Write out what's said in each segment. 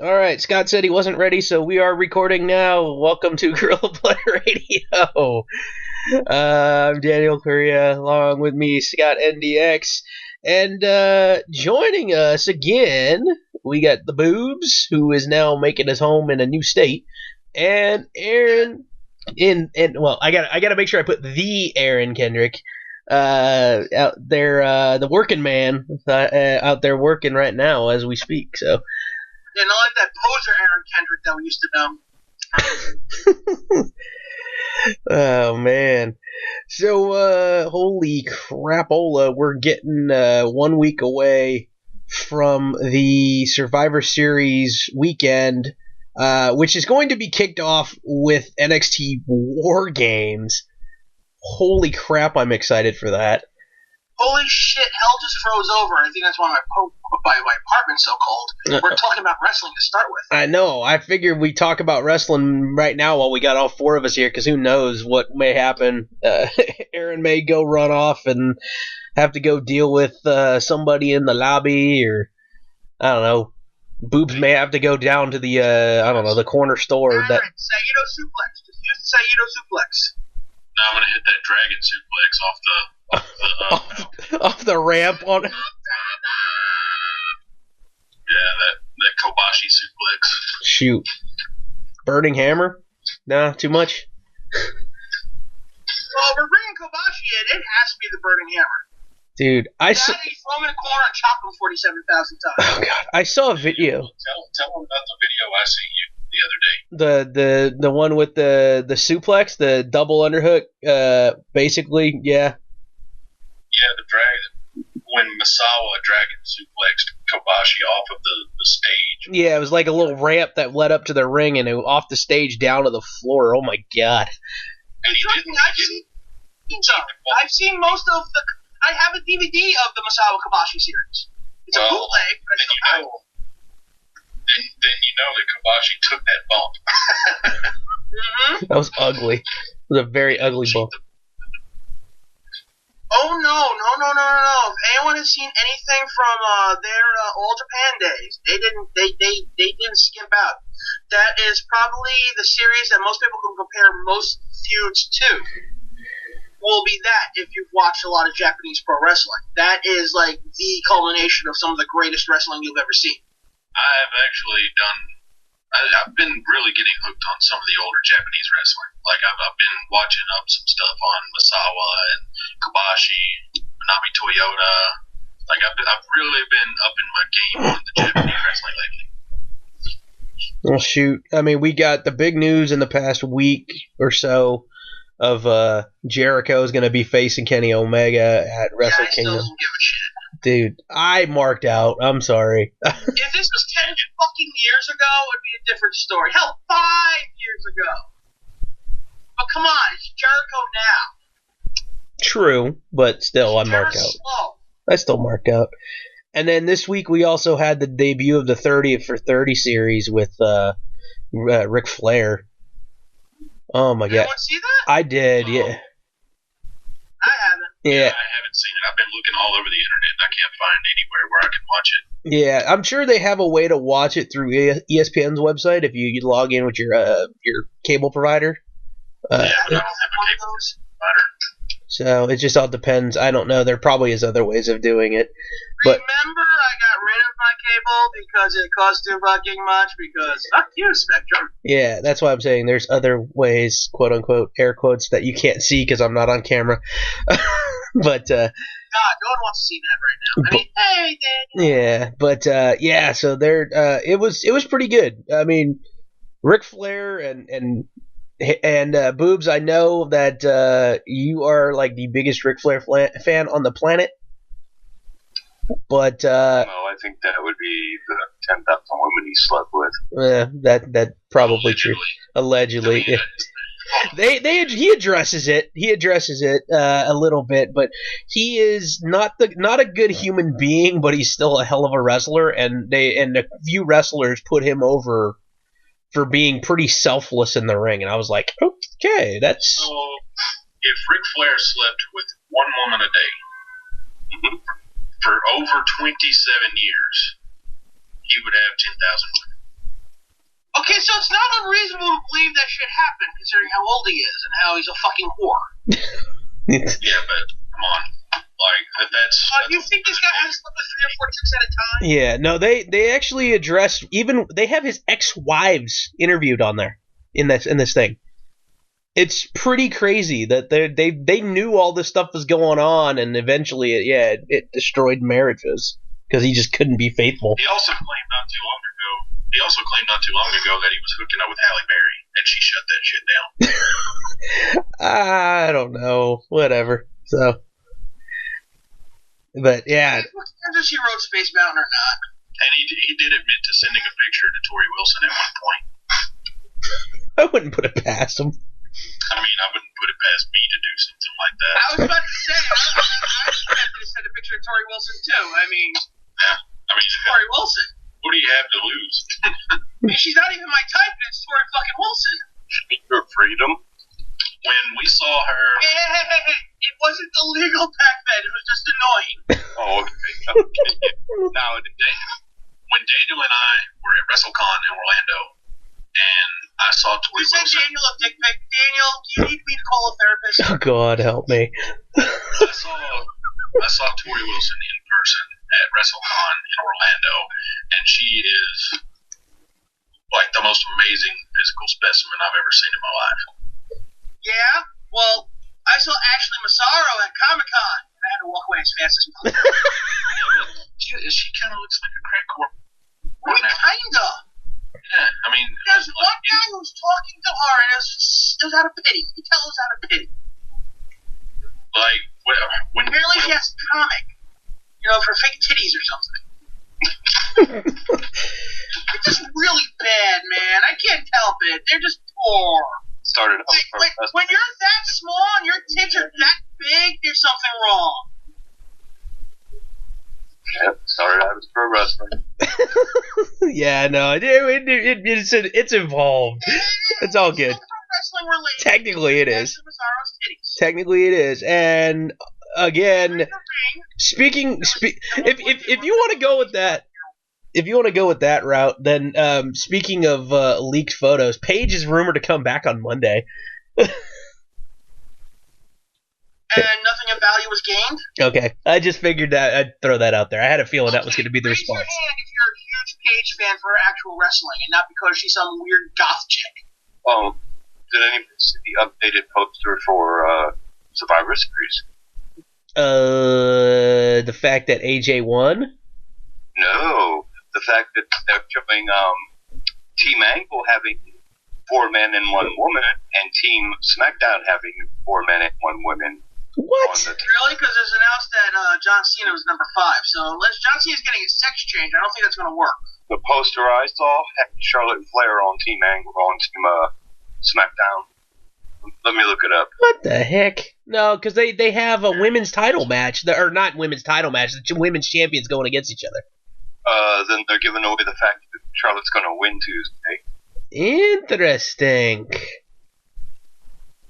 All right, Scott said he wasn't ready, so we are recording now. Welcome to Gorilla Play Radio. I'm Daniel Correa, along with me, Scott NDX. And joining us again, we got the Boobs, who is now making his home in a new state, and Aaron. I gotta make sure I put the Aaron Kendrick out there, the working man out there working right now as we speak. So. Yeah, not like that poser Aaron Kendrick that we used to know. Oh man. So holy crapola, we're getting 1 week away from the Survivor Series weekend, which is going to be kicked off with NXT War Games. Holy crap, I'm excited for that. Holy shit, hell just froze over. I think that's why my apartment's so cold. We're talking about wrestling to start with. I know. I figured we talk about wrestling right now while we got all four of us here, because who knows what may happen. Aaron may go run off and have to go deal with somebody in the lobby, or I don't know. Boobs may have to go down to the the corner store. Aaron, Saito suplex. Just use the Saito suplex. No, I'm gonna hit that dragon suplex off the ramp on. Yeah, that Kobashi suplex. Shoot, burning hammer? Nah, too much. Well, we're bringing Kobashi in. It has to be the burning hammer. Dude, I saw. Throw him in a corner and chop him 47,000 times. Oh God, I saw a video. Tell him about the video I sent you the other day. The one with the suplex, the double underhook, basically, yeah. Yeah, the dragon, when Misawa dragon suplexed Kobashi off of the stage. Yeah, it was like a little ramp that led up to the ring and off the stage down to the floor. Oh my God. And I've seen most of the. I have a DVD of the Misawa Kobashi series. It's a bootleg, but I still have it. Then you know that Kobashi took that bump. Mm-hmm. That was ugly. It was a very ugly bump. Oh no! If anyone has seen anything from their All Japan days, they didn't skimp out. That is probably the series that most people can compare most feuds to. Will be that if you've watched a lot of Japanese pro wrestling. That is like the culmination of some of the greatest wrestling you've ever seen. I have actually I've been really getting hooked on some of the older Japanese wrestling. Like I've been watching up some stuff on Misawa and Kobashi, Manami Toyota. Like I've really been upping my game on the Japanese wrestling lately. Well, shoot. I mean, we got the big news in the past week or so of Jericho is going to be facing Kenny Omega at Wrestle Kingdom. I still don't give a shit. Dude, I marked out. I'm sorry. If this was 10 fucking years ago, it would be a different story. Hell, 5 years ago. But come on, it's Jericho now. True, but still, I marked out. Slow. I still marked out. And then this week we also had the debut of the 30 for 30 series with Ric Flair. Oh my God! Did anyone see that? I did, yeah. I haven't. Yeah. I haven't seen it. I've been looking all over the internet and I can't find anywhere where I can watch it. Yeah, I'm sure they have a way to watch it through ESPN's website if you log in with your cable provider. Yeah, I don't have a cable provider. So it just all depends. I don't know. There probably is other ways of doing it. But remember, I got rid of my cable because it cost too fucking much. Because fuck you, Spectrum. Yeah, that's why I'm saying there's other ways, quote unquote, air quotes, that you can't see because I'm not on camera. But God, no one wants to see that right now. I mean, hey, Daniel. Yeah, but yeah. So there, it was pretty good. I mean, Ric Flair and Boobs. I know that you are like the biggest Ric Flair fan on the planet. But I think that would be the 10,000 women he slept with. That probably true. Allegedly, yeah. He addresses it. He addresses it a little bit, but he is not a good human being. But he's still a hell of a wrestler, and a few wrestlers put him over for being pretty selfless in the ring. And I was like, okay, that's. So if Ric Flair slept with one woman a day for over 27 years, he would have 10,000 women. reasonable to believe that shit happened, considering how old he is and how he's a fucking whore. Yeah, but come on. Like, that's... You think this guy has slept with 3 or 4 chicks at a time? Yeah, no, they actually addressed, even, they have his ex-wives interviewed on there, in this thing. It's pretty crazy that they knew all this stuff was going on, and eventually, it destroyed marriages, because he just couldn't be faithful. He also claimed not too long ago that he was hooking up with Halle Berry, and she shut that shit down. I don't know. Whatever. So, but yeah. Whether she wrote Space Mountain or not. And he did admit to sending a picture to Tori Wilson at one point. I wouldn't put it past him. I mean, I wouldn't put it past me to do something like that. I was about to say, I expected to send a picture of Tori Wilson too. I mean, Tori Wilson. What do you have to lose? She's not even my type, and it's Tori fucking Wilson. Your freedom. When we saw her... Hey, it wasn't illegal back then. It was just annoying. Oh, okay. Now, when Daniel and I were at WrestleCon in Orlando, and I saw Tori Wilson... You sent Daniel a dick pic. Daniel, do you need me to call a therapist? Oh, God, help me. I saw Tori Wilson in person at WrestleCon in Orlando, and she is like the most amazing physical specimen I've ever seen in my life. Yeah? Well, I saw Ashley Massaro at Comic-Con, and I had to walk away as fast as possible. She kind of looks like a crack whore. Kinda. Yeah, I mean... There's one guy who was talking to her, and it was out of pity. You tell it was out of pity. Like, apparently she has a comic. You know, for fake titties or something. It's just really bad, man. I can't help it. They're just poor. Started out when you're that small and your tits are that big, there's something wrong. Yep, started out as pro wrestling. Yeah, no, it's involved. It's all good. Technically, it is. Technically, it is. And again, if you want to go with that. If you want to go with that route, then speaking of leaked photos, Paige is rumored to come back on Monday. And nothing of value was gained? Okay. I just figured that I'd throw that out there. I had a feeling that was going to be the response. Raise your hand if you're a huge Paige fan for her actual wrestling, and not because she's some weird goth chick. Did anybody see the updated poster for Survivor Series? The fact that AJ won? No. The fact that they're showing Team Angle having 4 men and 1 woman, and Team SmackDown having 4 men and 1 woman. What? Really? Because it was announced that John Cena was number 5. So unless John Cena's getting a sex change, I don't think that's going to work. The poster I saw had Charlotte Flair on Team Angle on Team SmackDown. Let me look it up. What the heck? No, because they have a women's title match, or not women's title match. The women's champions going against each other. Then they're giving away the fact that Charlotte's going to win Tuesday. Interesting.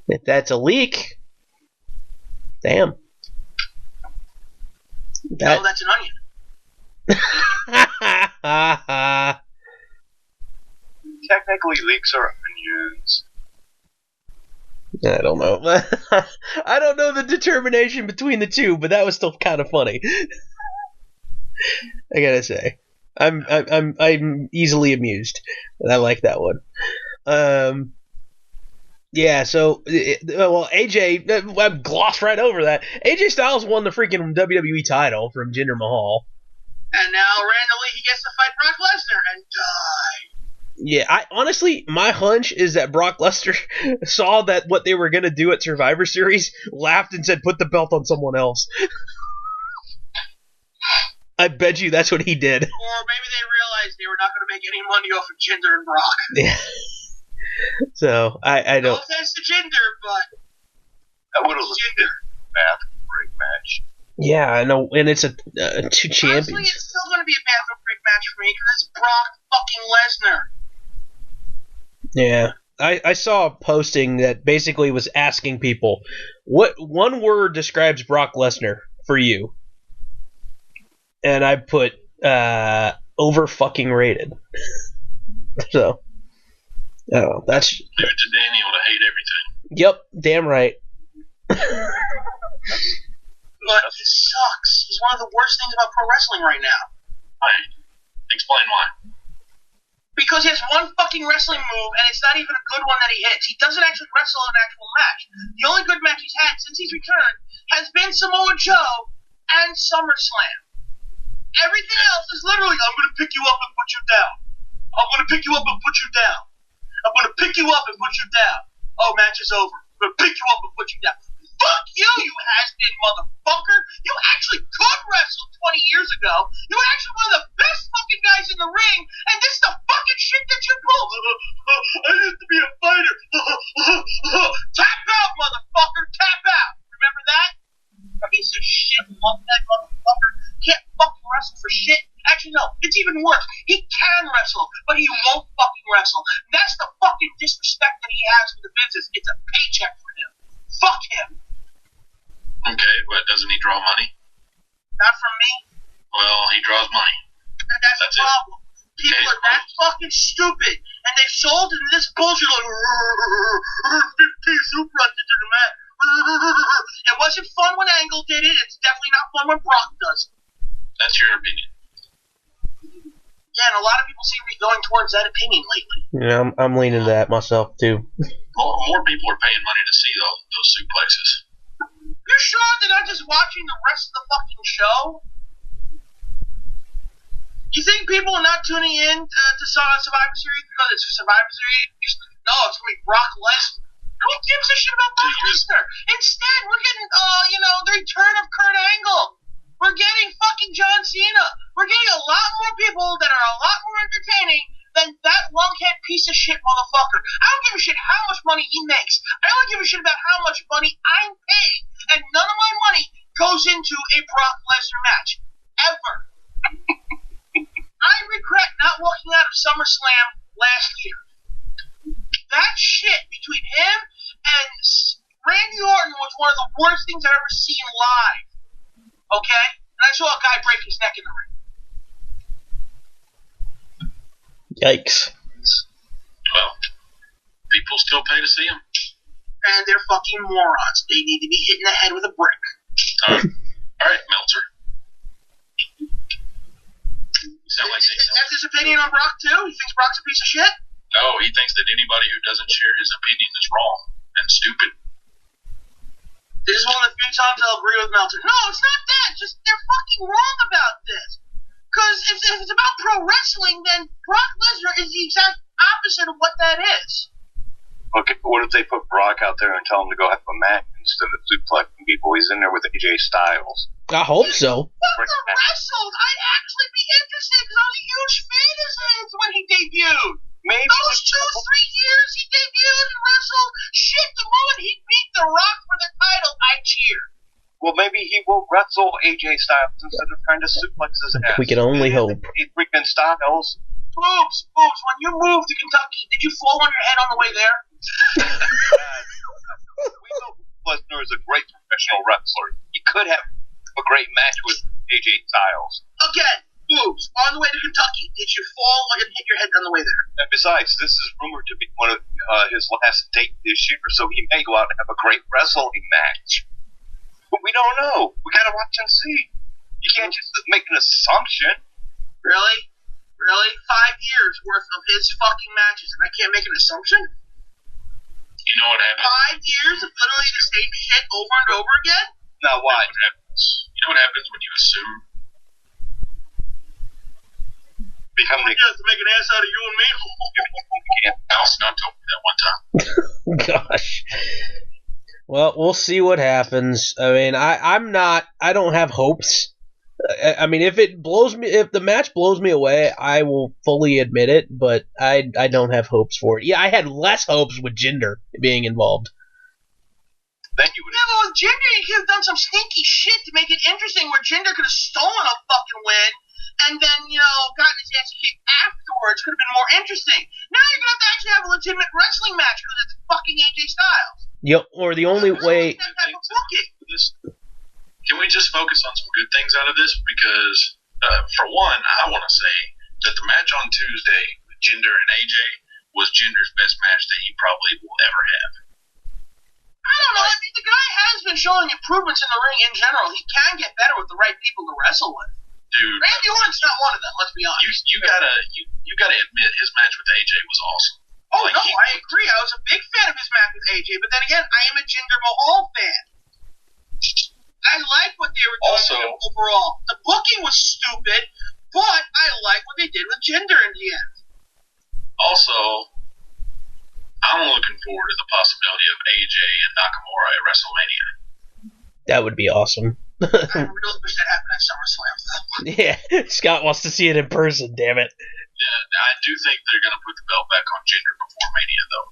If that's a leak, damn. No, that's an onion. Technically, leaks are onions. I don't know. I don't know the determination between the two, but that was still kind of funny. I gotta say, I'm easily amused. I like that one. Yeah. So, AJ, I glossed right over that. AJ Styles won the freaking WWE title from Jinder Mahal, and now randomly he gets to fight Brock Lesnar and die. Yeah, honestly, my hunch is that Brock Lesnar saw that what they were gonna do at Survivor Series, laughed and said, "Put the belt on someone else." I bet you that's what he did. Or maybe they realized they were not going to make any money off of Jinder and Brock. Yeah. So, I don't... No offense to Jinder, but... That would have looked bad. Great match. Yeah, I know, and it's 2 champions. Honestly, it's still going to be a bathroom break match for me, because it's Brock fucking Lesnar. Yeah. I saw a posting that basically was asking people, what one word describes Brock Lesnar for you? And I put over fucking rated. So Oh, that's... Leave it to Daniel to hate everything. Yep, damn right. But he sucks. He's one of the worst things about pro wrestling right now. Right. Explain why. Because he has one fucking wrestling move, and it's not even a good one that he hits. He doesn't actually wrestle an actual match. The only good match he's had since he's returned has been Samoa Joe and SummerSlam. Everything else is literally, I'm going to pick you up and put you down. I'm going to pick you up and put you down. I'm going to pick you up and put you down. Oh, match is over. I'm going to pick you up and put you down. Fuck you, you has-been motherfucker. You actually could wrestle 20 years ago. You were actually one of the best fucking guys in the ring, and this is the fucking shit that you pull. I used to be a fighter. Tap out, motherfucker. Tap out. Remember that? Piece of shit, lumphead motherfucker. Can't fucking wrestle for shit. Actually, no. It's even worse. He can wrestle, but he won't fucking wrestle. That's the fucking disrespect that he has for the business. It's a paycheck for him. Fuck him. Okay, but doesn't he draw money? Not from me. Well, he draws money. And that's the problem. People are that fucking stupid, and they've sold into this bullshit like 15 super runs into the mat. It wasn't fun when Angle did it. It's definitely not fun when Brock does it. That's your opinion. Yeah, and a lot of people seem to be going towards that opinion lately. Yeah, I'm leaning to that myself, too. More people are paying money to see those suplexes. You're sure they're not just watching the rest of the fucking show? You think people are not tuning in to Survivor Series because it's Survivor Series? No, it's going to be Brock Lesnar. Who gives a shit about Brock Lesnar? Instead, we're getting, the return of Kurt Angle. We're getting fucking John Cena. We're getting a lot more people that are a lot more entertaining than that lunkhead piece of shit motherfucker. I don't give a shit how much money he makes. I only give a shit about how much money I'm paid, and none of my money goes into a Brock Lesnar match. Ever. I regret not walking out of SummerSlam last year. That shit between him and Randy Orton was one of the worst things I've ever seen live. Okay? And I saw a guy break his neck in the ring. Yikes. Well, people still pay to see him. And they're fucking morons. They need to be hit in the head with a brick. All right, Meltzer. You sound like That's his opinion on Brock, too? He thinks Brock's a piece of shit? No, he thinks that anybody who doesn't share his opinion is wrong and stupid. This is one of the few times I'll agree with Meltzer. No, it's not that. Just they're fucking wrong about this. Because if it's about pro wrestling, then Brock Lesnar is the exact opposite of what that is. Okay, but what if they put Brock out there and tell him to go have a match instead of suplexing people? He's in there with AJ Styles. I hope so. Fucker wrestled. I'd actually be interested because I was a huge fan of his when he debuted. Maybe Those 2-3 years he debuted and wrestled, shit, the moment he beat The Rock for the title, I cheered. Well, maybe he will wrestle AJ Styles instead of trying to suplex his ass. We can only hope. Freaking Styles. Boobs, when you moved to Kentucky, did you fall on your head on the way there? We know Lesnar is a great professional wrestler. He could have a great match with AJ Styles. Again, Boobs, on the way to Kentucky, did you fall and hit your head on the way there? And besides, this is rumored to be one of his last date this year, so he may go out and have a great wrestling match. But we don't know. We gotta watch and see. You can't just make an assumption. Really? 5 years worth of his fucking matches, and I can't make an assumption? You know what happens? 5 years of literally the same shit over and over again? Now why? You know what happens when you assume? Become the to make an ass out of you and me? Allison told me that one time. Gosh. Well, we'll see what happens. I mean, I don't have hopes. I mean, if the match blows me away, I will fully admit it, but I don't have hopes for it. Yeah, I had less hopes with Jinder being involved. Then you would Yeah, but with Jinder, you could have done some stinky shit to make it interesting where Jinder could have stolen a fucking win and then, gotten his ass kicked afterwards. Could have been more interesting. Now you're going to have to actually have a legitimate wrestling match because it's fucking AJ Styles. Yep, or the only way... Can we just focus on some good things out of this? Because, for one, I want to say that the match on Tuesday with Jinder and AJ was Jinder's best match that he probably will ever have. I don't know. I mean, the guy has been showing improvements in the ring in general. He can get better with the right people to wrestle with. Dude, Randy Orton's not one of them. Let's be honest. you gotta admit his match with AJ was awesome. Oh no, I agree. I was a big fan of his match with AJ, but then again, I am a Jinder Mahal fan. I like what they were doing with him overall. The booking was stupid, but I like what they did with Jinder in the end. Also, I'm looking forward to the possibility of AJ and Nakamura at WrestleMania. That would be awesome. I really wish that happened at SummerSlam, though. Yeah, Scott wants to see it in person, damn it. Yeah, I do think they're going to put the belt back on Jinder before Mania, though.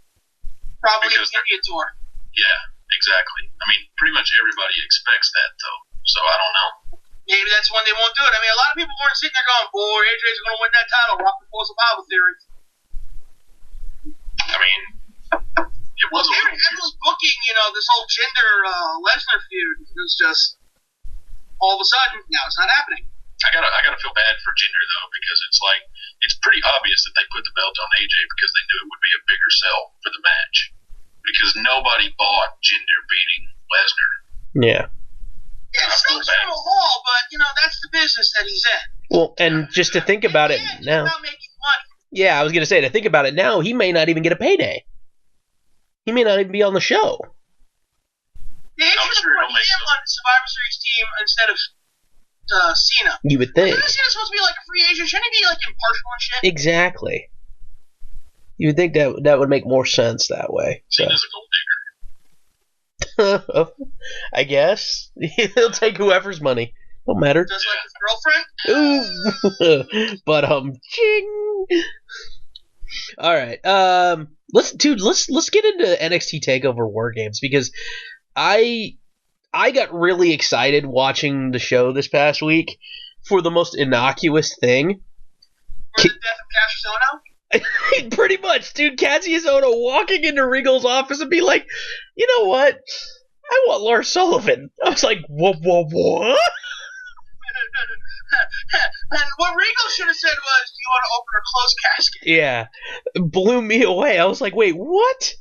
Probably a India tour. Yeah, exactly. I mean, pretty much everybody expects that, though, so I don't know. Maybe that's when they won't do it. I mean, a lot of people weren't sitting there going, boy, AJ's going to win that title. Rock the Force of Bible theory. I mean, it was a little everyone's booking, this whole Jinder Lesnar feud. It was just all of a sudden, now it's not happening. I gotta feel bad for Jinder though, because it's pretty obvious that they put the belt on AJ because they knew it would be a bigger sell for the match. Because nobody bought Jinder beating Lesnar. Yeah. Yeah, it sells from a hall, but that's the business that he's in. Well, and just to think about it now. He's not making money. Yeah, I was gonna say, to think about it now, he may not even get a payday. He may not even be on the show. They should have put him on the Survivor Series team instead of Cena. You would think. Isn't Cena supposed to be like a free agent? Shouldn't he be like impartial and shit? Exactly. You would think that would make more sense that way. So. Cena's a gold digger. I guess. He'll take whoever's money. Don't matter. Just like his girlfriend? Ooh. But ching. All right. Let's get into NXT TakeOver War Games because I got really excited watching the show this past week for the most innocuous thing. For the death of Cassius Ohno? Pretty much, dude. Cassius Ohno walking into Regal's office and be like, you know what? I want Lars Sullivan. I was like, what? And what Regal should have said was, do you want to open or close casket? Yeah. Blew me away. I was like, wait, what?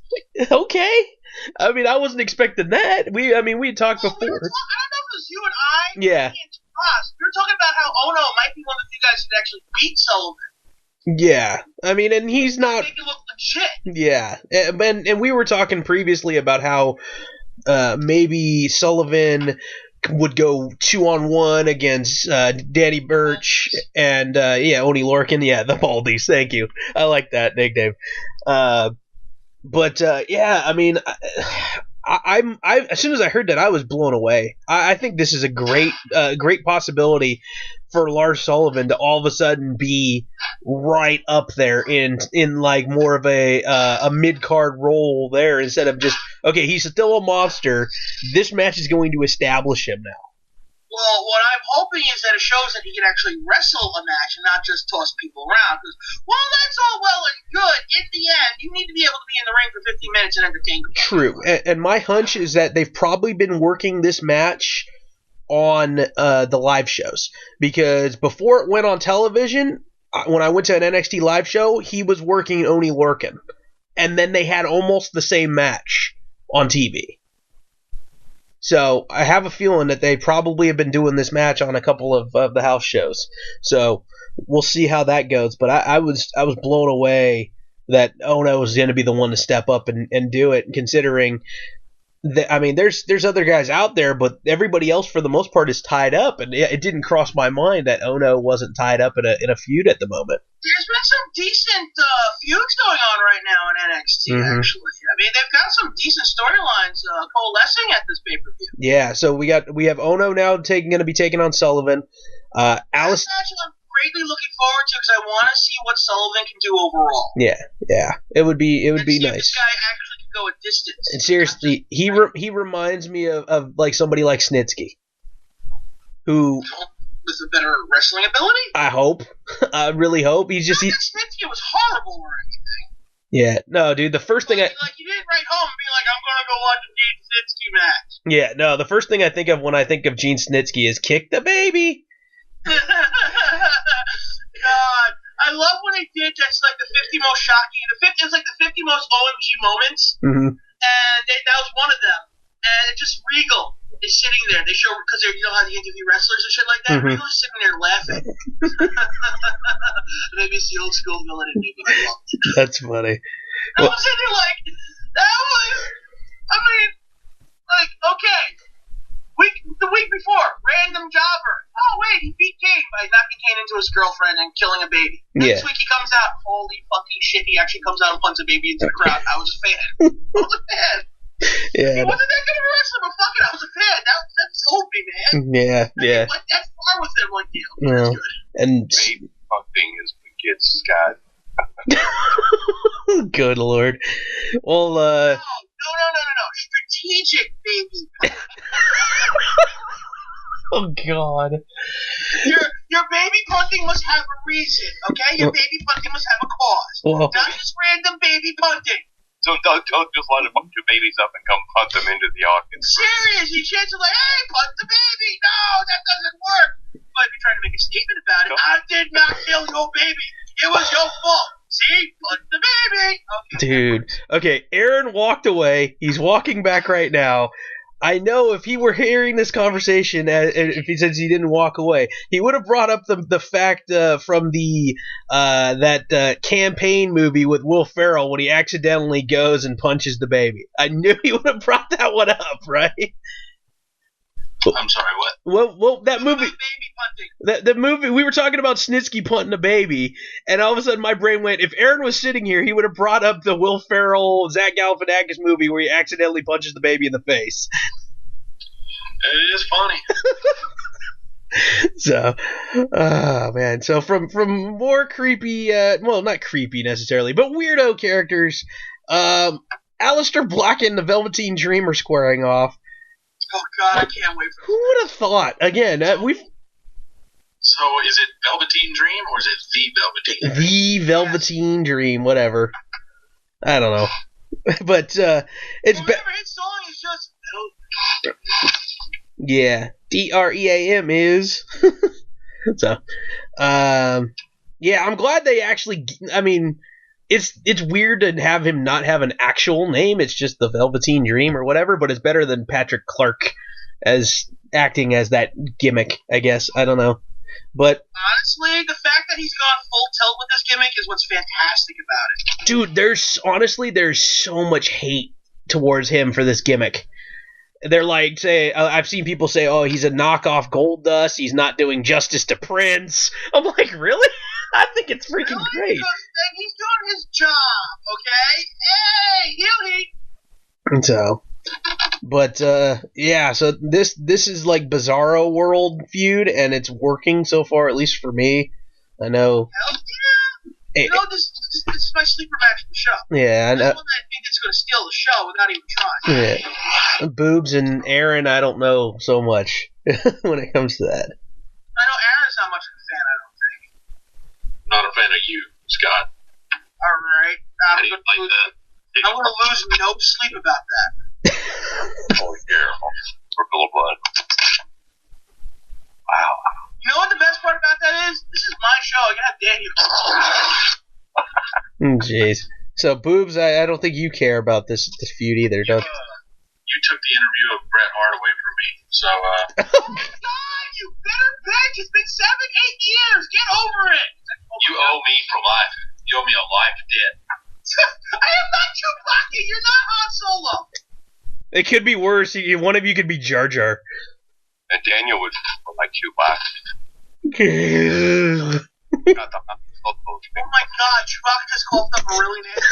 Okay. I mean, I wasn't expecting that. We had talked before. I don't know if it was you and I. Yeah. We were talking about how Ohno might be one of the guys that actually beat Sullivan. Yeah. I mean, and he's not... Make it look legit. Yeah. And we were talking previously about how maybe Sullivan would go 2-on-1 against Danny Burch and Oney Lorcan. Yeah, the Baldies. Thank you. I like that nickname. But I mean, I as soon as I heard that, I was blown away. I think this is a great possibility for Lars Sullivan to all of a sudden be right up there in like more of a mid-card role there instead of just, okay, he's still a monster. This match is going to establish him now. Well, what I'm hoping is that it shows that he can actually wrestle a match and not just toss people around. Because, that's all well and good. In the end, you need to be able to be in the ring for 15 minutes and entertain the crowd. True. And my hunch is that they've probably been working this match on the live shows. Because before it went on television, when I went to an NXT live show, he was working Oney Lorcan. And then they had almost the same match on TV. So I have a feeling that they probably have been doing this match on a couple of the house shows. So we'll see how that goes. But I was blown away that Ohno was going to be the one to step up and do it, considering that, I mean, there's other guys out there, but everybody else for the most part is tied up, and it didn't cross my mind that Ohno wasn't tied up in a feud at the moment. There's been some decent feuds going on right now in NXT, actually. I mean, they've got some decent storylines coalescing at this pay-per-view. Yeah, so we have Ohno now going to be taking on Sullivan. Alice. That's actually I'm greatly looking forward to because I want to see what Sullivan can do overall. Yeah, it would be nice. If this guy actually can go a distance. And seriously, he reminds me of like somebody like Snitsky, who. With a better wrestling ability? I hope. I really hope. He's just... Snitsky was horrible or anything. Yeah. No, dude, the first thing you didn't write home and be like, I'm going to go watch a Gene Snitsky match. Yeah, no, the first thing I think of when I think of Gene Snitsky is kick the baby. God. I love when they did just like the 50 most shocking, it was like the 50 most OMG moments, and that was one of them. And it just Regal is sitting there. They show because you know how they interview wrestlers and shit like that. Regal is sitting there laughing. Maybe it's the old school villain in me, but I loved it. That's funny. I was sitting there like, that was. I mean, like, okay. The week before, random jobber. Oh, wait, he beat Kane by knocking Kane into his girlfriend and killing a baby. Next week he comes out, holy fucking shit, he actually comes out and punts a baby into the crowd. I was a fan. Yeah. He wasn't that good of a wrestler, but fuck it, I was a fan. That sold me, man. Yeah, yeah. Like, that's far with him, like, deal. Well, That's good. and Baby fucking is the kid, Scott. good lord. Well, No. Strategic baby. Oh God. Your baby punting must have a reason, okay? Your baby punting must have a cause. Well, Not just random baby punting. So don't just line a bunch of babies up and come punt them into the audience. Serious, you chance are like, hey, punt the baby. No, that doesn't work. But if you're trying to make a statement about it, I did not kill your baby. It was your fault. See? Punt the baby. Okay. dude. Okay, Aaron walked away. He's walking back right now. I know if he were hearing this conversation, if he says he didn't walk away, he would have brought up the fact from the that campaign movie with Will Ferrell when he accidentally goes and punches the baby. I knew he would have brought that one up, right? I'm sorry, what? Well, that movie, Baby punting. the movie we were talking about Snitsky punting a baby, and all of a sudden my brain went, if Aaron was sitting here, he would have brought up the Will Ferrell, Zach Galifianakis movie where he accidentally punches the baby in the face. It is funny. So, oh man. So from more creepy, well, not creepy necessarily, but weirdo characters, Aleister Black and the Velveteen Dream are squaring off. Oh God, I can't wait for Who would have thought? Again, we've So is it Velveteen Dream or is it the Velveteen? the Velveteen Dream, whatever. I don't know, but it's whatever his song is just. yeah, DREAM is. So, yeah, I'm glad they actually. I mean, it's weird to have him not have an actual name. It's just the Velveteen Dream or whatever. But it's better than Patrick Clark as acting as that gimmick. I guess I don't know, but Honestly, the fact that he's gone full tilt with this gimmick is what's fantastic about it. dude, there's so much hate towards him for this gimmick. They're like, I've seen people say, oh, he's a knockoff Goldust. He's not doing justice to Prince. I'm like, really? I think it's freaking great. He's doing his job, okay? Hey, heel heat. So, but yeah. So this is like Bizarro World feud, and it's working so far, at least for me. I know. Hell yeah. You know, this is my sleeper match of the show. Yeah, I know. That's one that I think it's going to steal the show without even trying. Yeah. Boobs and Aaron, I don't know so much when it comes to that. I know Aaron's not much of a fan, I don't think. Not a fan of you, Scott. All right. How do you like that? I'm going to lose no sleep about that. Oh, yeah. For Bill Blood. Wow. You know what the best part about that is? This is my show. I got Daniel. Jeez. So, Boobs, I don't think you care about this feud either, don't you? You took the interview of Bret Hart away from me, so Oh my God, you bitter bitch! It's been 7-8 years. Get over it. you owe me for life. You owe me a life debt. I am not Chewbacca. You're not Han Solo. It could be worse. One of you could be Jar Jar. And Daniel was like Chewbacca. Got the Oh my God, Chewbacca just called up a really name.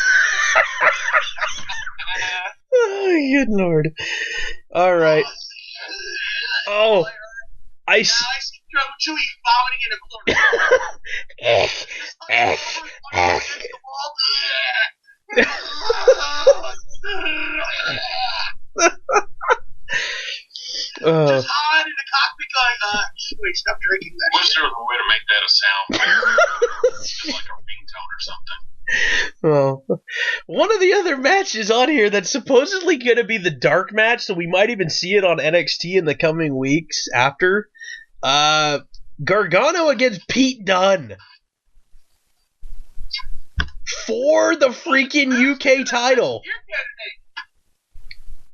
Oh, good lord. All right. Oh, Now I see Chewie vomiting in a corner. Just Han in the cockpit going, wait, stop drinking that Wish shit. there was a way to make that a sound. Just like a ringtone or something. well, one of the other matches on here that's supposedly going to be the dark match, so we might even see it on NXT in the coming weeks after. Gargano against Pete Dunne. for the freaking UK title. Year candidate.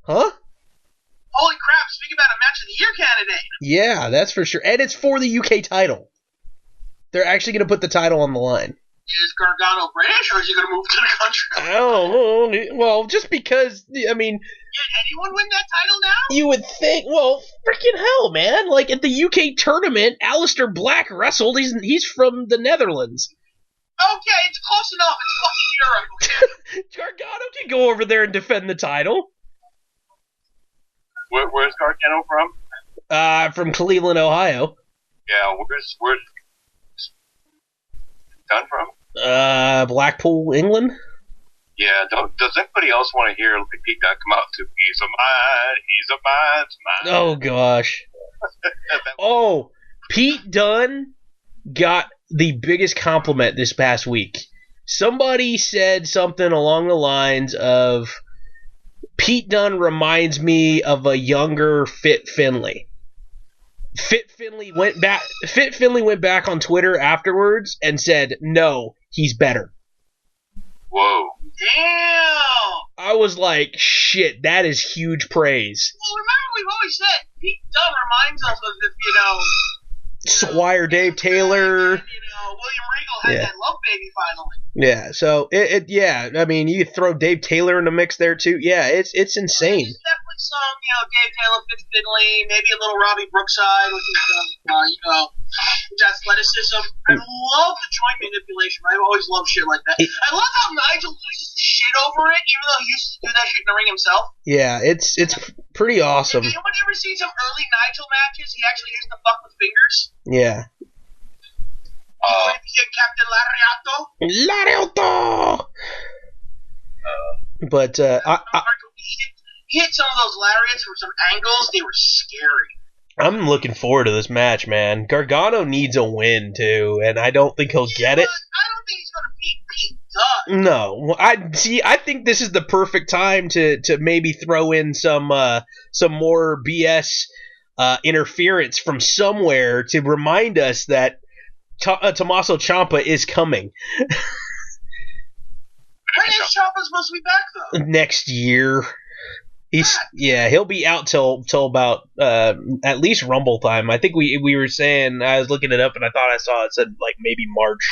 Huh? Holy crap! Speaking about a match of the year candidate. Yeah, that's for sure. And it's for the UK title. They're actually going to put the title on the line. Is Gargano British, or is he going to move to the country? I don't know. Well, just because, I mean... Did anyone win that title now? You would think, well, freaking hell, man. Like, at the UK tournament, Aleister Black wrestled. He's from the Netherlands. Okay, it's close enough. It's fucking Europe. Gargano can go over there and defend the title. Where's Gargano from? From Cleveland, Ohio. Yeah, where's done from? Blackpool, England. Yeah, does anybody else want to hear Pete Dunne come out to he's a mine. Oh, gosh. Oh, Pete Dunne got the biggest compliment this past week. Somebody said something along the lines of, Pete Dunne reminds me of a younger Fit Finlay. Fit Finlay went back on Twitter afterwards and said, no, he's better. Whoa. Damn! I was like, shit, that is huge praise. Well, remember we've always said Pete Dunne reminds us of the, Squire Dave Taylor. And, William Regal had that love baby finally. Yeah, so yeah, I mean, you throw Dave Taylor in the mix there too. Yeah, it's insane. There's definitely some, Dave Taylor, Fitz Finlay, maybe a little Robbie Brookside with his, his athleticism. I love the joint manipulation. I've always loved shit like that. I love how Nigel loses shit over it, even though he used to do that shit in the ring himself. Yeah, it's pretty awesome. Have anyone ever seen some early Nigel matches? He actually used to fuck with fingers. Yeah. When he became Captain Lariato! But he hit some of those lariats from some angles. They were scary. I'm looking forward to this match, man. Gargano needs a win too, and I don't think he'll get it. I don't think he's gonna beat Pete Dunne. No, I think this is the perfect time to maybe throw in some more BS interference from somewhere to remind us that Tommaso Ciampa is coming. When is Ciampa supposed to be back though? Next year. He'll be out till about at least Rumble time. I think we were saying, I was looking it up and I thought I saw it said like maybe March.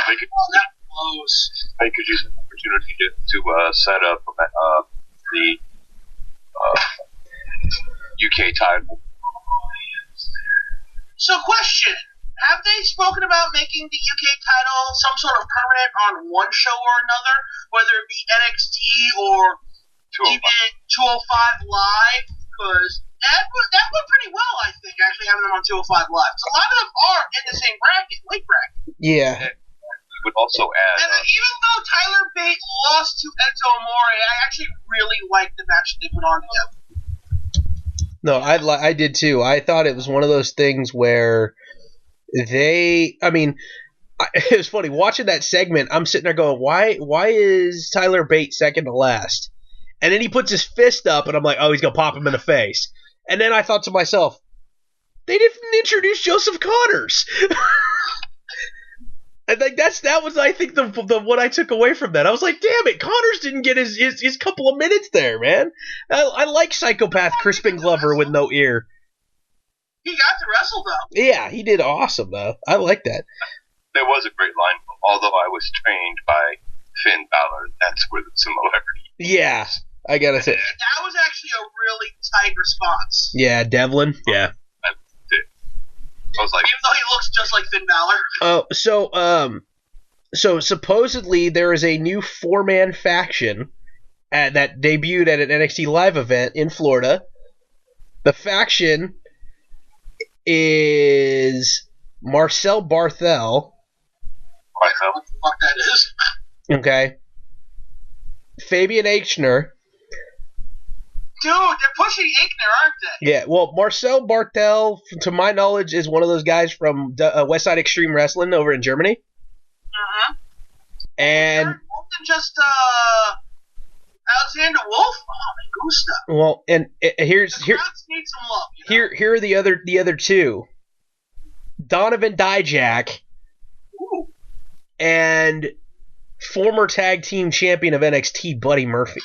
They could, that blows. They could use an opportunity to set up the UK title. So, question: have they spoken about making the UK title some sort of permanent on one show or another, whether it be NXT or 205. even 205 Live? Because that went pretty well, I think, actually having them on 205 Live. So a lot of them are in the same weight bracket. Yeah. We would also add. And even though Tyler Bate lost to Enzo Amore, I actually really liked the match they put on together. No, I did too. I thought it was one of those things where it was funny watching that segment. I'm sitting there going, why is Tyler Bate second to last? And then he puts his fist up, and I'm like, oh, he's gonna pop him in the face. And then I thought to myself, they didn't introduce Joseph Connors. And like that was, I think, the what I took away from that. I was like, damn it, Connors didn't get his couple of minutes there, man. I like psychopath Crispin Glover with no ear. He got to wrestle though. Yeah, he did awesome though. I like that. There was a great line. Although I was trained by Finn Balor, that's where the similarity. Yeah, I gotta say. That was actually a really tight response. Yeah, Devlin. Yeah. I was like, even though he looks just like Finn Balor. So supposedly there is a new 4-man faction that debuted at an NXT Live event in Florida. The faction is Marcel Barthel. What the fuck that is? Okay. Fabian Aichner. Dude, they're pushing Aichner, aren't they? Yeah, well, Marcel Barthel, to my knowledge, is one of those guys from West Side Extreme Wrestling over in Germany. Uh-huh. And more than just Alexander Wolf. Oh, my gusta. Well, and here Crowds need some love. Here are the other two. Donovan Dijak Ooh. and former tag team champion of NXT, Buddy Murphy.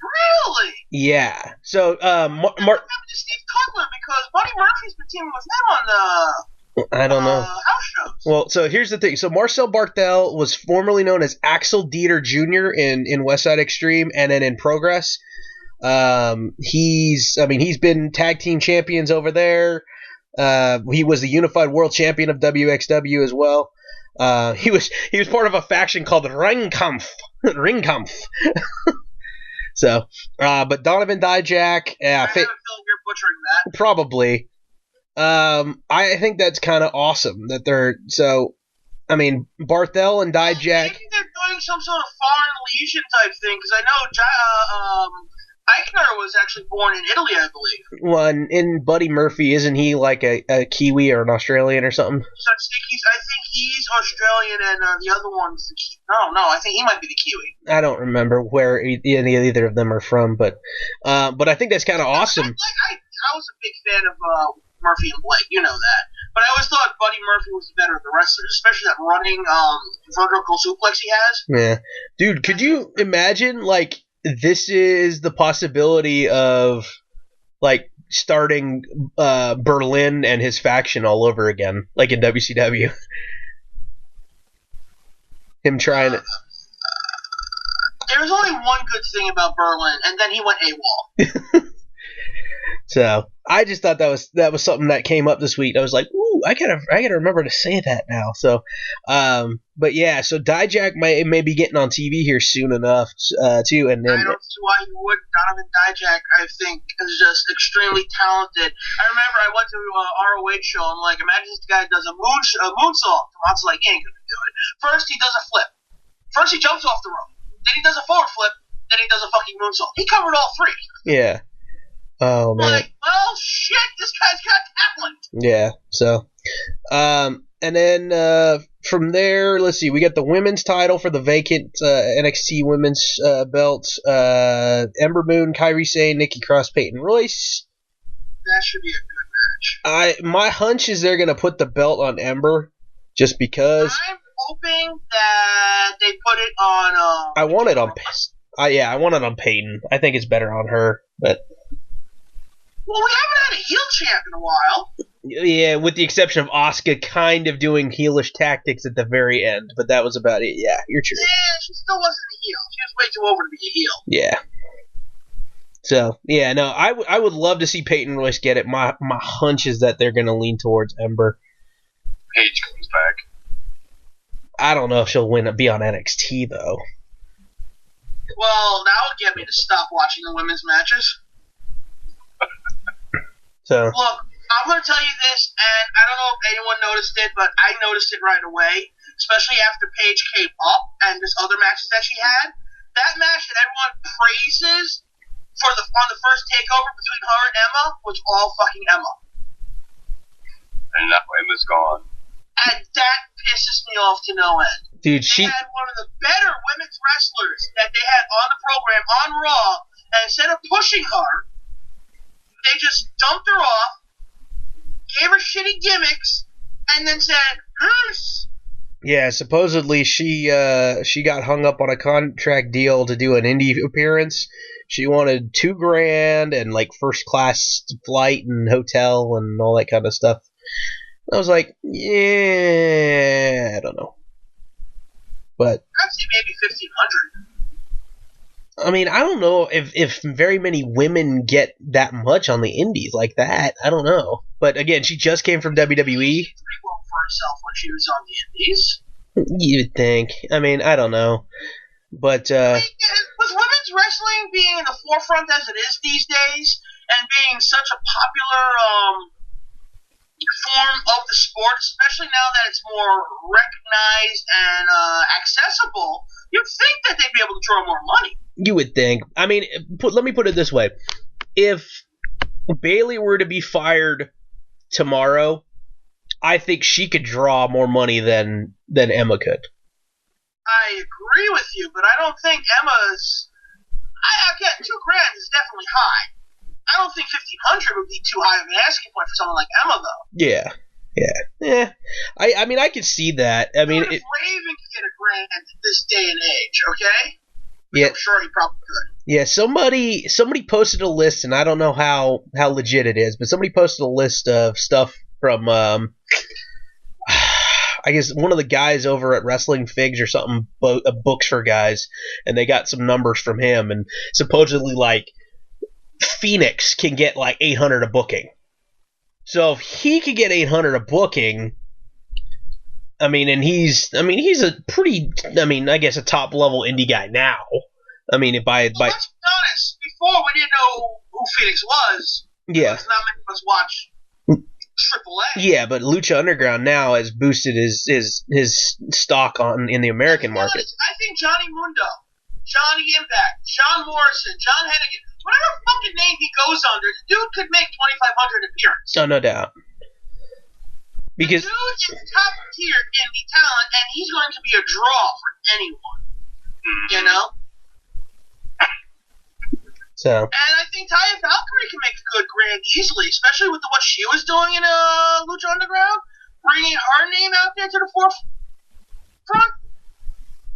Really? Yeah. So, I remember Steve Cutler because Buddy Murphy's been teaming with him on the I don't know. house shows. Well, so here's the thing. So Marcel Barthel was formerly known as Axel Dieter Jr. in West Side Extreme and then in Progress. He's been tag team champions over there. He was the Unified World Champion of WXW as well. He was part of a faction called Ringkampf. So, but Donovan Dijak, I have a feeling you're butchering that. probably. I think that's kind of awesome that they're so. I mean, Barthel and Dijak. Maybe they're doing some sort of foreign legion type thing because I know Eichner was actually born in Italy, I believe. Well, in Buddy Murphy, isn't he like a Kiwi or an Australian or something? So I think he's Australian, and the other one's the Kiwi. No, I think he might be the Kiwi. I don't remember where either of them are from, but I think that's kind of awesome. I was a big fan of Murphy and Blake, you know that. But I always thought Buddy Murphy was the better of the wrestlers, especially that running vertical suplex he has. Yeah, dude, could you imagine like this is the possibility of like starting Berlin and his faction all over again, like in WCW. Him trying to. There's only one good thing about Berlin, and then he went AWOL. So I just thought that was something that came up this week. I was like, ooh, I gotta remember to say that now. So, but yeah, so Dijak may be getting on TV here soon enough too. And then I don't see why he would. Donovan Dijak, I think, is just extremely talented. I remember I went to ROH show. I'm like, imagine this guy does a moonsault. I was like, he ain't gonna do it. First he does a flip. First he jumps off the rope. Then he does a forward flip. Then he does a fucking moonsault. He covered all three. Yeah. Oh man. Like, well, shit, this guy's got talent. Yeah. So, and then from there, let's see. We got the women's title for the vacant NXT women's belt. Ember Moon, Kairi Sane, Nikki Cross, Peyton Royce. That should be a good match. My hunch is they're gonna put the belt on Ember, just because. I'm hoping that they put it on. I want it on. I want it on Peyton. I think it's better on her, but. Well, we haven't had a heel champ in a while. Yeah, with the exception of Asuka kind of doing heelish tactics at the very end, but that was about it. Yeah, you're true. Yeah, she still wasn't a heel. She was way too over to be a heel. Yeah. So, yeah, no, I would love to see Peyton Royce get it. My hunch is that they're going to lean towards Ember. Paige comes back. I don't know if she'll be on NXT, though. Well, that will get me to stop watching the women's matches. So look, I'm going to tell you this, and I don't know if anyone noticed it, but I noticed it right away, especially after Paige came up and there's other matches that she had. That match that everyone praises on the first takeover between her and Emma was all fucking Emma. And now Emma's gone. And that pisses me off to no end. Dude, they had one of the better women's wrestlers that they had on the program on Raw, and instead of pushing her, they just dumped her off, gave her shitty gimmicks, and then said, "Peace." Yeah, supposedly she got hung up on a contract deal to do an indie appearance. She wanted $2,000 and like first class flight and hotel and all that kind of stuff. I was like, yeah, I don't know, but I'd say maybe $1,500. I mean, I don't know if very many women get that much on the indies like that. I don't know. But again, she just came from WWE. She did pretty well for herself when she was on the indies. You'd think. I mean, I don't know. But, with women's wrestling being in the forefront as it is these days, and being such a popular form of the sport, especially now that it's more recognized and accessible, you'd think that they'd be able to draw more money. You would think. I mean, let me put it this way. If Bayley were to be fired tomorrow, I think she could draw more money than Emma could. I agree with you, but I don't think Emma's... Again, $2,000 is definitely high. I don't think $1,500 would be too high of an asking point for someone like Emma, though. Yeah. Yeah. I mean, I could see that. I mean, if Raven could get a grand at this day and age, okay? Yeah. I'm sure he probably could. Yeah, somebody posted a list, and I don't know how legit it is, but somebody posted a list of stuff from I guess one of the guys over at Wrestling Figs or something, books for guys, and they got some numbers from him, and supposedly like Phoenix can get like 800 a booking. So if he could get 800 a booking, I mean, and he's a pretty, I guess a top level indie guy now. I mean, let's be honest. Before we didn't know who Phoenix was. Yeah. Because not many of us watch AAA. Yeah, but Lucha Underground now has boosted his stock in the American market. I think Johnny Mundo, Johnny Impact, John Morrison, John Hennigan, whatever fucking name he goes under, the dude could make 2,500 appearances. Oh, no doubt. Because the dude is top tier indie talent, and he's going to be a draw for anyone. You know? So. And I think Taya Valkyrie can make a good grand easily, especially with what she was doing in Lucha Underground, bringing her name out there to the forefront.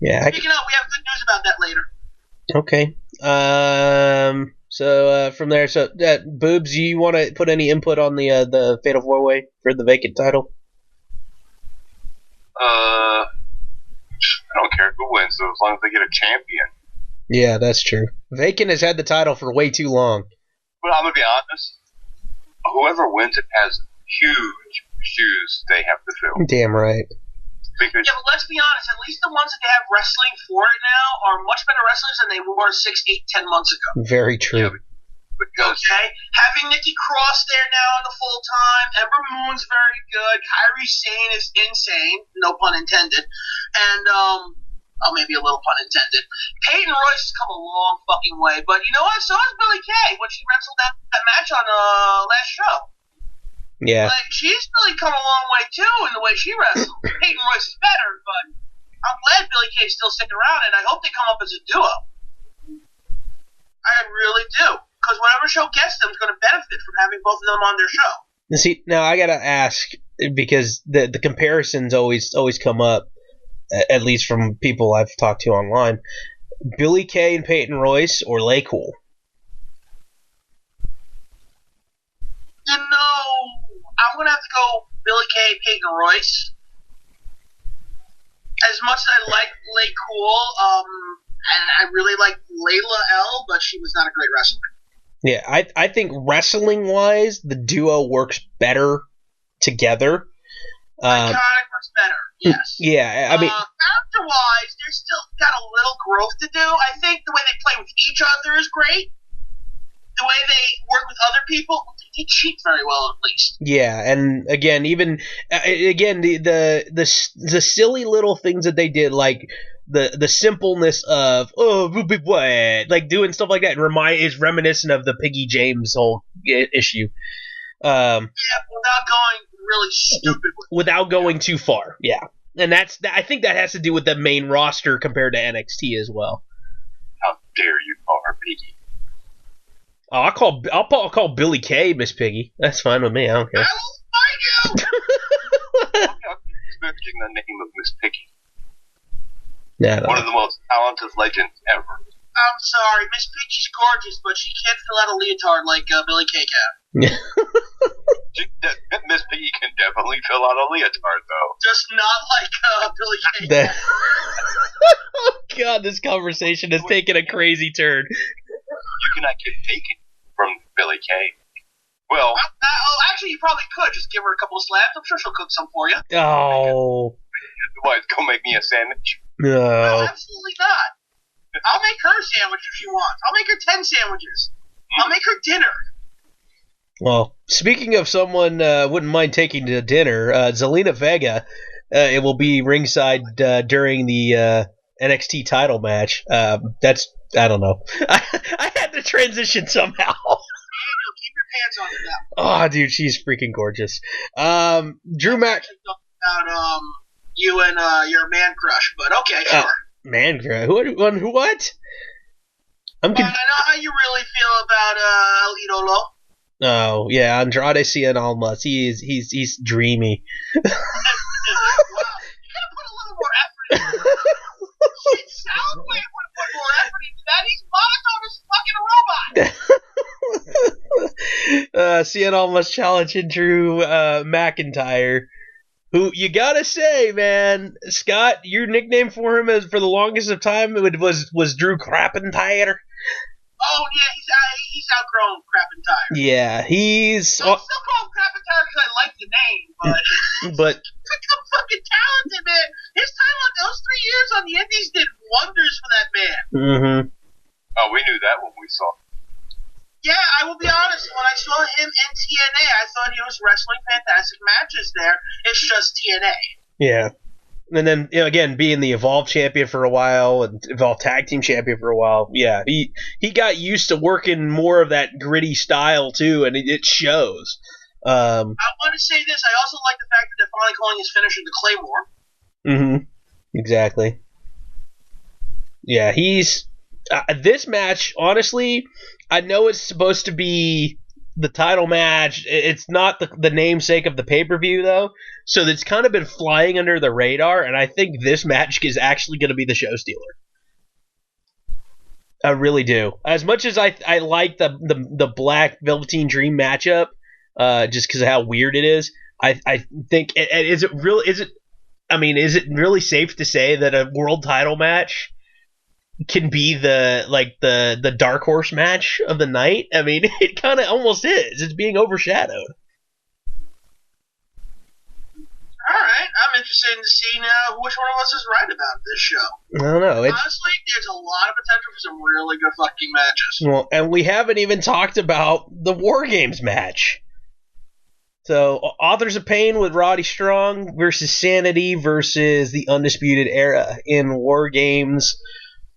Yeah. Speaking of, we have good news about that later. Okay. So from there, Boobs, do you want to put any input on the Fatal 4-Way for the vacant title? I don't care who wins, though, as long as they get a champion. Yeah, that's true. Vacant has had the title for way too long. But I'm gonna be honest. Whoever wins it has huge shoes they have to fill. Damn right. Yeah, but let's be honest. At least the ones that they have wrestling for it now are much better wrestlers than they were 6, 8, 10 months ago. Very true. Yeah, because having Nikki Cross there now in the full time, Ember Moon's very good. Kairi Sane is insane, no pun intended, and maybe a little pun intended. Peyton Royce has come a long fucking way, but you know what? So has Billie Kay when she wrestled that match on last show. Yeah. Like, she's really come a long way too in the way she wrestles. Peyton Royce is better, but I'm glad Billie Kay's still sticking around, and I hope they come up as a duo. I really do. Because whatever show gets them is going to benefit from having both of them on their show. See, now I gotta ask, because the comparisons always come up, at least from people I've talked to online. Billie Kay and Peyton Royce or Lay Cool? You know, I'm going to have to go Billie Kay, Peyton Royce. As much as I like Lay Cool, and I really like Layla L, but she was not a great wrestler. Yeah, I think wrestling-wise, the duo works better together. Iconic works better, yes. Yeah, I mean... character-wise, they're still got a little growth to do. I think the way they play with each other is great. The way they work with other people, they cheat very well, at least. Yeah, and again, the silly little things that they did, like the simpleness of like doing stuff like that, is reminiscent of the Piggy James whole issue. Yeah, without going really stupid. Without going too far, yeah, and I think that has to do with the main roster compared to NXT as well. How dare you call her Piggy? Oh, I'll call Billie Kay Miss Piggy. That's fine with me. I don't care. I will find you. I'm expecting the name of Miss Piggy. Yeah, one of the most talented legends ever. I'm sorry, Miss Piggy's gorgeous, but she can't fill out a leotard like Billie Kay can. Miss Piggy can definitely fill out a leotard, though. Just not like Billie Kay can. Oh God, this conversation has taken a crazy turn. You cannot get taken from Billie Kay. Well, actually, you probably could. Just give her a couple of slabs. I'm sure she'll cook some for you. Oh. What? Go make me a sandwich? No. Absolutely not. I'll make her a sandwich if she wants. I'll make her 10 sandwiches. I'll make her dinner. Well, speaking of someone wouldn't mind taking to dinner, Zelina Vega, it will be ringside during the NXT title match. I don't know. I had to transition somehow. Daniel, keep your pants on for that. Oh, dude, she's freaking gorgeous. Drew Mac. About you and your man crush, but okay, sure. Man crush? Who? What? I know how you really feel about El Idolo. Oh yeah, Andrade Cien Almas. He's dreamy. Wow, you gotta put a little more effort into it. Shit, Soundwave would have put more effort into that. He's monotone as fucking robot. Cien Almas challenging Drew McIntyre. Who you gotta say, man, Scott, your nickname for him for the longest of time was Drew Crapentire. Oh yeah, he's outgrown Crapentire. Yeah, he's. I'll still call him Crapentire because I like the name, but become fucking talented, man. His time on those 3 years on the Indies did wonders for that man. Mm-hmm. Oh, we knew that when we saw him. Yeah, I will be honest. When I saw him in TNA, I thought he was wrestling fantastic matches there. It's just TNA. Yeah. And then, again, being the Evolve champion for a while and Evolve Tag Team champion for a while, yeah, he got used to working more of that gritty style, too, and it shows. I want to say this. I also like the fact that they're finally calling his finisher the Claymore. Mm-hmm. Exactly. Yeah, he's... this match, honestly, I know it's supposed to be the title match. It's not the namesake of the pay-per-view, though, so it's kind of been flying under the radar, and I think this match is actually going to be the show stealer. I really do. As much as I like the Black Velveteen Dream matchup, just because of how weird it is, I think is it really safe to say that a world title match can be the dark horse match of the night? I mean, it kind of almost is. It's being overshadowed. All right, I'm interested to see now which one of us is right about this show. I don't know. Honestly, there's a lot of potential for some really good fucking matches. Well, and we haven't even talked about the War Games match. So, Authors of Pain with Roddy Strong versus Sanity versus the Undisputed Era in War Games.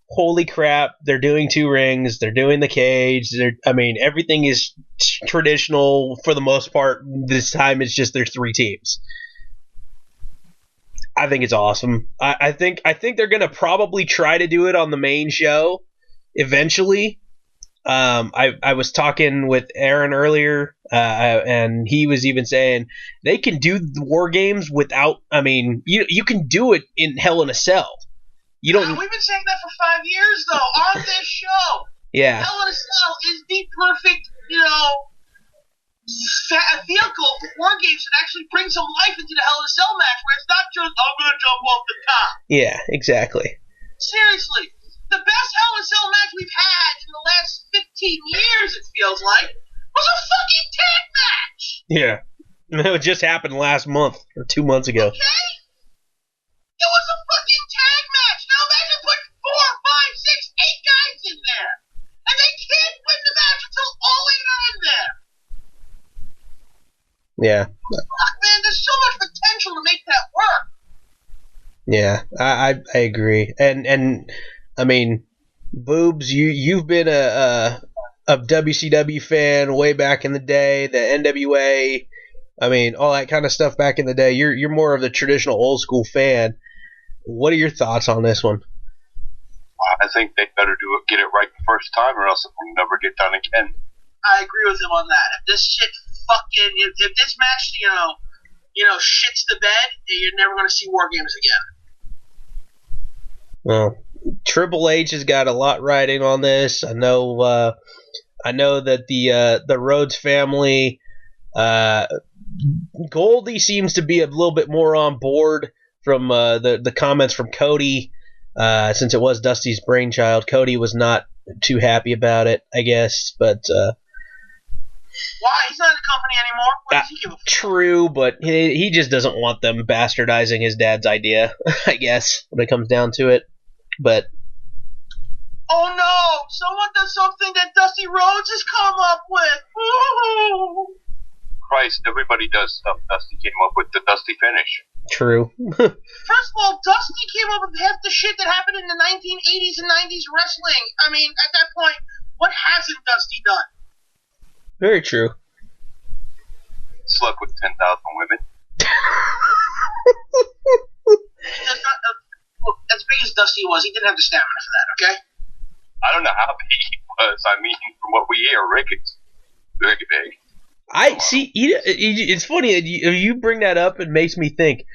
Holy crap, they're doing 2 rings, they're doing the cage, everything is traditional for the most part. This time it's just there's 3 teams. I think it's awesome. I think they're going to probably try to do it on the main show eventually. I was talking with Aaron earlier, and he was even saying they can do the War Games without, you can do it in Hell in a Cell. You don't. We've been saying that for 5 years, though, on this show. Yeah. Hell in a Cell is the perfect, vehicle for War Games that actually brings some life into the Hell in a Cell match, where it's not just, I'm going to jump off the top. Yeah, exactly. Seriously. The best Hell in a Cell match we've had in the last 15 years, it feels like, was a fucking tag match. Yeah. It just happened last month, or 2 months ago. Okay? It was a fucking tag match. Now imagine putting 4, 5, 6, 8 guys in there. And they can't win the match until all 8 are in there. Yeah. Fuck, man, there's so much potential to make that work. Yeah, I agree. And Boobs, you've been a WCW fan way back in the day, the NWA, all that kind of stuff back in the day. You're more of the traditional old school fan. What are your thoughts on this one? I think they better get it right the first time, or else it will never get done again. I agree with him on that. If this shit if this match, shits the bed, you're never going to see War Games again. Well, Triple H has got a lot riding on this. I know that the Rhodes family, Goldie seems to be a little bit more on board from the comments from Cody, since it was Dusty's brainchild. Cody was not too happy about it, I guess, but why? He's not in the company anymore. What does he give a fuck? True, but he just doesn't want them bastardizing his dad's idea, I guess, when it comes down to it. But oh no! Someone does something that Dusty Rhodes has come up with. Woo-hoo. Christ, everybody does stuff Dusty came up with, the Dusty finish. True. First of all, Dusty came up with half the shit that happened in the 1980s and 90s wrestling. At that point, what hasn't Dusty done? Very true. Slept with 10,000 women. As big as Dusty was, he didn't have the stamina for that, okay? I don't know how big he was. From what we hear, Rick is very big. I see. It's funny that you bring that up. It makes me think.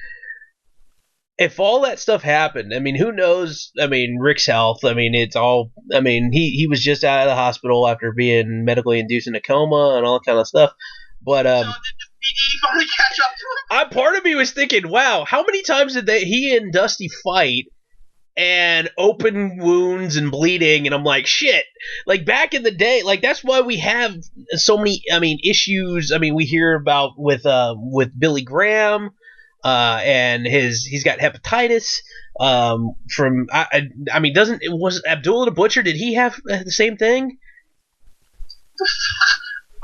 If all that stuff happened, I mean, who knows? I mean, Rick's health. I mean, it's all. I mean, he was just out of the hospital after being medically induced in a coma and all that kind of stuff. But So did the PD finally catch up to him? part of me was thinking, wow, how many times did he and Dusty fight? And open wounds and bleeding, and I'm like, shit. Like back in the day, like that's why we have so many. I mean, issues. I mean, we hear about with Billy Graham, and he's got hepatitis. From I mean, was Abdullah the Butcher? Did he have the same thing?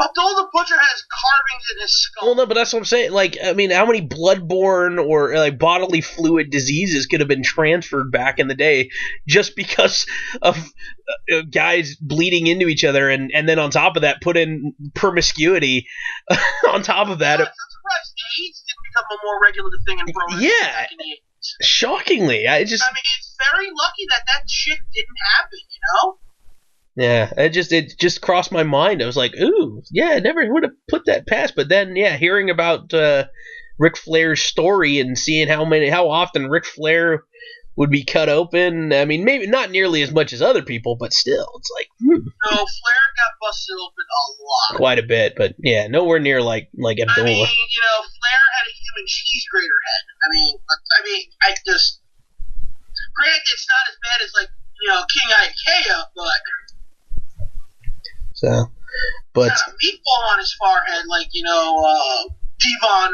Abdullah the Butcher has carvings in his skull. Well, no, but that's what I'm saying. Like, I mean, how many bloodborne or like bodily fluid diseases could have been transferred back in the day just because of guys bleeding into each other, and then on top of that, put in promiscuity on top of that. I'm surprised AIDS didn't become a more regular thing in pro wrestling back in the 80s. Shockingly, I mean, it's very lucky that shit didn't happen, you know? Yeah, it just crossed my mind. I was like, ooh, yeah, I never would have put that past. But then, yeah, hearing about Ric Flair's story and seeing how often Ric Flair would be cut open. I mean, maybe not nearly as much as other people, but still, it's like, No, Flair got busted open a lot. Quite a bit, but yeah, nowhere near like Abdullah. I mean, you know, Flair had a human cheese grater head. I just, granted, it's not as bad as like, you know, King Ikea, but. So, but kind of meatball on his forehead, like, you know, Devon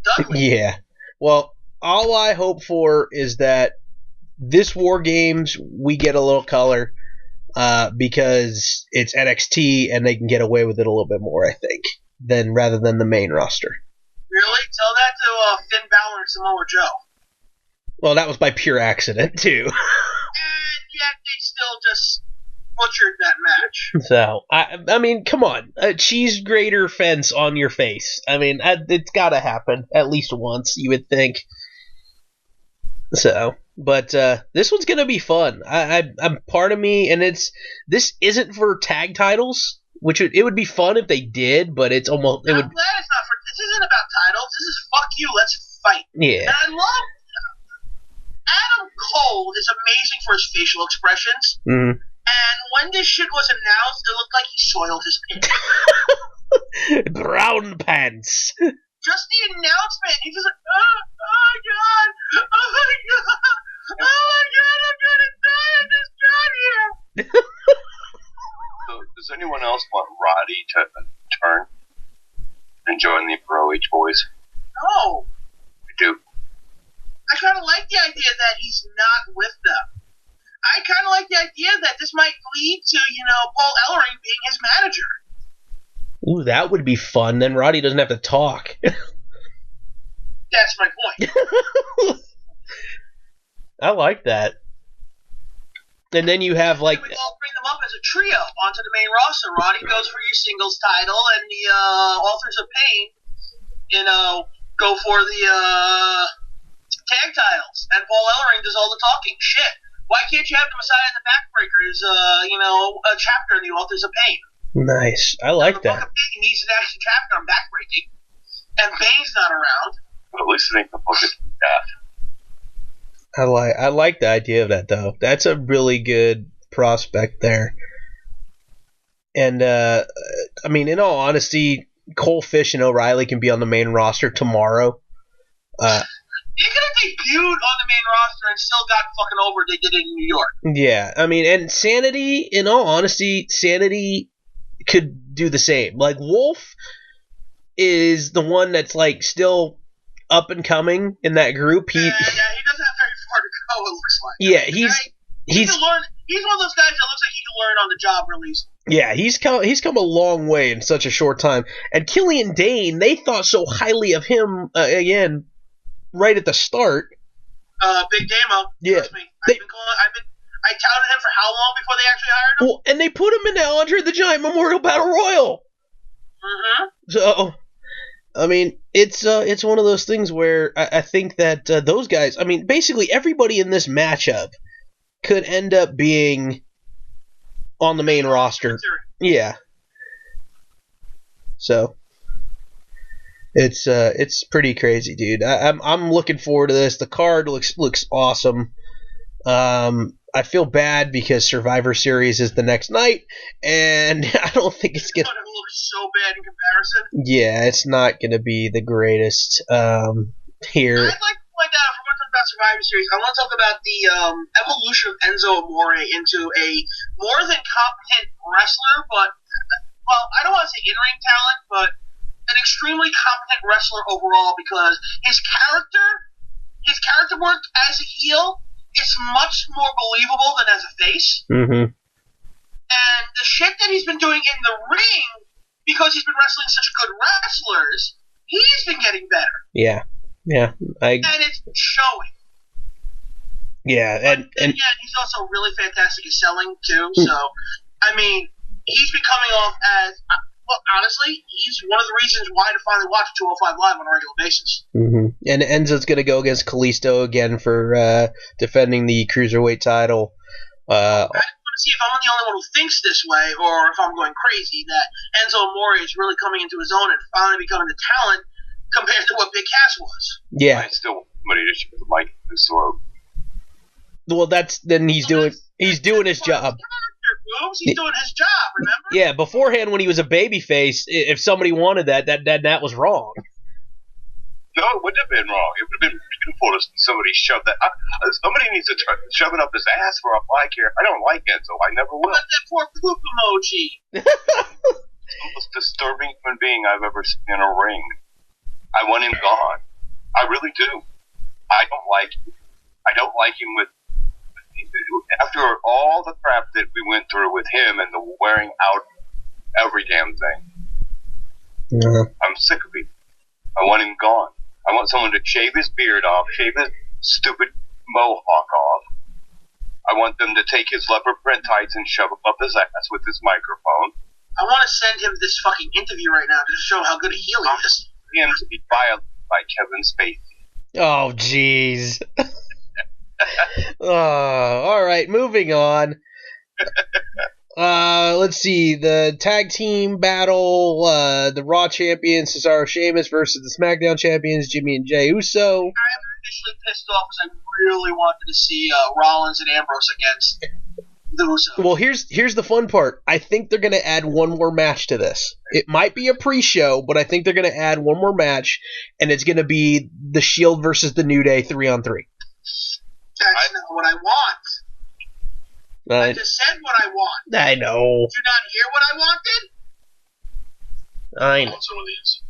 Dudley. Yeah. Well, all I hope for is that this War Games we get a little color because it's NXT and they can get away with it a little bit more, I think, rather than the main roster. Really? Tell that to Finn Balor and Samoa Joe. Well, that was by pure accident too. And yet they still just butchered that match. So, I mean, come on. A cheese grater fence on your face. I mean, it's got to happen at least once, you would think. So, but this one's going to be fun. I'm part of me, and this isn't for tag titles, which it would be fun if they did, but it's almost... I'm glad it's not for... This isn't about titles. This is fuck you, let's fight. Yeah. And I love... Adam Cole is amazing for his facial expressions. Mm-hmm. And when this shit was announced, it looked like he soiled his pants. Brown pants. Just the announcement. He just like, oh my god, oh my god, oh my god, I'm gonna die, I just got here. So, does anyone else want Roddy to turn and join the Pro H Boys? No. I do. I kind of like the idea that he's not with them. I kind of like the idea that this might lead to, you know, Paul Ellering being his manager. Ooh, that would be fun. Then Roddy doesn't have to talk. That's my point. I like that. And then you have like... We all bring them up as a trio onto the main roster. Roddy goes for your singles title, and the Authors of Pain, you know, go for the tag titles. And Paul Ellering does all the talking. Shit. Why can't you have the Messiah and the Backbreaker as, you know, a chapter in the Authors of Pain? Nice. I like the that. Book of Pain needs an action chapter on Backbreaking, and Bane's not around. But at least it ain't the Book of Death. I like the idea of that, though. That's a really good prospect there. And, I mean, in all honesty, Cole Fish and O'Reilly can be on the main roster tomorrow. You could have debuted on the main roster and still got fucking over. They did it in New York. Yeah, I mean, and Sanity, in all honesty, Sanity could do the same. Like, Wolf is the one that's, like, still up and coming in that group. Yeah, he doesn't have very far to go, it looks like. Yeah, he's one of those guys that looks like he can learn on the job release. Yeah, he's come a long way in such a short time. And Killian Dane, they thought so highly of him, again, right at the start. Big Damo. Yeah. Trust me. I touted him for how long before they actually hired him? Well, and they put him in the Andre the Giant Memorial Battle Royal. Mm-hmm. So, I mean, it's one of those things where I think that those guys, I mean, basically everybody in this matchup could end up being on the main roster. Yeah. So, It's pretty crazy, dude. I'm looking forward to this. The card looks awesome. I feel bad because Survivor Series is the next night, and I don't think it's gonna. It looks so bad in comparison. Yeah, it's not gonna be the greatest. Here. I'd like to point out, if we're going to talk about Survivor Series, I want to talk about the evolution of Enzo Amore into a more than competent wrestler, but I don't want to say in-ring talent, but an extremely competent wrestler overall, because his character work as a heel is much more believable than as a face. Mm-hmm. And the shit that he's been doing in the ring, because he's been wrestling such good wrestlers, he's been getting better. Yeah. And it's showing. Yeah, and he's also really fantastic at selling too. So, I mean, he's been coming off as, well, honestly, he's one of the reasons why to finally watch 205 Live on a regular basis. Mm-hmm. And Enzo's going to go against Kalisto again for defending the Cruiserweight title. I want to see if I'm the only one who thinks this way, or if I'm going crazy, that Enzo Amore is really coming into his own and finally becoming the talent compared to what Big Cass was. Yeah. I still want somebody to shoot the mic in his throat. Well, he's doing his job. He's doing his job, remember? Yeah, beforehand when he was a babyface, if somebody wanted that was wrong. No, it wouldn't have been wrong. It would have been beautiful to see somebody shove that. Somebody needs to shove it up his ass for a mic here. I don't like Enzo. I never will. But that poor poop emoji. The most disturbing human being I've ever seen in a ring. I want him gone. I really do. I don't like him. I don't like him with. After all the crap that we went through with him and the wearing out every damn thing. Yeah. I'm sick of him. I want him gone. I want someone to shave his beard off, shave his stupid mohawk off. I want them to take his leopard print tights and shove them up his ass with his microphone. I want to send him this fucking interview right now to show how good a heel he is. Him to be violated by Kevin Spacey. Oh, jeez. All right, moving on. Let's see. The tag team battle, the Raw champions, Cesaro Sheamus versus the SmackDown champions, Jimmy and Jey Uso. I'm officially pissed off because I really wanted to see Rollins and Ambrose against the Usos. Well, here's the fun part. I think they're going to add one more match to this. It might be a pre-show, but I think they're going to add one more match, and it's going to be the Shield versus the New Day 3-on-3. That's not what I want. I just said what I want. I know. Did you not hear what I wanted? I know. I want some of these.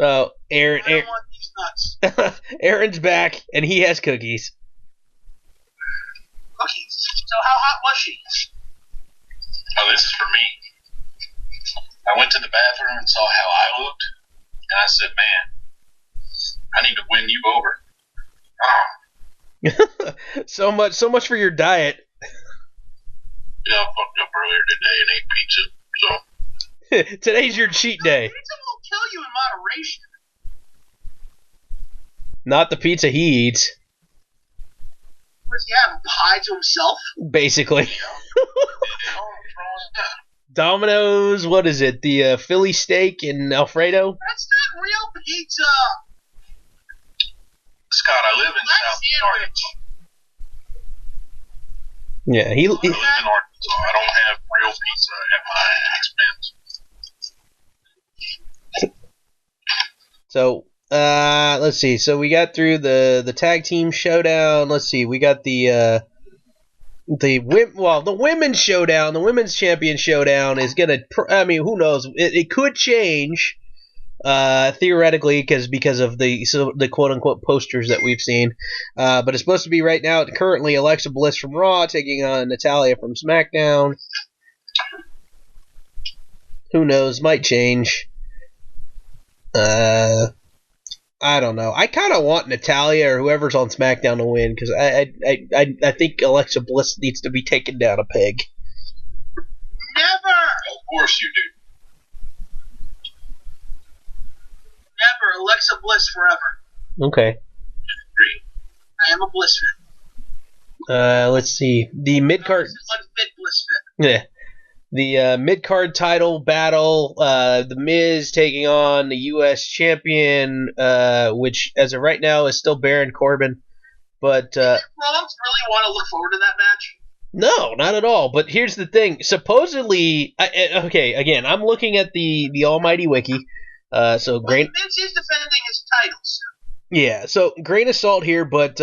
Oh, Aaron. I don't want these nuts. Aaron's back, and he has cookies. Cookies. So how hot was she? Oh, this is for me. I went to the bathroom and saw how I looked, and I said, man, I need to win you over. So much for your diet. Yeah, I fucked up earlier today and ate pizza, so. Today's your cheat day. Pizza will kill you in moderation. Not the pizza he eats. What does he have, a pie to himself? Basically. Domino's, what is it? The Philly steak and Alfredo? That's not real pizza. Scott, I live in South Arkansas. Yeah, he I live in Arkansas. I don't have real pizza at my expense. So, let's see. So we got through the tag team showdown. Let's see. We got the women's showdown. The women's champion showdown is gonna. I mean, who knows? It could change. Theoretically, because of the quote unquote posters that we've seen, but it's supposed to be right now. Currently, Alexa Bliss from Raw taking on Natalya from SmackDown. Who knows? Might change. I don't know. I kind of want Natalya or whoever's on SmackDown to win because I think Alexa Bliss needs to be taken down a peg. Never. Of course you do. Never. Alexa Bliss forever. Okay. I am a Bliss fan. Let's see. The mid-card... Unfit Bliss fan. Yeah. the mid-card title battle. The Miz taking on the U.S. champion, which as of right now is still Baron Corbin. But Did Rollins really want to look forward to that match? no, not at all. But here's the thing. Supposedly, okay, again, I'm looking at the Almighty Wiki. So grain. Vince is defending his titles. Yeah, so grain of salt here, but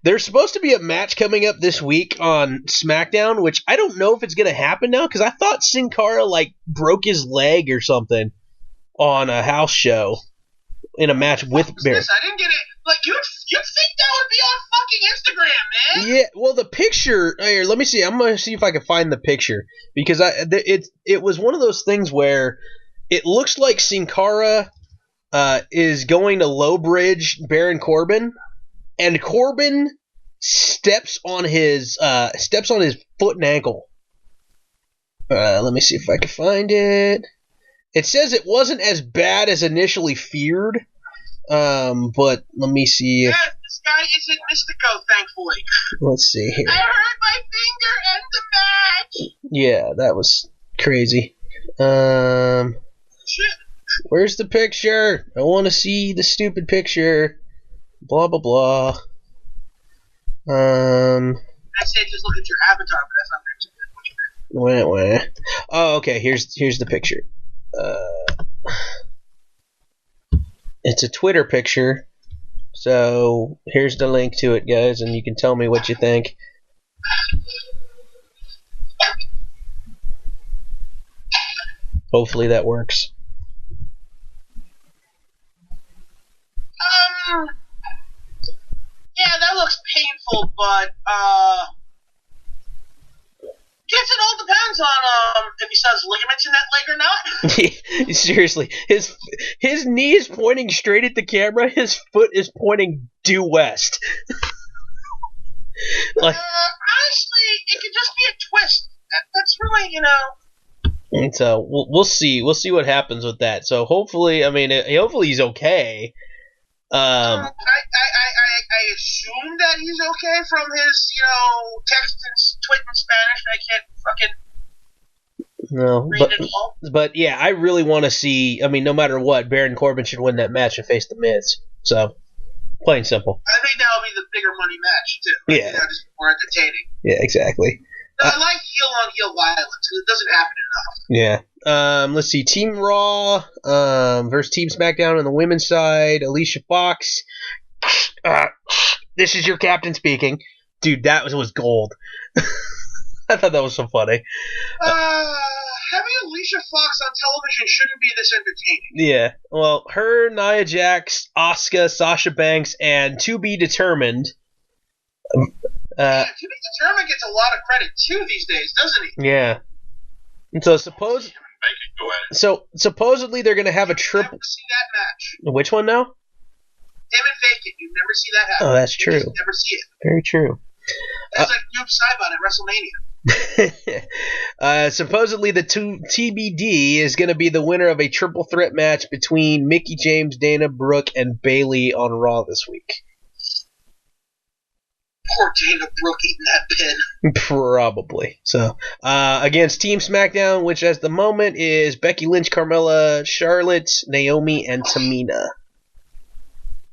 there's supposed to be a match coming up this week on SmackDown, which I don't know if it's going to happen now, because I thought Sin Cara, broke his leg or something on a house show in a match with Baron. I didn't get it. You'd think that would be on fucking Instagram, man. Yeah, well, the picture, here, let me see. I'm going to see if I can find the picture, because it was one of those things where it looks like Sin Cara is going to low bridge Baron Corbin, and Corbin steps on his foot and ankle. Let me see if I can find it. It says it wasn't as bad as initially feared, but let me see. Yeah, this guy isn't Mystico, thankfully. Let's see here. I hurt my finger and the match. Yeah, that was crazy. Shit. Where's the picture? I want to see the stupid picture. Blah, blah, blah. I said just look at your avatar, but that's not very good. Wah, wah. Oh, okay. Here's the picture. It's a Twitter picture. So here's the link to it, guys, and you can tell me what you think. Hopefully that works. Yeah, that looks painful, but guess it all depends on if he still has ligaments in that leg or not. Seriously, his knee is pointing straight at the camera. His foot is pointing due west. Honestly, it could just be a twist. That's really, And so we'll see. We'll see what happens with that. So hopefully, hopefully he's okay. I assume that he's okay from his, text and tweet in Spanish. I can't fucking read it all. But yeah, I really want to see. No matter what, Baron Corbin should win that match and face the Miz. So, plain simple. I think that'll be the bigger money match too. Yeah, just more entertaining. Yeah, exactly. I like heel on heel violence because it doesn't happen enough. Yeah. Let's see. Team Raw versus Team SmackDown on the women's side. Alicia Fox. This is your captain speaking. Dude, that was gold. I thought that was so funny. Having Alicia Fox on television shouldn't be this entertaining. Yeah. Well, her, Nia Jax, Asuka, Sasha Banks, and To Be Determined. To Be Determined gets a lot of credit too these days, doesn't he? Yeah. And so supposedly they're gonna have a triple. Never see that match. Which one now? Him and Vacant. You never see that happen. Oh, that's true. You just never see it. Very true. That's like Noob Saibot at WrestleMania. Supposedly the TBD is going to be the winner of a triple threat match between Mickie James, Dana Brooke, and Bayley on Raw this week. Poor Dana Brooke eating that pin. Probably. So, against Team SmackDown, which at the moment is Becky Lynch, Carmella, Charlotte, Naomi, and Tamina.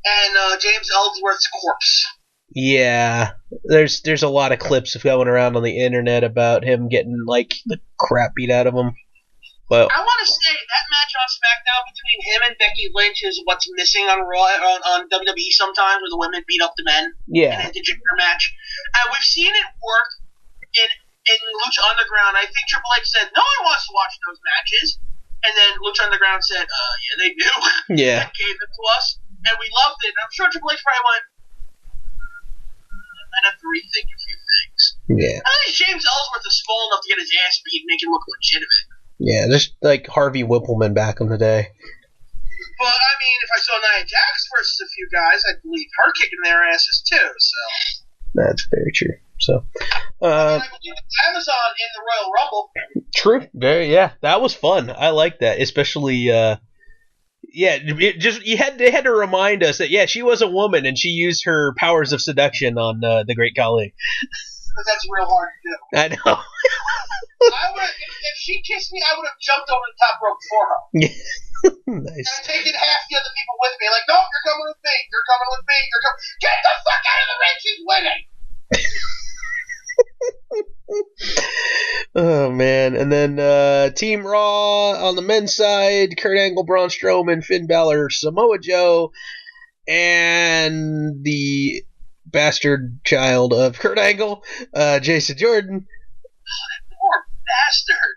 And James Ellsworth's corpse. Yeah, there's a lot of clips going around on the internet about him getting the crap beat out of him. But I want to say that match on SmackDown between him and Becky Lynch is what's missing on Raw on WWE sometimes, where the women beat up the men. Yeah. In an intergender match. We've seen it work in Lucha Underground. I think Triple H said no one wants to watch those matches, and then Lucha Underground said, yeah, they do. Yeah. And gave it to us, and we loved it. And I'm sure Triple H probably went, I'd have to rethink a few things. Yeah. I think James Ellsworth is small enough to get his ass beat and make him look legitimate. Yeah, just like Harvey Whippleman back in the day. But, if I saw Nia Jax versus a few guys, I'd believe her kicking their asses too, so. That's very true. So, I believe Amazon in the Royal Rumble. True. Yeah, that was fun. I like that, especially, they had to remind us that, she was a woman and she used her powers of seduction on the Great Khali. Because that's real hard to do. I know. If she kissed me, I would have jumped over the top rope for her. Nice. And taken half the other people with me. Like, no, you're coming with me. You're coming with me. Get the fuck out of the ring. She's winning. Oh man, and then Team Raw on the men's side: Kurt Angle, Braun Strowman, Finn Balor, Samoa Joe, and the bastard child of Kurt Angle, Jason Jordan. Poor bastard.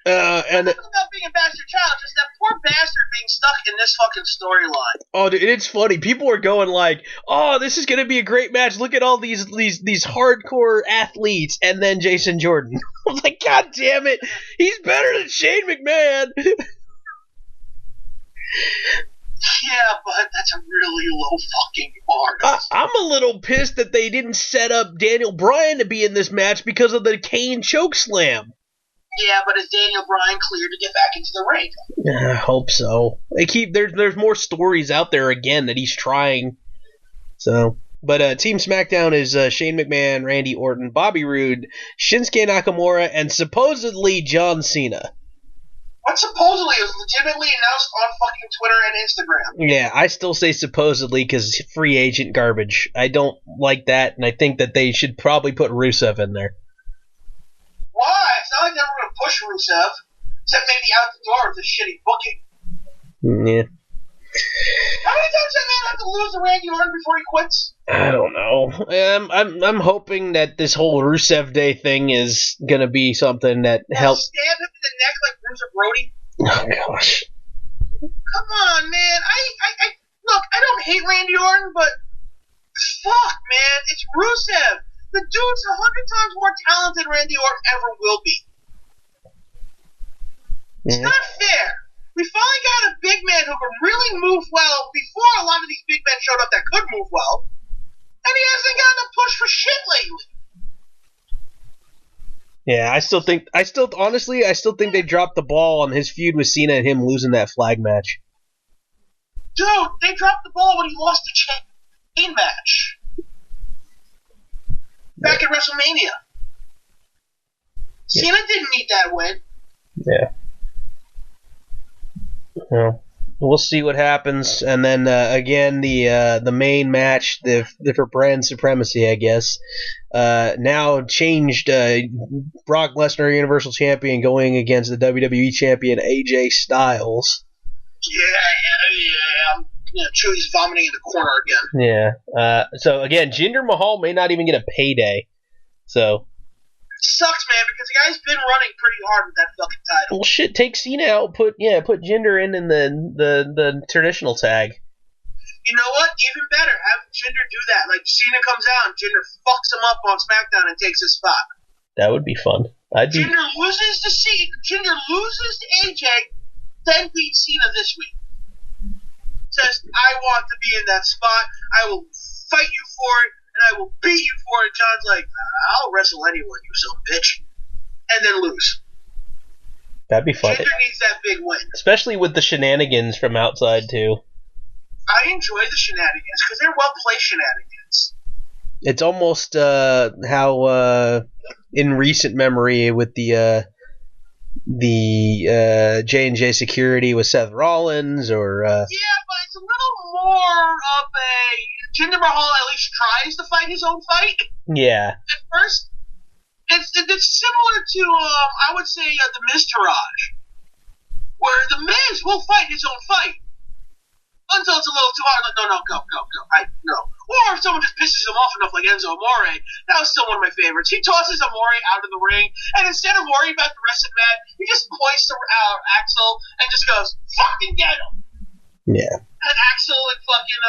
And It's not about being a bastard child, just that poor bastard being stuck in this fucking storyline. Oh, dude, it's funny. People are going like, "Oh, this is gonna be a great match. Look at all these hardcore athletes," and then Jason Jordan. I was like, "God damn it, he's better than Shane McMahon." Yeah, but that's a really low fucking bar. I'm a little pissed that they didn't set up Daniel Bryan to be in this match because of the Kane chokeslam. Yeah, but is Daniel Bryan cleared to get back into the ring? I hope so. They keep there's more stories out there again that he's trying. So, but Team SmackDown is Shane McMahon, Randy Orton, Bobby Roode, Shinsuke Nakamura, and supposedly John Cena. What supposedly is legitimately announced on fucking Twitter and Instagram. Yeah, I still say supposedly because free agent garbage. I don't like that, and I think that they should probably put Rusev in there. Why? It's not like they're going to push Rusev, except maybe out the door with this shitty booking. Yeah. How many times does that man have to lose to Randy Orton before he quits? I don't know. I'm hoping that this whole Rusev Day thing is gonna be something that helps. Stab him in the neck like Bruiser Brody. Oh gosh. Come on, man. I look. I don't hate Randy Orton, but fuck, man, it's Rusev. The dude's 100 times more talented than Randy Orton ever will be. It's not fair. We finally got a big man who can really move well before a lot of these big men showed up that could move well. And he hasn't gotten a push for shit lately. Yeah, I still think they dropped the ball on his feud with Cena and him losing that flag match. Dude, they dropped the ball when he lost the chain match. Back at WrestleMania. Cena didn't need that win. Yeah. Well, we'll see what happens, and then again the main match, the for brand supremacy, I guess, now changed. Brock Lesnar, Universal Champion, going against the WWE Champion AJ Styles. Yeah. Chewy's vomiting in the corner again. Yeah. So again, Jinder Mahal may not even get a payday. So. Sucks, man, because the guy's been running pretty hard with that fucking title. Well, shit, take Cena out, put Jinder in the traditional tag. You know what? Even better, have Jinder do that. Like, Cena comes out and Jinder fucks him up on SmackDown and takes his spot. That would be fun. Jinder loses to AJ, then beats Cena this week. Says, I want to be in that spot. I will fight you for it. And I will beat you for it. John's like, I'll wrestle anyone, you son of a bitch. And then lose. That'd be fun. Jinder needs that big win. Especially with the shenanigans from outside, too. I enjoy the shenanigans, because they're well-placed shenanigans. It's almost how, in recent memory, with the J&J Security with Seth Rollins, or... Yeah, but it's a little more of a... Jinder Mahal at least tries to fight his own fight. Yeah. At first, it's similar to I would say the Miz Taraj, where the Miz will fight his own fight until it's a little too hard. Like no, go. No. Or if someone just pisses him off enough, like Enzo Amore, that was still one of my favorites. He tosses Amore out of the ring, and instead of worrying about the rest of the match, he just points to Axel and just goes, "Fucking get him." Yeah. And Axel and fucking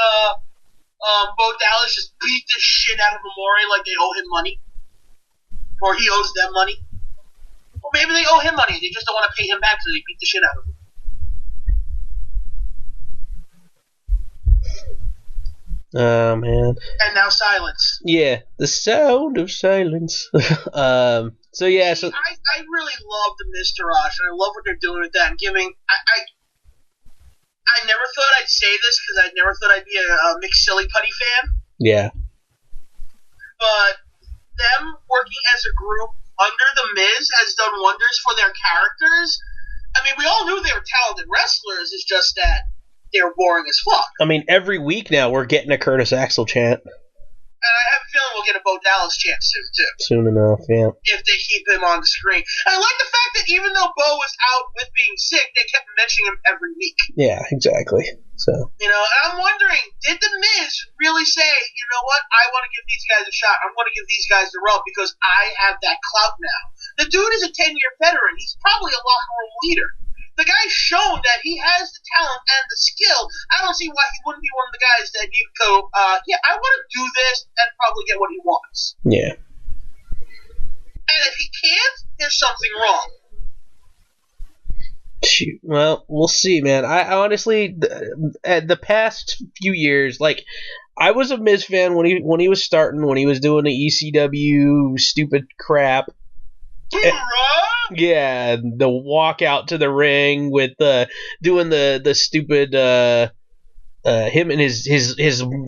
Bo Dallas just beat the shit out of Amore like they owe him money. Or he owes them money. Or maybe they owe him money. They just don't want to pay him back so they beat the shit out of him. Oh, man. And now silence. Yeah, the sound of silence. So, yeah. So I really love the Miz Taraj, and I love what they're doing with that and giving... I never thought I'd say this because I never thought I'd be a McSilly Putty fan. Yeah. But them working as a group under The Miz has done wonders for their characters. I mean, we all knew they were talented wrestlers. It's just that they were boring as fuck. I mean, every week now we're getting a Curtis Axel chant. And I have a feeling we'll get a Bo Dallas chant soon, too. Soon enough, yeah. If they keep him on the screen. And I like the fact that even though Bo was out with being sick, they kept mentioning him every week. Yeah, exactly. So. You know, and I'm wondering, did The Miz really say, you know what, I want to give these guys a shot. I'm going to give these guys the rub because I have that clout now. The dude is a 10-year veteran. He's probably a locker room leader. The guy's shown that he has the talent and the skill. I don't see why he wouldn't be one of the guys that you go, yeah, I want to do this and probably get what he wants. Yeah. And if he can't, there's something wrong. Shoot. Well, we'll see, man. I honestly, the past few years, like, I was a Miz fan when he was starting, when he was doing the ECW stupid crap. Yeah, the walk out to the ring with doing the stupid him and his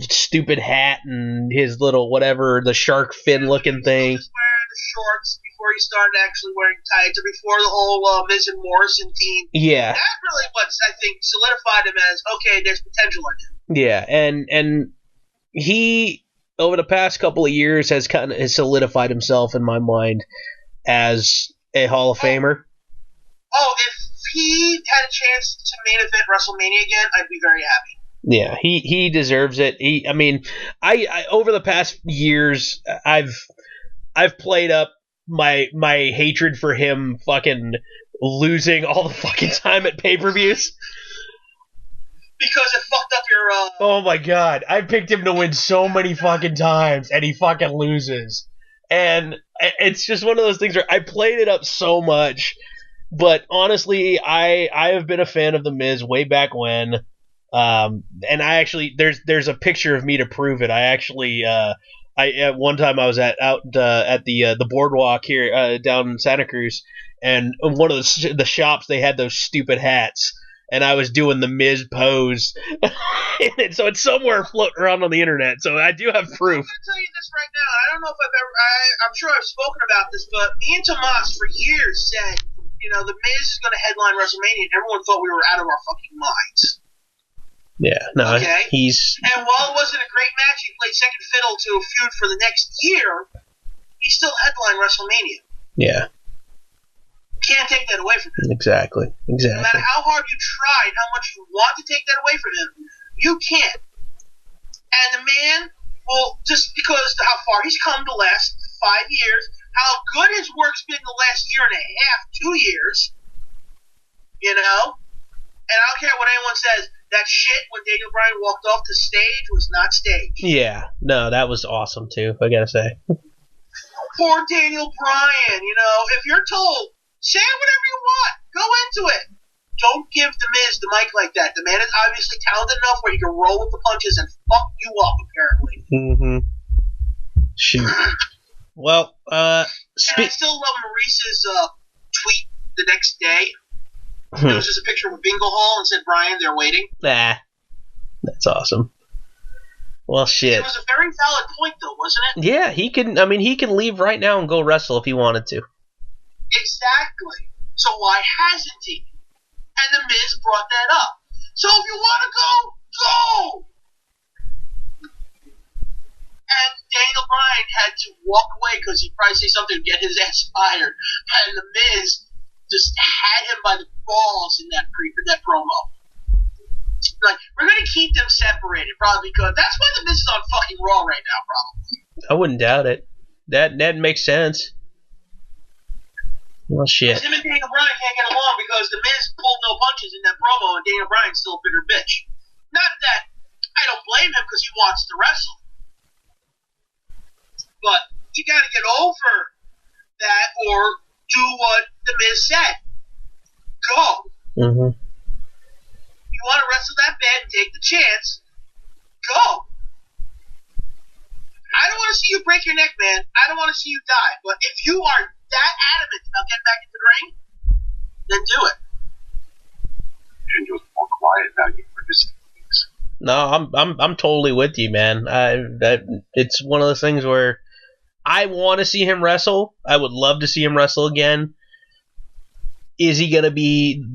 stupid hat and his little whatever, the shark fin looking thing. He was wearing the shorts before he started actually wearing tights, or before the whole Miz and Morrison team. Yeah, that's really what's, I think, solidified him as, okay, there's potential in him. Yeah, and he over the past couple of years has solidified himself in my mind as a Hall of Famer. Oh, if he had a chance to main event WrestleMania again, I'd be very happy. Yeah, he deserves it. I over the past years, I've played up my hatred for him fucking losing all the fucking time at pay-per-views. Because it fucked up your, Oh my god, I picked him to win so many fucking times, and he fucking loses. And it's just one of those things where I played it up so much, but honestly, I have been a fan of The Miz way back when, and I actually there's a picture of me to prove it. I actually at one time I was at the boardwalk here down in Santa Cruz, and in one of the shops they had those stupid hats. And I was doing the Miz pose. So it's somewhere floating around on the internet. So I do have proof. I'm going to tell you this right now. I don't know if I'm sure I've spoken about this, but me and Tomas for years said, you know, the Miz is going to headline WrestleMania, and everyone thought we were out of our fucking minds. Yeah, no, okay? he's... And while it wasn't a great match, he played second fiddle to a feud for the next year, he still headlined WrestleMania. Yeah. Can't take that away from him. Exactly. No matter how hard you try and how much you want to take that away from him, you can't. And the man, well, just because of how far he's come the last 5 years, how good his work's been the last year and a half, 2 years, you know? And I don't care what anyone says, that shit when Daniel Bryan walked off the stage was not staged. Yeah, no, that was awesome too, I gotta say. Poor Daniel Bryan, you know, if you're told, say whatever you want. Go into it. Don't give The Miz the mic like that. The man is obviously talented enough where he can roll with the punches and fuck you up, apparently. Mm-hmm. Shoot. Well, and I still love Maurice's tweet the next day. It was just a picture of a bingo hall and said, Brian, they're waiting. Nah. That's awesome. Well, shit. It was a very valid point, though, wasn't it? Yeah, he can leave right now and go wrestle if he wanted to. Exactly. So why hasn't he? And The Miz brought that up. So if you want to go, go! And Daniel Bryan had to walk away because he'd probably say something to get his ass fired. And The Miz just had him by the balls in that promo. Like, we're going to keep them separated, probably, because that's why The Miz is on fucking Raw right now, probably. I wouldn't doubt it. That makes sense. Well, shit. Him and Daniel Bryan can't get along because The Miz pulled no punches in that promo and Daniel Bryan's still a bigger bitch. Not that I don't blame him because he wants to wrestle. But you got to get over that or do what The Miz said. Go. Mm-hmm. You want to wrestle that bad and take the chance, go. I don't want to see you break your neck, man. I don't want to see you die. But if you are that adamant about getting back into the ring, then do it. And you're more quiet now. You produce things. No, I'm totally with you, man. It's one of those things where I want to see him wrestle. I would love to see him wrestle again. Is he going to be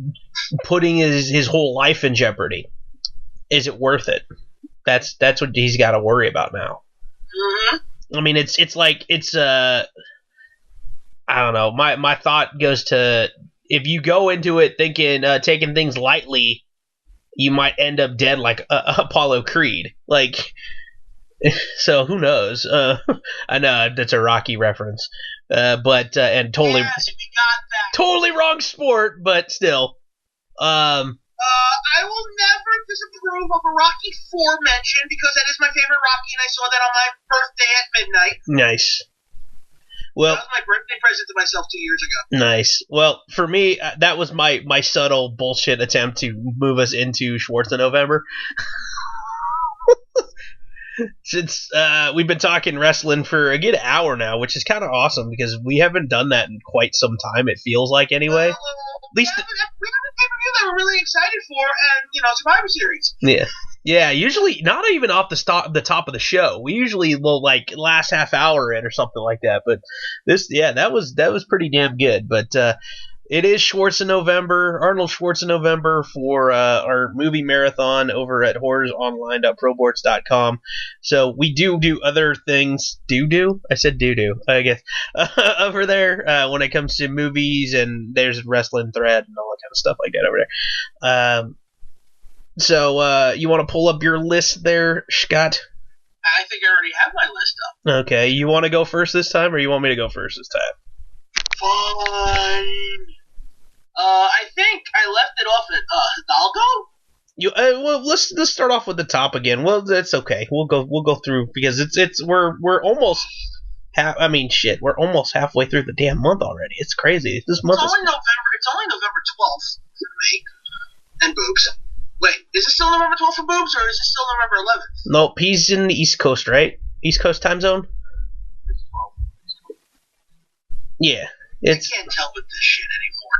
putting his whole life in jeopardy? Is it worth it? That's what he's got to worry about now. Mm-hmm. I mean, it's I don't know. My thought goes to, if you go into it thinking taking things lightly, you might end up dead like Apollo Creed. Like, so who knows? I know that's a Rocky reference, but and totally Yes, we got that. totally wrong sport, but still. I will never disapprove of a Rocky 4 mention because that is my favorite Rocky, and I saw that on my birthday at midnight. Nice. Well, That was my birthday present to myself 2 years ago. nice. Well, for me, that was my subtle bullshit attempt to move us into SchwarzeNovember. Since we've been talking wrestling for a good hour now, which is kind of awesome because we haven't done that in quite some time, it feels like, anyway. We have a pay-per-view that we're really excited for, and, Survivor Series. Yeah, usually not even off the top of the show. We usually will, like, last half hour in or something like that. But that was pretty damn good. But it is SchwarzeNovember, Arnold SchwarzeNovember, for our movie marathon over at horrorsonline.proboards.com. So we do other things. I said do, I guess. Over there when it comes to movies, and there's wrestling thread and all that kind of stuff like that over there. So you want to pull up your list there, Scott? I think I already have my list up. Okay, you want to go first this time, or you want me to go first this time? Fine. I think I left it off at Hidalgo. Well, let's start off with the top again. Well, that's okay. We'll go through because we're almost we're almost halfway through the damn month already. It's crazy. This month It's only November 12th for me and Boobs. Wait, is it still November 12th for Boobs, or is it still November 11th? Nope, he's in the East Coast, right? East Coast time zone. Yeah, I can't tell with this shit anymore.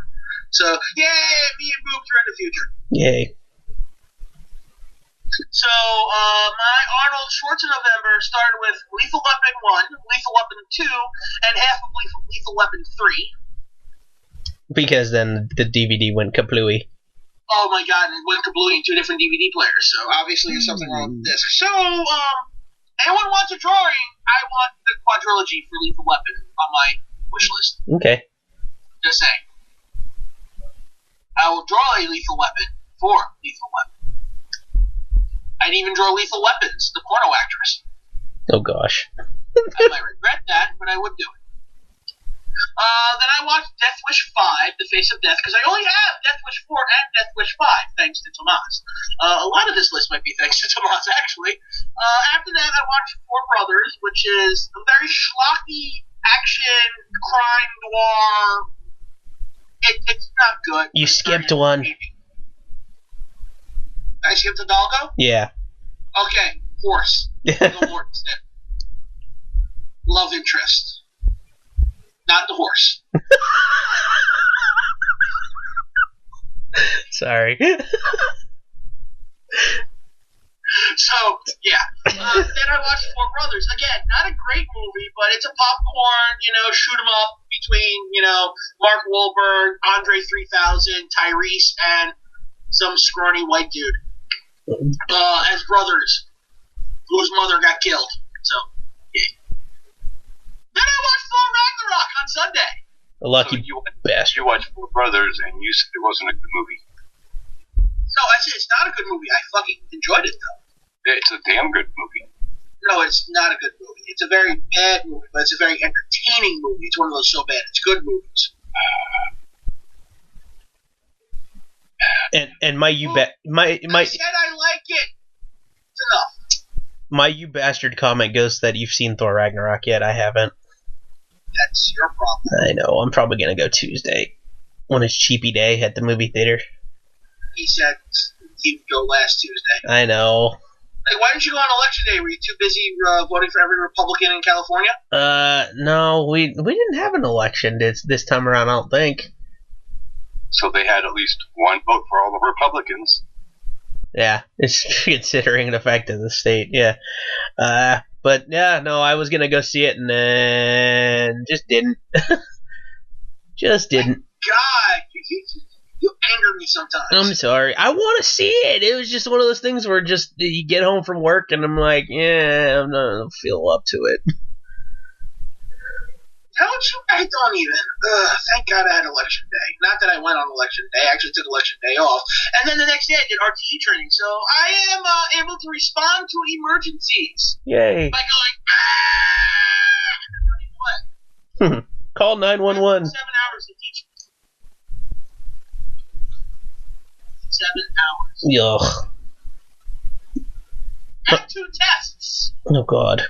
So, yay, me and Boobs are in the future. Yay. So, my Arnold SchwarzeNovember started with Lethal Weapon 1, Lethal Weapon 2, and half of Lethal Weapon 3. Because then the DVD went kaplooey. Oh my god, it went kablooey in 2 different DVD players, so obviously there's something wrong with this. So, anyone wants a drawing, I want the quadrilogy for Lethal Weapon on my wish list. Okay. Just saying. I will draw a Lethal Weapon for Lethal Weapon. I'd even draw Lethal Weapons, the porno actress. Oh gosh. I might regret that, but I would do it. Then I watched Death Wish 5, The Face of Death, because I only have Death Wish 4 and Death Wish 5, thanks to Tomas. A lot of this list might be thanks to Tomas, actually. After that, I watched Four Brothers, which is a very schlocky action crime noir. It's not good. You skipped one. I skipped Hidalgo? Yeah. Okay, horse. Go more instead. Love interest. Not the horse. Sorry. So, yeah. Then I watched Four Brothers. Again, not a great movie, but it's a popcorn, shoot 'em up between, Mark Wahlberg, Andre 3000, Tyrese, and some scrawny white dude. As brothers, whose mother got killed. So, yeah. Then I watched Thor Ragnarok on Sunday. A lucky You watched Four Brothers, and you said it wasn't a good movie. No, I said it's not a good movie. I fucking enjoyed it, though. It's a damn good movie. No, it's not a good movie. It's a very bad movie, but it's a very entertaining movie. It's one of those so bad it's good movies. And my I said I like it. It's enough. My you bastard comment goes that you've seen Thor Ragnarok yet. I haven't. That's your problem. I know. I'm probably gonna go Tuesday when it's cheapy day at the movie theater. He said he'd go last Tuesday. I know. Like, why didn't you go on election day? Were you too busy voting for every Republican in California? No, we didn't have an election this time around, I don't think. So they had at least one vote for all the Republicans. Yeah, it's considering the fact of the state, yeah. But But yeah, no, I was gonna go see it and then just didn't. Just didn't. God, you anger me sometimes. I'm sorry. I want to see it. It was just one of those things where just you get home from work and I'm like, yeah, I don't feel up to it. Don't you? I don't even. Thank God I had election day. Not that I went on election day. I actually took election day off. And then the next day I did RTE training. So I am able to respond to emergencies. Yay. By going, and running away. Call 911. 7 hours to teach. 7 hours. Ugh. And 2 tests. Oh, God.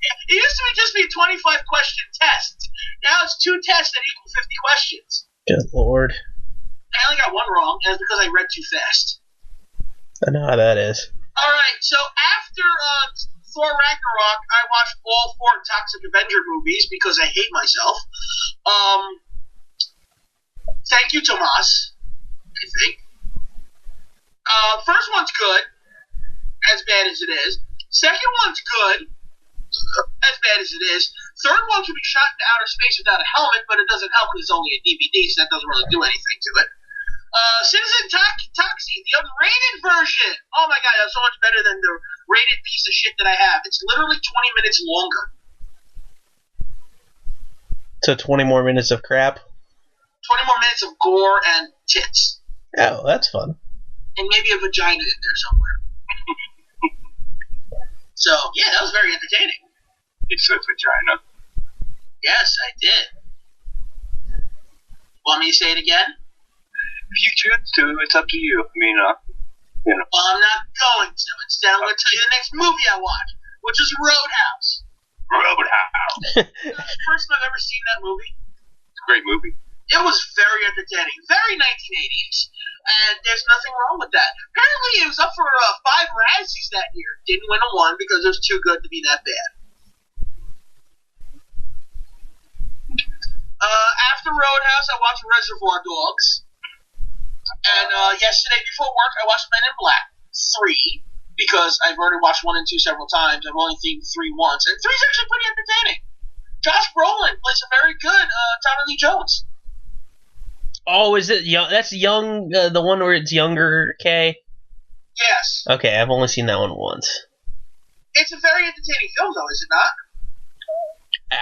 It used to just be 25 question tests. Now it's 2 tests that equal 50 questions. Good Lord. I only got 1 wrong, and it's because I read too fast. I know how that is. Alright, so after Thor Ragnarok, I watched all 4 Toxic Avenger movies because I hate myself. Thank you, Tomas, I think. First one's good, as bad as it is. Second one's good, as bad as it is. Third one can be shot into outer space without a helmet, but it doesn't help because it's only a DVD, so that doesn't really do anything to it. Citizen Toxie, the unrated version. Oh my god, that's so much better than the rated piece of shit that I have. It's literally 20 minutes longer. So 20 more minutes of crap? 20 more minutes of gore and tits. Oh, that's fun. And maybe a vagina in there somewhere. So, yeah, that was very entertaining. You said vagina. Yes, I did. Want me to say it again? If you choose to, it's up to you. I mean, you know. Well, I'm not going to. Instead, I'm going to tell you the next movie I watched, which is Roadhouse. Roadhouse. That's the first time I've ever seen that movie. It's a great movie. It was very entertaining. Very 1980s. And there's nothing wrong with that. Apparently, it was up for 5 Razzies that year. Didn't win a 1 because it was too good to be that bad. After Roadhouse, I watched Reservoir Dogs. And yesterday before work, I watched Men in Black 3 because I've already watched 1 and 2 several times. I've only seen 3 once. And 3 is actually pretty entertaining. Josh Brolin plays a very good Tommy Lee Jones. Oh, is it young? That's young, the one where it's younger K? Yes. Okay, I've only seen that one once. It's a very entertaining film, though, is it not?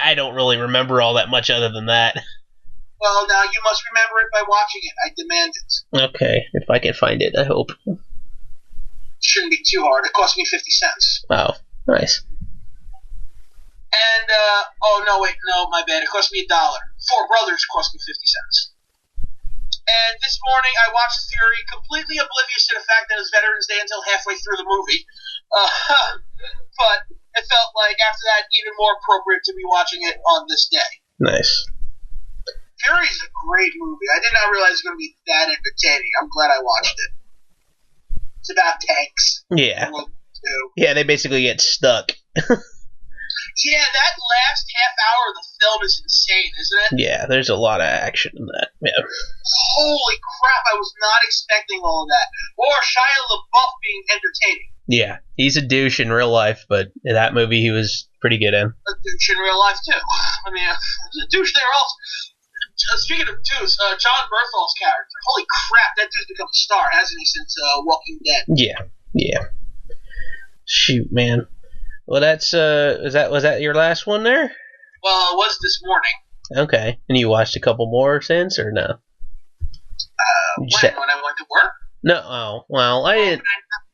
I don't really remember all that much other than that. Well, now you must remember it by watching it. I demand it. Okay, if I can find it, I hope. Shouldn't be too hard. It cost me 50 cents. Oh, nice. And, oh, no, wait, no, my bad. It cost me $1. 4 Brothers cost me 50 cents. And this morning I watched Fury, completely oblivious to the fact that it was Veterans Day until halfway through the movie. But it felt like after that even more appropriate to be watching it on this day. Nice. Fury is a great movie. I did not realize it was going to be that entertaining. I'm glad I watched it. It's about tanks. Yeah. Yeah, they basically get stuck. Yeah, that last half hour of the film is insane, isn't it? Yeah, there's a lot of action in that. Yeah. Holy crap, I was not expecting all of that. Or Shia LaBeouf being entertaining. Yeah, he's a douche in real life, but in that movie he was pretty good in. A douche in real life, too. I mean, there's a douche there also. Speaking of douche, John Berthold's character. Holy crap, that dude's become a star, hasn't he, since Walking Dead? Yeah. Shoot, man. Well, that's was that your last one there? Well, it was this morning. Okay, and you watched a couple more since, or no? When I went to work? No. Oh, well, I didn't.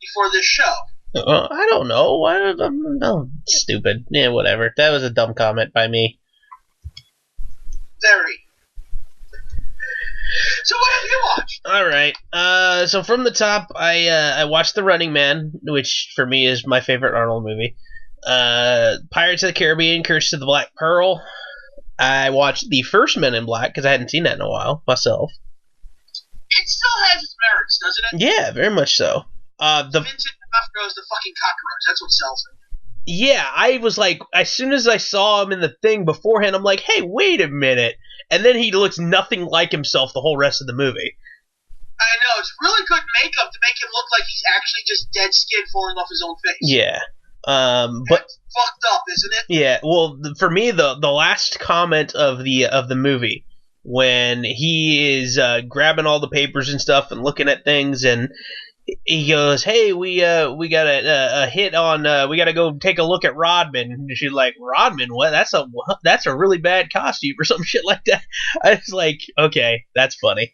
Before this show. I don't know. I'm stupid. Yeah, whatever. That was a dumb comment by me. Very. So what have you watched? All right. So from the top, I watched The Running Man, which for me is my favorite Arnold movie. Pirates of the Caribbean: Curse of the Black Pearl. I watched the first Men in Black because I hadn't seen that in a while myself. It still has its merits, doesn't it? Yeah, very much so. Vincent D'Onofrio is the fucking cockroach. That's what sells it. Yeah, I was like, as soon as I saw him in the thing beforehand, I'm like, hey, wait a minute. And then he looks nothing like himself the whole rest of the movie. I know, it's really good makeup to make him look like he's actually just dead skin falling off his own face. Yeah. But fucked up, isn't it? yeah, well, for me, the last comment of the movie, when he is grabbing all the papers and stuff and looking at things, and he goes, "Hey, we got a hit on. We got to go take a look at Rodman." And she's like, "Rodman? What? That's a really bad costume or some shit like that." I was like, "Okay, that's funny."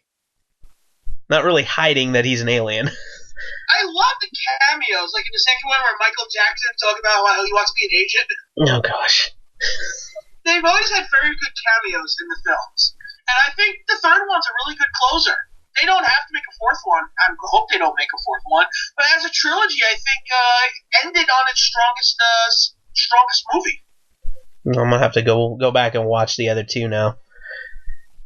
Not really hiding that he's an alien. I love the cameos, like in the second one where Michael Jackson talking about how he wants to be an agent. Oh gosh. They've always had very good cameos in the films, and I think the third one's a really good closer. They don't have to make a fourth one. I hope they don't make a fourth one. But as a trilogy, I think ended on its strongest movie. I'm gonna have to go back and watch the other two now.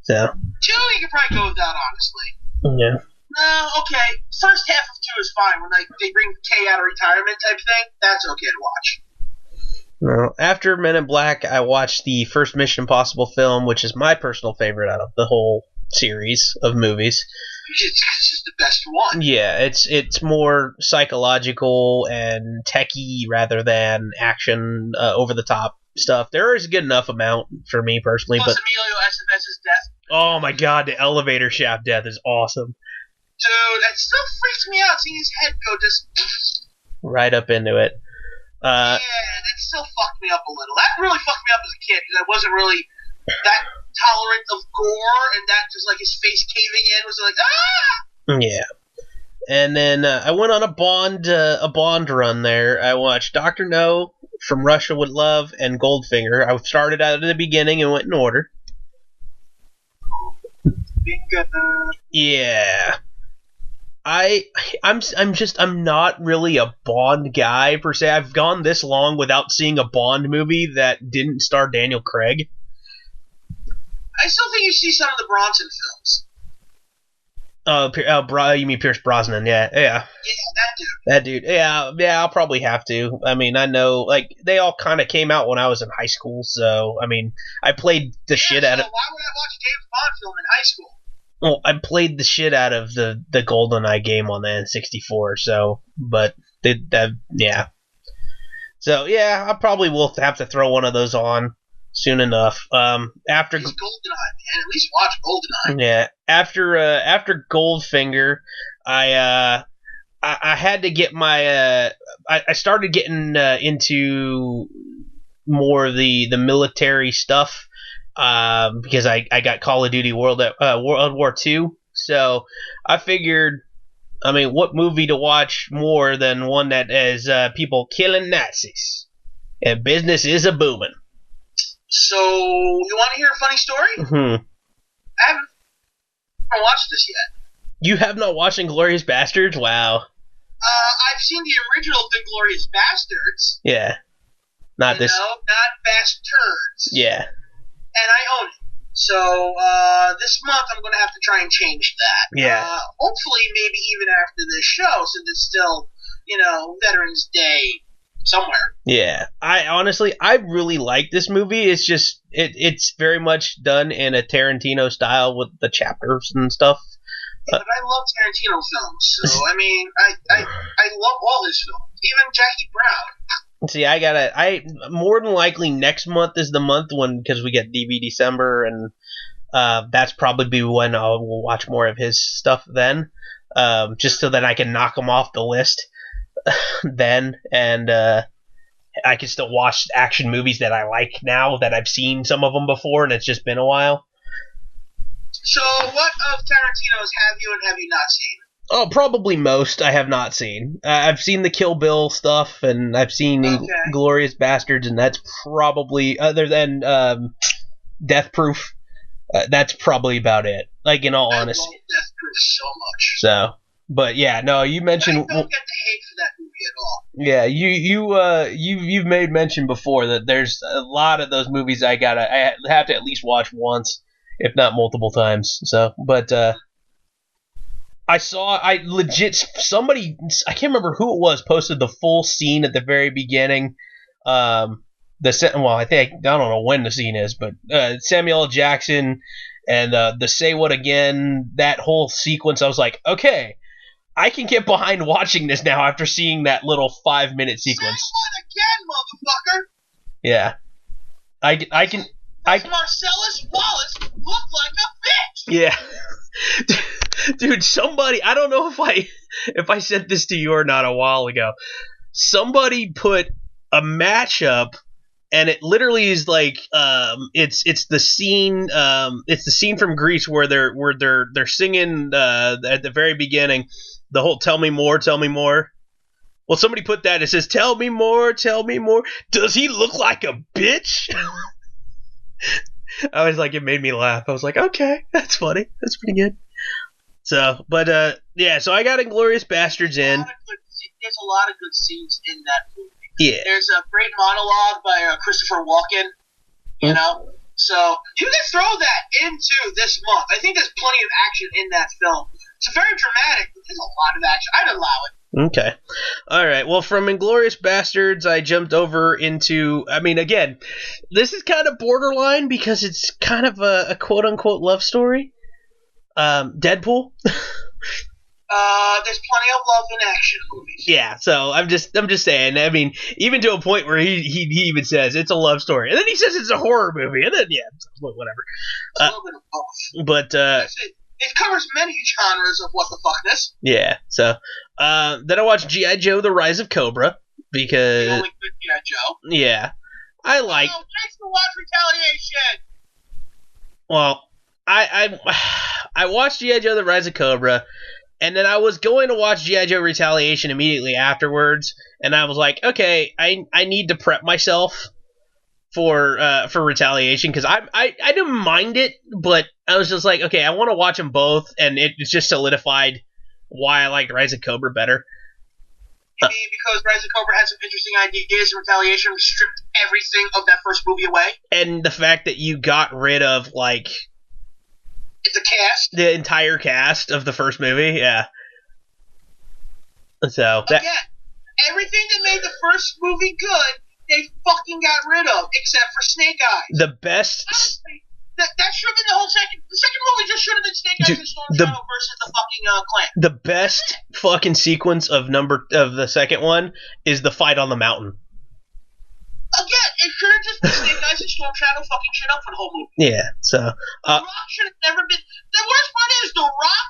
So. 2, you could probably go without, honestly. Yeah. No, okay. First half of 2 is fine. When they bring Kay out of retirement type thing, that's okay to watch. No, after Men in Black, I watched the first Mission Impossible film, which is my personal favorite out of the whole series of movies. It's just the best one. Yeah, it's more psychological and techy rather than action, over the top stuff. There is a good enough amount for me personally, Plus but Emilio Estevez's death. Oh my god, the elevator shaft death is awesome. Dude, that still freaks me out seeing his head go just right up into it. Yeah, that still fucked me up a little. That really fucked me up as a kid because I wasn't really that tolerant of gore, and that just like his face caving in was like Yeah. And then I went on a Bond run there. I watched Dr. No, From Russia with Love, and Goldfinger. I started out at the beginning and went in order. Yeah. I'm not really a Bond guy per se. I've gone this long without seeing a Bond movie that didn't star Daniel Craig. I still think you see some of the Bronson films. You mean Pierce Brosnan? Yeah. Yeah, That dude. Yeah. I'll probably have to. I mean, I know, like, they all kind of came out when I was in high school, so I mean, I played the shit out of. Why would I watch a James Bond film in high school? Well, I played the shit out of the GoldenEye game on the N64, so, but, yeah. So, yeah, I probably will have to throw one of those on soon enough. After It's GoldenEye, man. At least watch GoldenEye. Yeah, after Goldfinger, I had to get my, I started getting into more of the military stuff. Because I got Call of Duty World War II, so I figured, I mean, what movie to watch more than one that has people killing Nazis, and business is a booming. So you want to hear a funny story? Mm-hmm. I haven't watched this yet. You have not watched Inglourious Basterds? Wow. I've seen the original Inglourious Basterds. Yeah. Not this. Not Bastards. Yeah. And I own it. So this month I'm going to have to try and change that. Yeah. Hopefully, maybe even after this show, since it's still, Veterans Day somewhere. Yeah. I really like this movie. It's just it's very much done in a Tarantino style with the chapters and stuff. Yeah, but I love Tarantino films. So I mean, I love all his films, even Jackie Brown. See, I more than likely next month is the month because we get DV December, and that's probably when I'll watch more of his stuff then, just so that I can knock him off the list then, and I can still watch action movies that I like now that I've seen some of them before, and it's just been a while. So, what of Tarantino's have you and have you not seen? Oh, probably most I have not seen. I've seen the Kill Bill stuff, and I've seen Glorious Bastards, and that's probably, other than Death Proof, that's probably about it. Like, in all honesty. I love Death Proof so much. So, but yeah, no, you mentioned. I don't get the hate for that movie at Yeah, all. you've made mention before that there's a lot of those movies I have to at least watch once, if not multiple times. So, but somebody, I can't remember who it was, posted the full scene at the very beginning. I don't know when the scene is, but Samuel L. Jackson and the Say What Again, that whole sequence, I was like, okay, I can get behind watching this now after seeing that little 5-minute sequence. Say what again, motherfucker? Yeah. I can. Does Marcellus Wallace look like a bitch? Yeah. Dude, somebody, I don't know if I said this to you or not a while ago. Somebody put a matchup, and it literally is like it's the scene from Grease where they're singing at the very beginning, the whole tell me more. Well, somebody put that, it says tell me more, does he look like a bitch? I was like, it made me laugh. I was like, okay, that's funny, that's pretty good. So, but yeah, so I got Inglourious Bastards in. There's a lot of good scenes in that movie. Yeah. There's a great monologue by Christopher Walken, you know? So, you can throw that into this month. I think there's plenty of action in that film. It's very dramatic, but there's a lot of action. I'd allow it. Okay. All right. Well, from Inglourious Bastards, I jumped over into, I mean, again, this is kind of borderline because it's kind of a quote-unquote love story. Deadpool. There's plenty of love in action movies. Yeah, so I'm just saying. I mean, even to a point where he even says it's a love story, and then he says it's a horror movie, and then whatever. A little bit of both. But it covers many genres of what the fuckness. Yeah. So then I watched G.I. Joe: The Rise of Cobra because The only good G.I. Joe. Yeah, I like. Oh, nice to watch Retaliation. Well, I watched G.I. Joe: The Rise of Cobra. And then I was going to watch G.I. Joe Retaliation immediately afterwards, and I was like, okay, I need to prep myself for Retaliation, because I didn't mind it, but I was just like, okay, I want to watch them both, and it's just solidified why I liked Rise of Cobra better. Maybe because Rise of Cobra had some interesting ideas, and Retaliation stripped everything of that first movie away. And the fact that you got rid of, like... The cast? The entire cast of the first movie, yeah. So Again, everything that made the first movie good, they fucking got rid of, except for Snake Eyes. The best... Honestly, that should have been the whole second... The second movie just should have been Snake Eyes and Storm Shadow versus the fucking clan. The best fucking sequence of the second one is the fight on the mountain. Again, it should have just been Snake Eyes and Storm Shadow fucking shit up for the whole movie. Yeah, so... The Rock should have never been... The worst part is, The Rock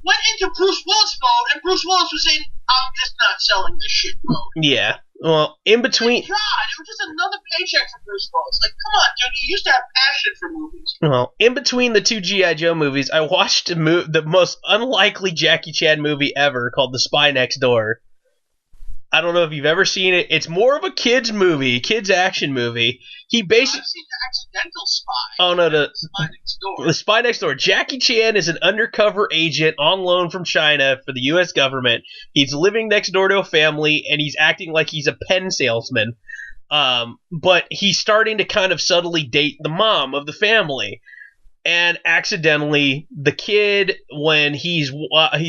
went into Bruce Willis mode, and Bruce Willis was saying, I'm just not selling this shit mode. Yeah, well, in between... God, it was just another paycheck for Bruce Willis. Like, come on, dude, you used to have passion for movies. Well, in between the two G.I. Joe movies, I watched the most unlikely Jackie Chan movie ever called The Spy Next Door. I don't know if you've ever seen it. It's more of a kids movie, kids action movie. I've seen The Accidental Spy. Oh no, The Spy Next Door. The Spy Next Door. Jackie Chan is an undercover agent on loan from China for the U.S. government. He's living next door to a family, and he's acting like he's a pen salesman. But he's starting to kind of subtly date the mom of the family. And accidentally, the kid, when he's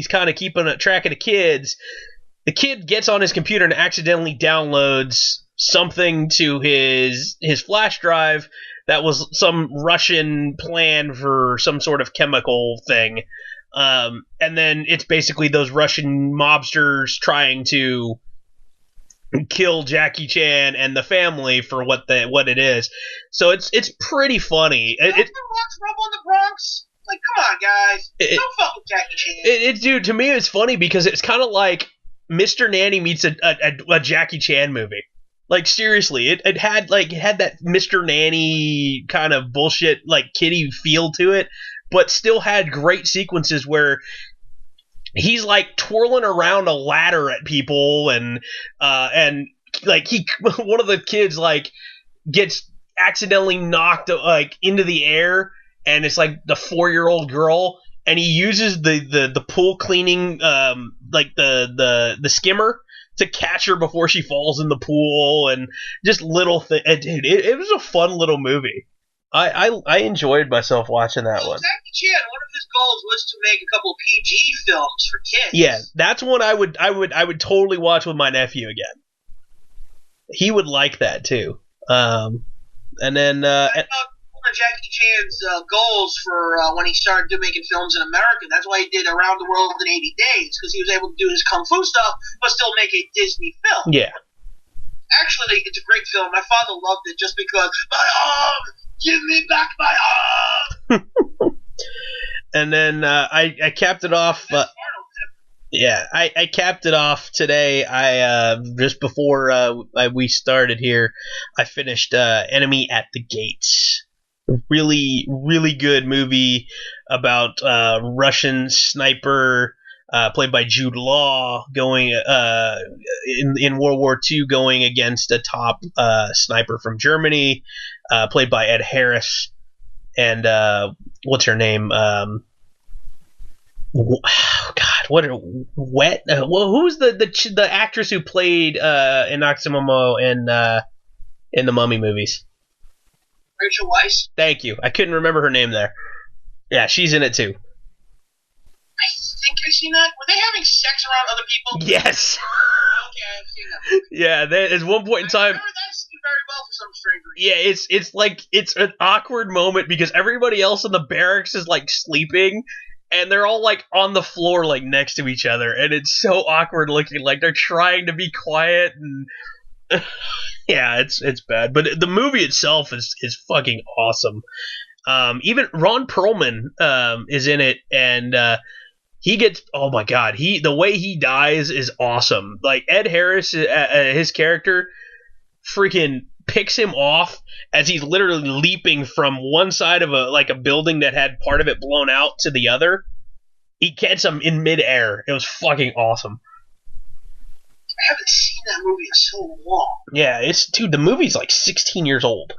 kind of keeping a track of the kids, the kid gets on his computer and accidentally downloads something to his flash drive that was some Russian plan for some sort of chemical thing. And then it's basically those Russian mobsters trying to kill Jackie Chan and the family for what it is. So it's pretty funny. You ever watch Rumble in the Bronx? Like, come on, guys. Don't fuck with Jackie Chan. Dude, to me it's funny because it's kind of like Mr. Nanny meets a Jackie Chan movie. Like, seriously, it had that Mr. Nanny kind of bullshit, like, kiddie feel to it, but still had great sequences where he's, like, twirling around a ladder at people, and like, one of the kids, like, gets accidentally knocked, like, into the air, and it's, like, the 4-year-old girl, and he uses the pool cleaning, like the skimmer to catch her before she falls in the pool, and just little things. Dude, it was a fun little movie. I enjoyed myself watching that one. Jackie Chan, one of his goals was to make a couple of PG films for kids. Yeah, that's one I would totally watch with my nephew again. He would like that too. And then of Jackie Chan's goals for when he started making films in America. That's why he did Around the World in 80 Days, because he was able to do his kung fu stuff, but still make a Disney film. Yeah. Actually, it's a great film. My father loved it just because, my arm! Give me back my arm! And then I capped it off. Yeah, I capped it off today. I just before we started here, I finished Enemy at the Gates. Really, really good movie about Russian sniper played by Jude Law going in World War II going against a top sniper from Germany, played by Ed Harris, and what's her name? God, who's the actress who played Inoxia Momo in the Mummy movies? Rachel Weisz? Thank you. I couldn't remember her name there. Yeah, she's in it too. I think I've seen that. Were they having sex around other people? Yes. Okay, I've seen that movie. Yeah, there is one point in time. I remember that scene very well for some strange reason. Yeah, it's like it's an awkward moment because everybody else in the barracks is like sleeping. And they're all like on the floor, like next to each other, and it's so awkward looking. Like they're trying to be quiet, and yeah, it's bad. But the movie itself is fucking awesome. Even Ron Perlman is in it, and he gets oh my god, the way he dies is awesome. Like Ed Harris, his character, freaking picks him off as he's literally leaping from one side of a building that had part of it blown out to the other. He gets him in midair. It was fucking awesome. I haven't seen that movie in so long. Yeah, the movie's like 16 years old.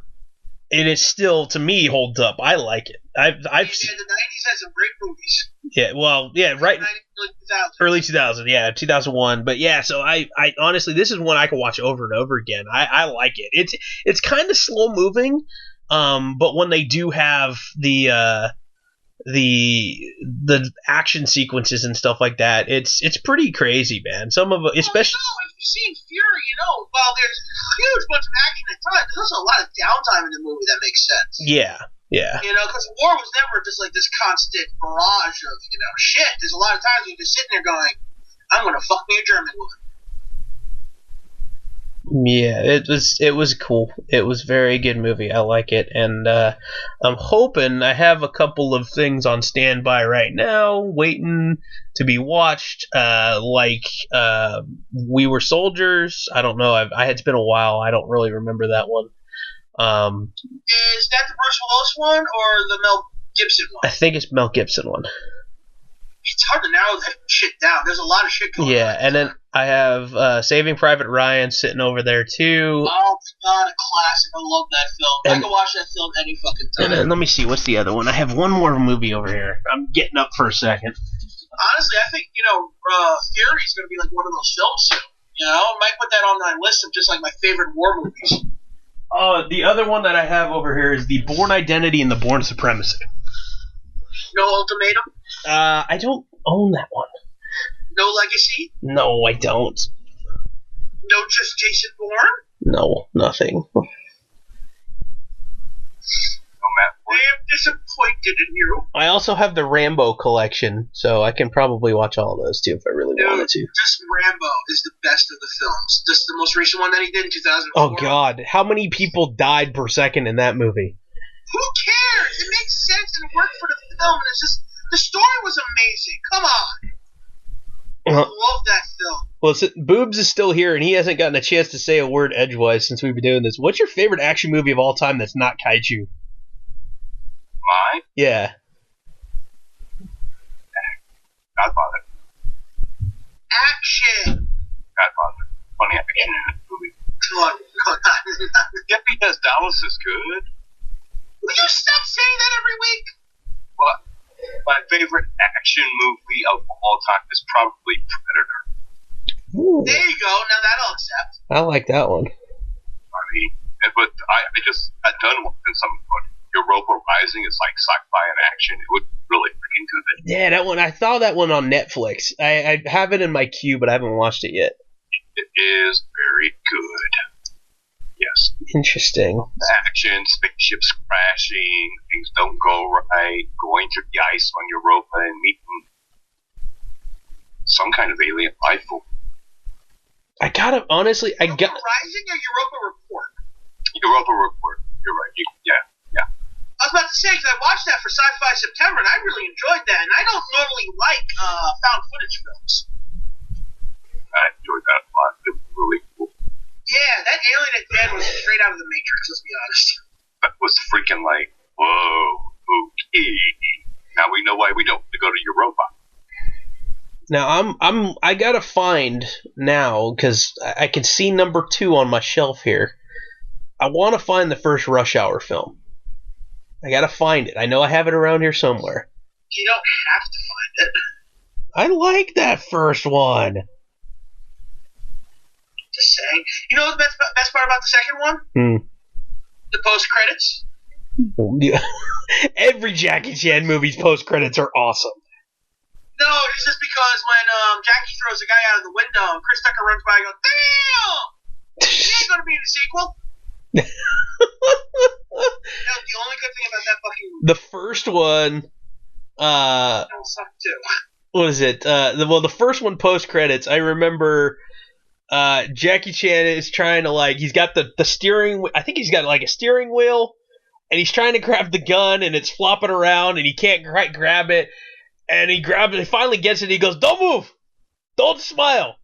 It is still, to me, holds up. I like it. I've the 90s had some great movies. Yeah, well, yeah, right. Early 2000s. Early 2000, yeah, 2001. But yeah, so I honestly, this is one I can watch over and over again. I like it. It's kind of slow moving, but when they do have the action sequences and stuff like that, it's pretty crazy, man. Some of it, especially. If you've seen Fury, while there's a huge bunch of action at times, there's also a lot of downtime in the movie that makes sense. Yeah. Because war was never just like this constant barrage of, shit. There's a lot of times you're just sitting there going, I'm going to fuck me a German woman. Yeah, it was cool. It was a very good movie. I like it, and I'm hoping I have a couple of things on standby right now, waiting to be watched. Like We Were Soldiers. I don't know. It's been a while. I don't really remember that one. Is that the Bruce Willis one or the Mel Gibson one? I think it's Mel Gibson one. It's hard to narrow that shit down. There's a lot of shit going on. Yeah, and then I have Saving Private Ryan sitting over there too. Oh my god, a classic. I love that film. I can watch that film any fucking time. And then let me see, what's the other one? I have one more movie over here. I'm getting up for a second. Honestly, I think, Fury's going to be like one of those films soon. I might put that on my list of just like my favorite war movies. The other one that I have over here is The Bourne Identity and The Bourne Supremacy. No Ultimatum? I don't own that one. No Legacy? No, I don't. No Just Jason Bourne? No, nothing. I am disappointed in you. I also have the Rambo collection, so I can probably watch all of those too if I really wanted to. Just Rambo is the best of the films. Just the most recent one that he did in 2004. Oh god, how many people died per second in that movie? Who cares? It makes sense and it worked for the film, and it's just the story was amazing. Come on. I love that film. Well, Boobs is still here, and he hasn't gotten a chance to say a word edgewise since we've been doing this. What's your favorite action movie of all time that's not kaiju? Mine? Yeah. Godfather. Action! Godfather. Funny action in that movie. Come on. Yeah, because Dallas is good. Will you stop saying that every week? What? My favorite action movie of all time is probably Predator. Ooh. There you go. Now that I'll accept. I like that one. I mean, but I just got done watching some Europa Rising. It's like sci-fi and action. It was really freaking good. Yeah, that one. I saw that one on Netflix. I have it in my queue, but I haven't watched it yet. It is very good. Yes. Interesting. Action, spaceships crashing, things don't go right, going through the ice on Europa and meeting some kind of alien life form. I gotta, honestly, Europa Rising or Europa Report? Europa Report. You're right. Yeah. I was about to say, because I watched that for Sci-Fi September, and I really enjoyed that, and I don't normally like found footage films. I enjoyed that a lot. It was really cool. Yeah, that alien at the end was straight out of the Matrix, let's be honest. That was freaking like, whoa, okay. Now we know why we don't go to Europa. Now I gotta find now, because I can see number 2 on my shelf here. I want to find the first Rush Hour film. I gotta find it. I know I have it around here somewhere. You don't have to find it. I like that first one. Just saying. You know what the best part about the second one? The post-credits. Yeah. Every Jackie Chan movie's post-credits are awesome. No, it's just because when Jackie throws a guy out of the window, Chris Tucker runs by and goes, "Damn! He ain't gonna be in the sequel." That was the only good thing about that fucking movie. The first one, That will suck too. what is it? The first one post credits. I remember, Jackie Chan is trying to, like, he's got the steering. I think he's got like a steering wheel, and he's trying to grab the gun, and it's flopping around, and he can't quite grab it, and he grabs it. He finally gets it. And he goes, "Don't move, don't smile."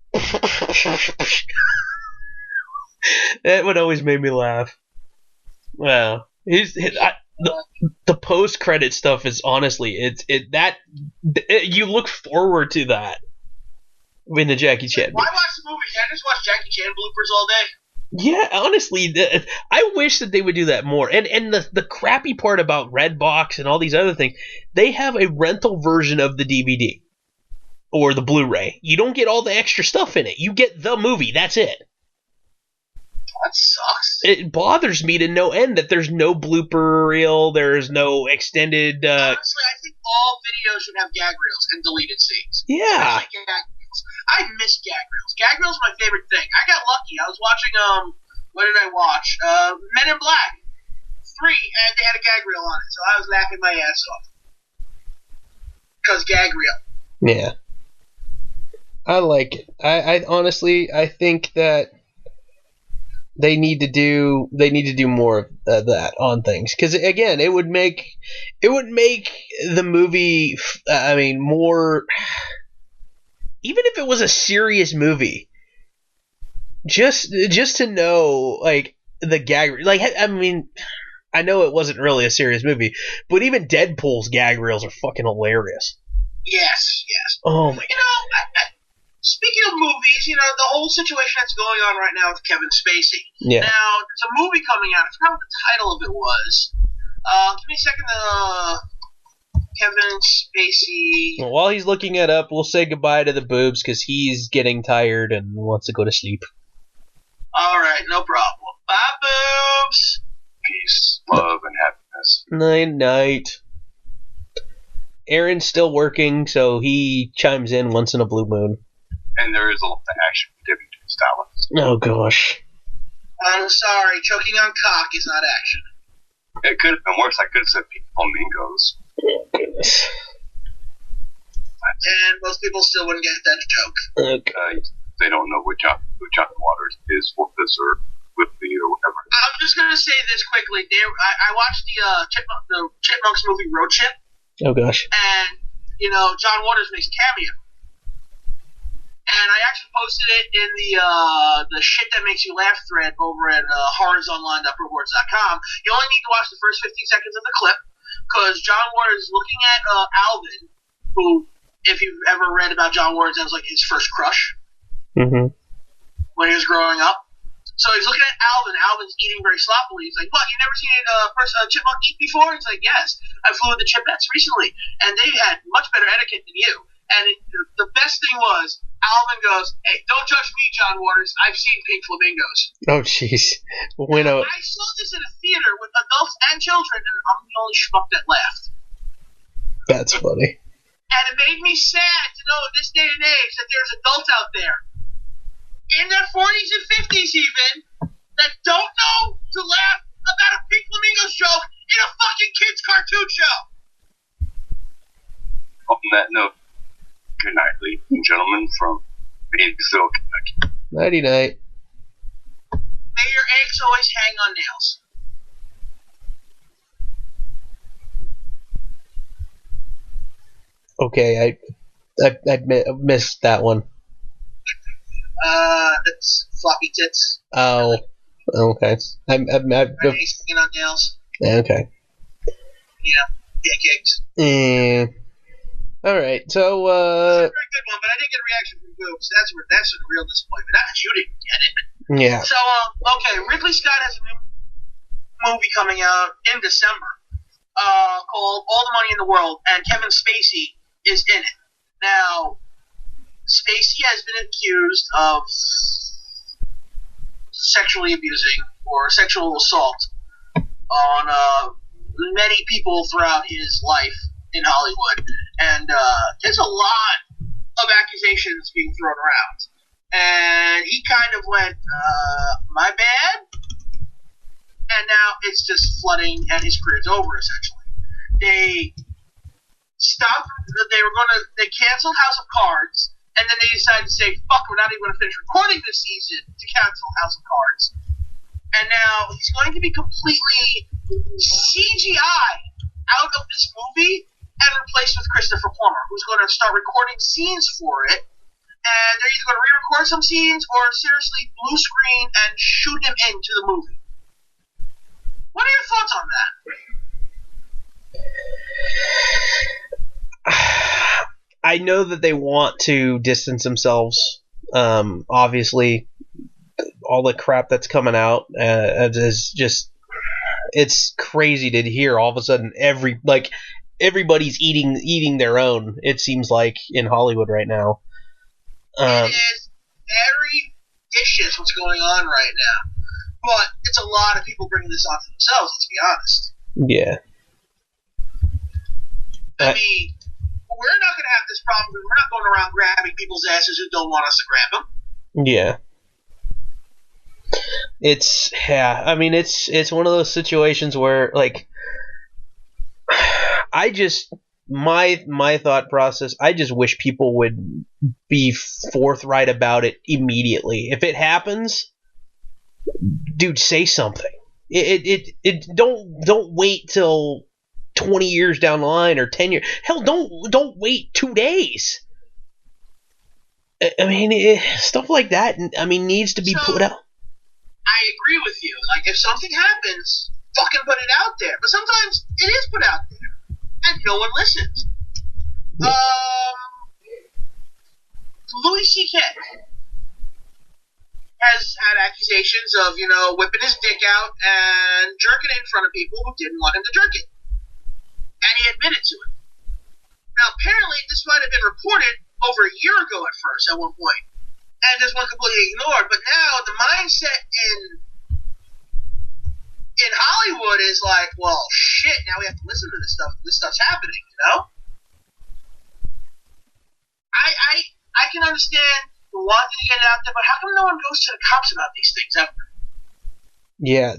That would always make me laugh. Wow, the post credit stuff is honestly you look forward to that in the Jackie Chan. Why watch the movie? Can I just watch Jackie Chan bloopers all day? Yeah, honestly, I wish that they would do that more. And the crappy part about Redbox and all these other things, they have a rental version of the DVD or the Blu-ray. You don't get all the extra stuff in it. You get the movie. That's it. That sucks. It bothers me to no end that there's no blooper reel, there's no extended... Honestly, I think all videos should have gag reels and deleted scenes. Yeah. Especially gag reels. I miss gag reels. Gag reels are my favorite thing. I got lucky. I was watching, what did I watch? Men in Black 3, and they had a gag reel on it, so I was laughing my ass off. Because gag reel. Yeah. I like it. I honestly, I think that they need to do more of that on things, because again, it would make the movie, I mean, more, even if it was a serious movie, just to know, like, the gag, like, I mean, I know it wasn't really a serious movie, but even Deadpool's gag reels are fucking hilarious. Yes. Oh my god. You know, speaking of movies, you know, the whole situation that's going on right now with Kevin Spacey. Yeah. Now, there's a movie coming out. I forgot what the title of it was. Give me a second. Kevin Spacey. Well, while he's looking it up, we'll say goodbye to the Boobs, because he's getting tired and wants to go to sleep. All right, no problem. Bye, Boobs. Peace, love, and happiness. Night. Aaron's still working, so he chimes in once in a blue moon. And there is a lot of action with Debbie Stallings. Oh, gosh. I'm sorry, choking on cock is not action. It could have been worse. I could have said flamingos. Oh, goodness. And most people still wouldn't get that joke. Okay. They don't know who John Waters is, for this or Whitby or whatever. I'm just going to say this quickly. I watched the Chipmunks movie Road Trip. Oh, gosh. And, you know, John Waters makes a cameo. And I actually posted it in the shit that makes you laugh thread over at horrorsonline.proboards.com. You only need to watch the first 15 seconds of the clip, because John Waters is looking at Alvin, who, if you've ever read about John Waters, that was like his first crush when he was growing up. So he's looking at Alvin. Alvin's eating very sloppily. He's like, "What? You never seen a chipmunk eat before?" He's like, "Yes, I flew with the Chipettes recently, and they had much better etiquette than you." And the best thing was, Alvin goes, "Hey, don't judge me, John Waters. I've seen pink flamingos." Oh, jeez. I saw this in a theater with adults and children, and I'm the only schmuck that laughed. That's funny. And it made me sad to know in this day and age that there's adults out there, in their 40s and 50s even, that don't know to laugh about a Pink Flamingos joke in a fucking kids' cartoon show. On that note, good night, ladies and gentlemen, from Painesville, Kentucky. Nighty-night. May your eggs always hang on nails. Okay, I missed that one. That's floppy tits. Oh, okay. Eggs hanging on nails. Okay. Pancakes. All right. So. That's a very good one, but I didn't get a reaction from Boobs. That's a real disappointment. Not that you didn't get it. Yeah. So, okay, Ridley Scott has a new movie coming out in December called All the Money in the World, and Kevin Spacey is in it. Now, Spacey has been accused of sexually abusing or sexual assault on many people throughout his life in Hollywood, and there's a lot of accusations being thrown around. And he kind of went, my bad? And now it's just flooding, and his career's over, essentially. They canceled House of Cards, and then they decided to say, fuck, we're not even going to finish recording this season to cancel House of Cards. And now he's going to be completely CGI out of this movie and replaced with Christopher Plummer, who's going to start recording scenes for it. And they're either going to re-record some scenes or seriously blue screen and shoot him into the movie. What are your thoughts on that? I know that they want to distance themselves. Obviously, all the crap that's coming out is just, it's crazy to hear all of a sudden everybody's eating their own, it seems like, in Hollywood right now. It is very vicious what's going on right now. But it's a lot of people bringing this on to themselves, let's be honest. Yeah. I mean, we're not going to have this problem. We're not going around grabbing people's asses who don't want us to grab them. Yeah. It's one of those situations where, like, my thought process, I just wish people would be forthright about it immediately. If it happens, dude, say something. Don't wait till 20 years down the line or 10 years. Hell, don't wait 2 days. I mean, stuff like that, needs to be put out. I agree with you. Like, if something happens, fucking put it out there. But sometimes it is put out there, and no one listens. Louis C.K. has had accusations of, whipping his dick out and jerking it in front of people who didn't want him to jerk it. And he admitted to it. Now, apparently, this might have been reported over a year ago at first, at one point, and just went completely ignored. But now, the mindset in Hollywood is like, well, shit, now we have to listen to this stuff. This stuff's happening, I can understand wanting to get it out there, but how come no one goes to the cops about these things ever? Yeah,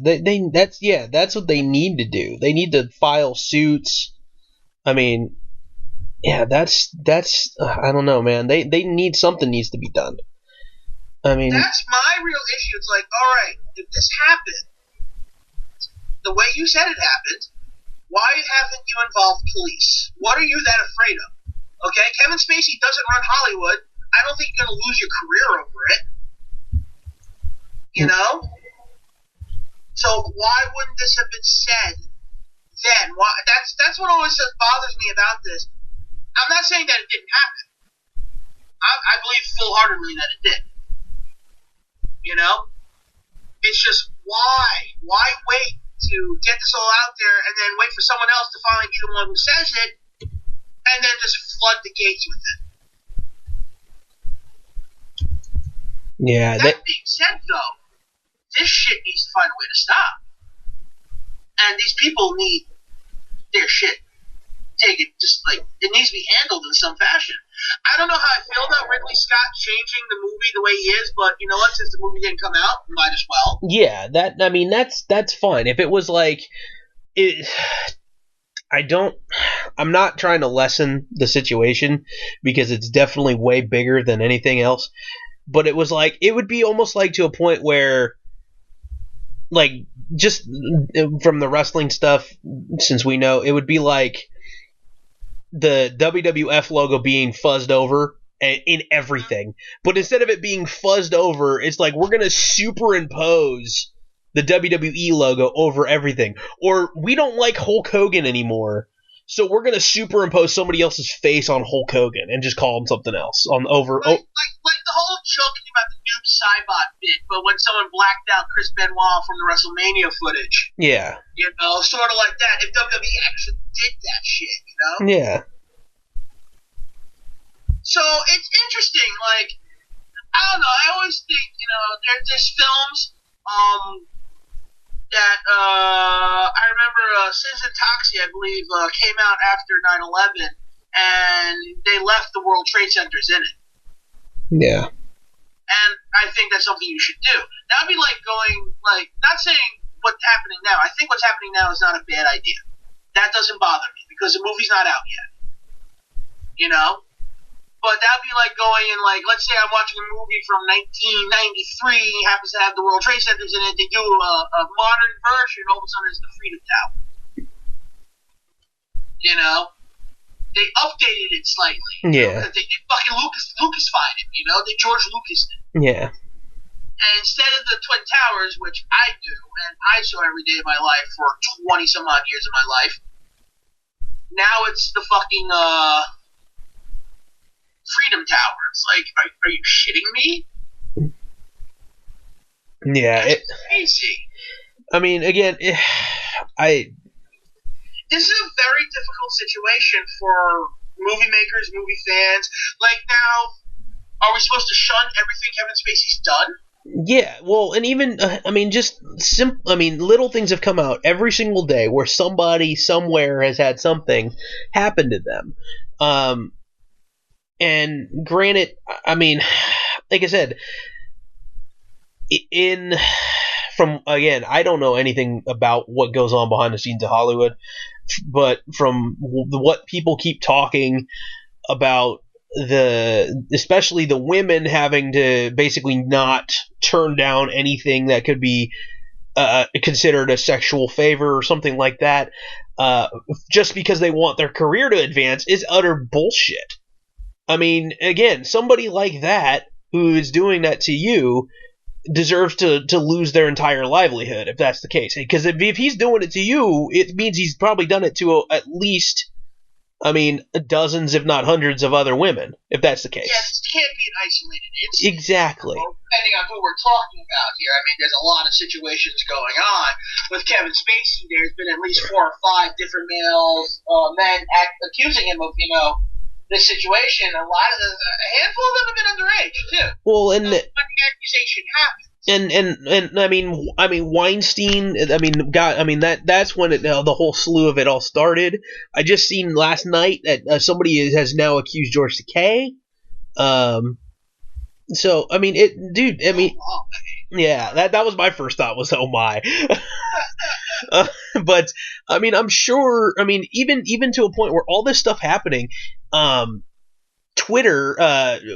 that's what they need to do. They need to file suits. I mean, yeah, that's I don't know, man. They need, something needs to be done. I mean, that's my real issue. It's like, all right, if this happened the way you said it happened, why haven't you involved police? What are you that afraid of? Okay, Kevin Spacey doesn't run Hollywood. I don't think you're going to lose your career over it. So why wouldn't this have been said then? Why? That's what always bothers me about this. I'm not saying that it didn't happen. I believe full-heartedly that it did. It's just why wait to get this all out there and then wait for someone else to finally be the one who says it, and then just flood the gates with it. Yeah. That being said, though, this shit needs to find a way to stop. And these people need their shit taken, just like, it needs to be handled in some fashion. I don't know how I feel about Ridley Scott changing the movie the way he is, but you know what? Since the movie didn't come out, might as well. Yeah, that's fine. If it was like it, I'm not trying to lessen the situation because it's definitely way bigger than anything else. But it was like it would be almost like to a point where, like, just from the wrestling stuff, since we know, it would be like the WWF logo being fuzzed over in everything. But instead of it being fuzzed over, it's like we're going to superimpose the WWE logo over everything. Or we don't like Hulk Hogan anymore, so we're going to superimpose somebody else's face on Hulk Hogan and just call him something else. Like the whole joking about the Noob Saibot bit, but when someone blacked out Chris Benoit from the WrestleMania footage. Yeah. You know, sort of like that. If WWE actually did that shit, you know? Yeah. So it's interesting. Like, I don't know. I always think, you know, there's films that I remember Sins and Toxie, I believe, came out after 9/11, and they left the World Trade Centers in it. Yeah. And I think that's something you should do. That would be like going, like, not saying what's happening now. I think what's happening now is not a bad idea. That doesn't bother me because the movie's not out yet. You know? But that would be like going and, like, let's say I'm watching a movie from 1993, happens to have the World Trade Centers in it. They do a modern version, all of a sudden it's the Freedom Tower. You know? They updated it slightly. Yeah. Because they fucking Lucasified it, you know? They George Lucas it. Yeah. And instead of the Twin Towers, which I do, and I saw every day of my life for 20-some odd years of my life, now it's the fucking, Freedom Tower. It's like, are you shitting me? Yeah. That's crazy. I mean, again, This is a very difficult situation for movie makers, movie fans. Like, now, are we supposed to shun everything Kevin Spacey's done? Yeah, well, and even, little things have come out every single day where somebody somewhere has had something happen to them. And granted, I mean, like I said, I don't know anything about what goes on behind the scenes of Hollywood, but from what people keep talking about, especially the women having to basically not turn down anything that could be considered a sexual favor or something like that, just because they want their career to advance, is utter bullshit. I mean, again, somebody like that who is doing that to you deserves to lose their entire livelihood if that's the case. Because if he's doing it to you, it means he's probably done it to at least, dozens, if not hundreds, of other women, if that's the case. Yeah, this can't be an isolated incident. Exactly. Depending on who we're talking about here. I mean, there's a lot of situations going on. With Kevin Spacey, there's been at least 4 or 5 different men accusing him of, this situation. A handful of them have been underage, too. Well, when the accusation happens. And I mean Weinstein. That's when the whole slew of it all started. I just seen last night that somebody has now accused George Takei. So yeah, that was my first thought was oh my. But I'm sure. Even to a point where all this stuff happening, Twitter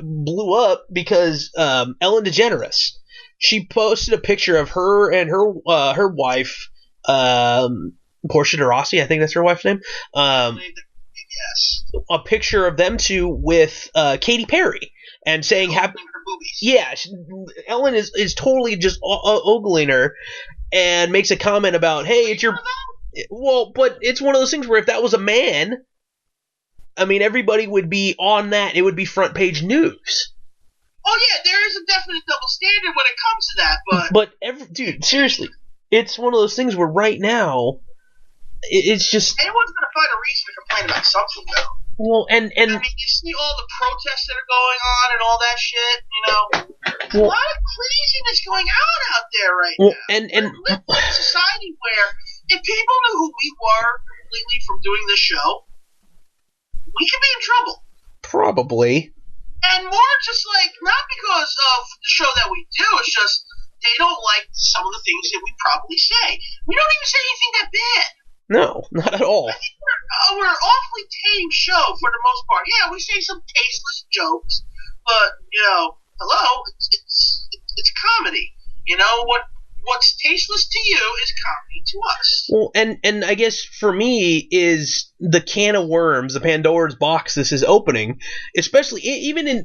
blew up because Ellen DeGeneres. She posted a picture of her and her wife, Portia de Rossi, I think that's her wife's name. Yes. A picture of them two with Katy Perry, and saying happy. Yeah, Ellen is totally just ogling her, and makes a comment about, hey, it's your. Well, but it's one of those things where if that was a man, everybody would be on that. It would be front page news. Oh yeah, there is a definite double standard when it comes to that, but dude, seriously, it's one of those things where right now, it's just anyone's gonna find a reason to complain about something, though. Well, and you see all the protests that are going on and all that shit, a lot of craziness going on out there right now. And we're living in a society where if people knew who we were completely from doing this show, we could be in trouble. Probably. And more just like, not because of the show that we do, it's just they don't like some of the things that we probably say. We don't even say anything that bad. No, not at all. I think we're an awfully tame show for the most part. Yeah, we say some tasteless jokes, but, hello, it's comedy. What's tasteless to you is comedy to us. Well, and I guess for me is the can of worms, the Pandora's box this is opening, especially even in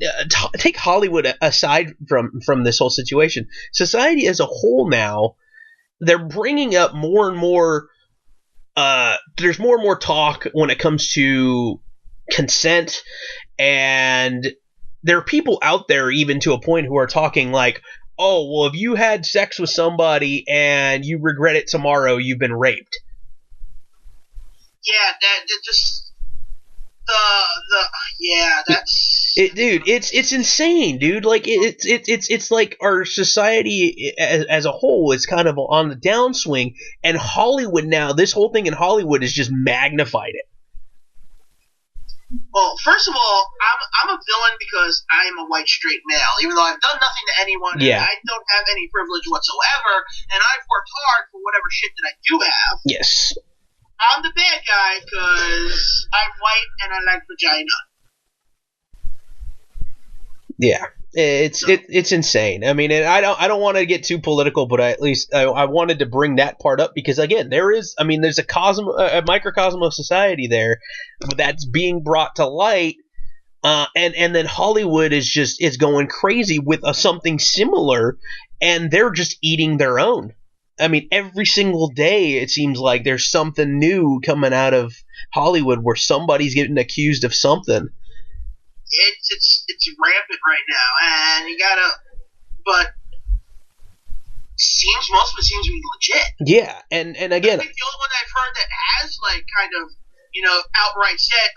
take Hollywood aside from this whole situation. Society as a whole now, they're bringing up more and more. There's more and more talk when it comes to consent, and there are people out there even to a point who are talking like, oh, well, if you had sex with somebody and you regret it tomorrow, you've been raped. Yeah, that's dude. It's insane, dude. Like it's like our society as a whole is kind of on the downswing, and Hollywood now. This whole thing in Hollywood has just magnified it. Well, first of all, I'm a villain because I am a white straight male, even though I've done nothing to anyone. Yeah. And I don't have any privilege whatsoever, and I've worked hard for whatever shit that I do have. Yes. I'm the bad guy because I'm white and I like vagina. Yeah. It's insane. I mean, and I don't want to get too political, but I wanted to bring that part up because again, there's a microcosm of society there that's being brought to light, and then Hollywood is going crazy with something similar, and they're just eating their own. I mean, every single day it seems like there's something new coming out of Hollywood where somebody's getting accused of something. It's rampant right now, and but most of it seems to be legit. Yeah, and again, I think the only one I've heard that has kind of outright said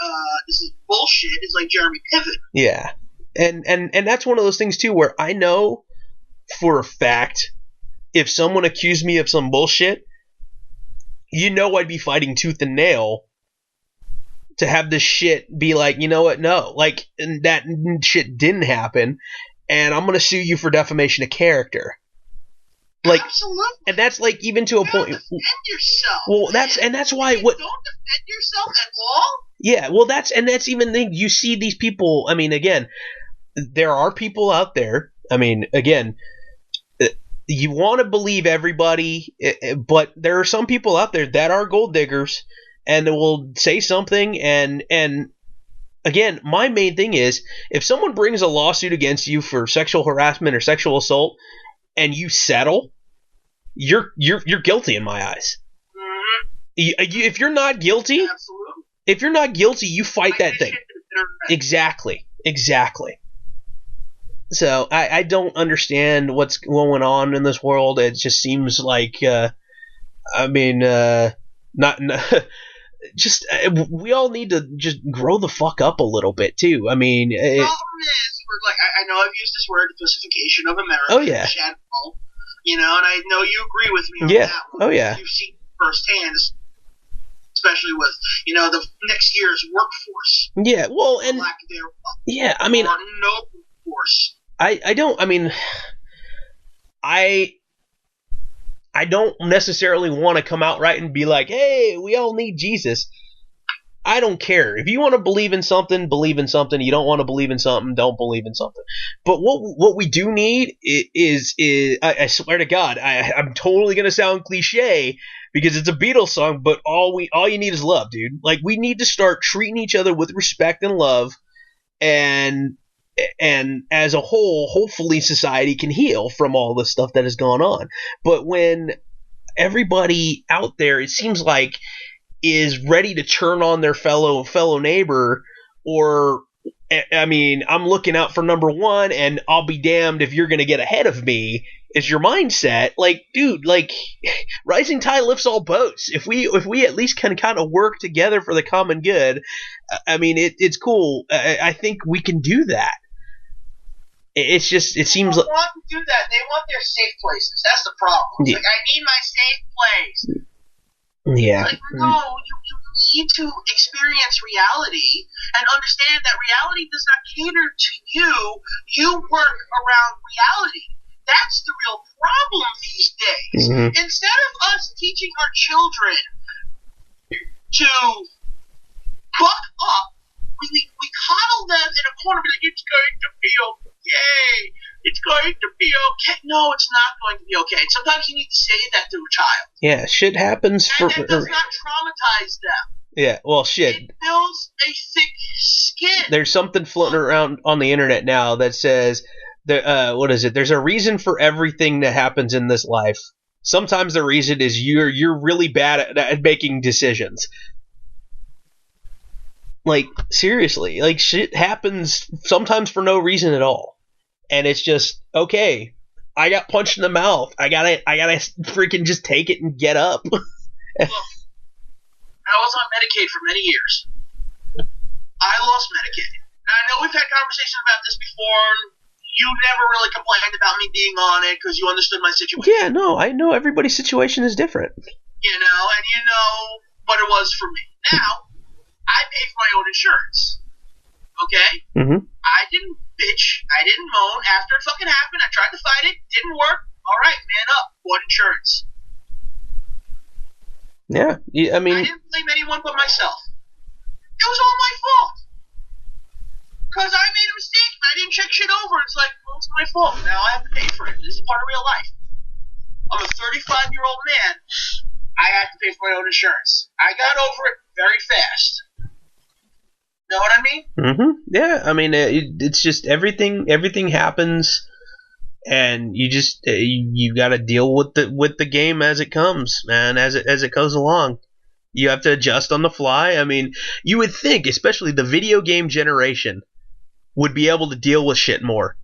this is bullshit is Jeremy Piven. Yeah, and that's one of those things too where I know for a fact if someone accused me of some bullshit, I'd be fighting tooth and nail to have this shit be like, you know what, no, that shit didn't happen, and I'm gonna sue you for defamation of character. Absolutely. And that's even to a point. Defend yourself. Well, that's why don't defend yourself at all. Yeah, well, that's even the thing. You see these people. I mean, again, there are people out there. I mean, again, you want to believe everybody, but there are some people out there that are gold diggers. And will say something, and again, my main thing is, if someone brings a lawsuit against you for sexual harassment or sexual assault, and you settle, you're guilty in my eyes. Mm-hmm. If you're not guilty, absolutely. You fight that thing. Exactly. So I don't understand what's going on in this world. It just seems like, just we all need to just grow the fuck up a little bit too. I mean, the problem is, I know I've used this word, the pussification of America. Oh yeah. And I know you agree with me on that one. Oh yeah. You've seen firsthand, especially with the next year's workforce. Yeah. Well, and lack thereof. Yeah, I mean, or no workforce. I don't necessarily want to come out right and be like, hey, we all need Jesus. I don't care. If you want to believe in something, believe in something. You don't want to believe in something, don't believe in something. But what we do need is I swear to God, I'm totally going to sound cliche because it's a Beatles song, but all you need is love, dude. We need to start treating each other with respect and love, and as a whole, hopefully society can heal from all the stuff that has gone on. But when everybody out there, it seems like, is ready to turn on their fellow neighbor, or I mean, I'm looking out for number one, and I'll be damned if you're going to get ahead of me, is your mindset. Dude, rising tide lifts all boats. If we at least can kind of work together for the common good, I mean, it's cool. I think we can do that. It's just, it seems like... They want to do that. They want their safe places. That's the problem. Yeah. I need my safe place. Yeah. No, you need to experience reality and understand that reality does not cater to you. You work around reality. That's the real problem these days. Mm-hmm. Instead of us teaching our children to buck up, we coddle them in a corner, like, it's going to be okay. It's going to be okay. No, it's not going to be okay. And sometimes you need to say that to a child. Yeah, shit happens and it does not traumatize them. Yeah, well, shit. It builds a thick skin. There's something floating around on the internet now that says, what is it? There's a reason for everything that happens in this life. Sometimes the reason is you're really bad at making decisions. Like, seriously, like, shit happens sometimes for no reason at all. And it's just, okay, I got punched in the mouth. I gotta freaking just take it and get up. Look, I was on Medicaid for many years. I lost Medicaid. And I know we've had conversations about this before. You never really complained about me being on it because you understood my situation. Yeah, no, I know everybody's situation is different. You know, and you know what it was for me. Now, I pay for my own insurance. Okay? Mm-hmm. I didn't bitch. I didn't moan. After it fucking happened, I tried to fight it. Didn't work. All right, man up. Bought insurance. Yeah, I mean... I didn't blame anyone but myself. It was all my fault. Because I made a mistake. I didn't check shit over. It's like, well, it's my fault. Now I have to pay for it. This is part of real life. I'm a 35-year-old man. I had to pay for my own insurance. I got over it very fast. Know what I mean? Mm-hmm. Yeah, I mean, it's just everything happens, and you just you got to deal with the game as it comes, man, as it goes along. You have to adjust on the fly. I mean, you would think, especially the video game generation, would be able to deal with shit more.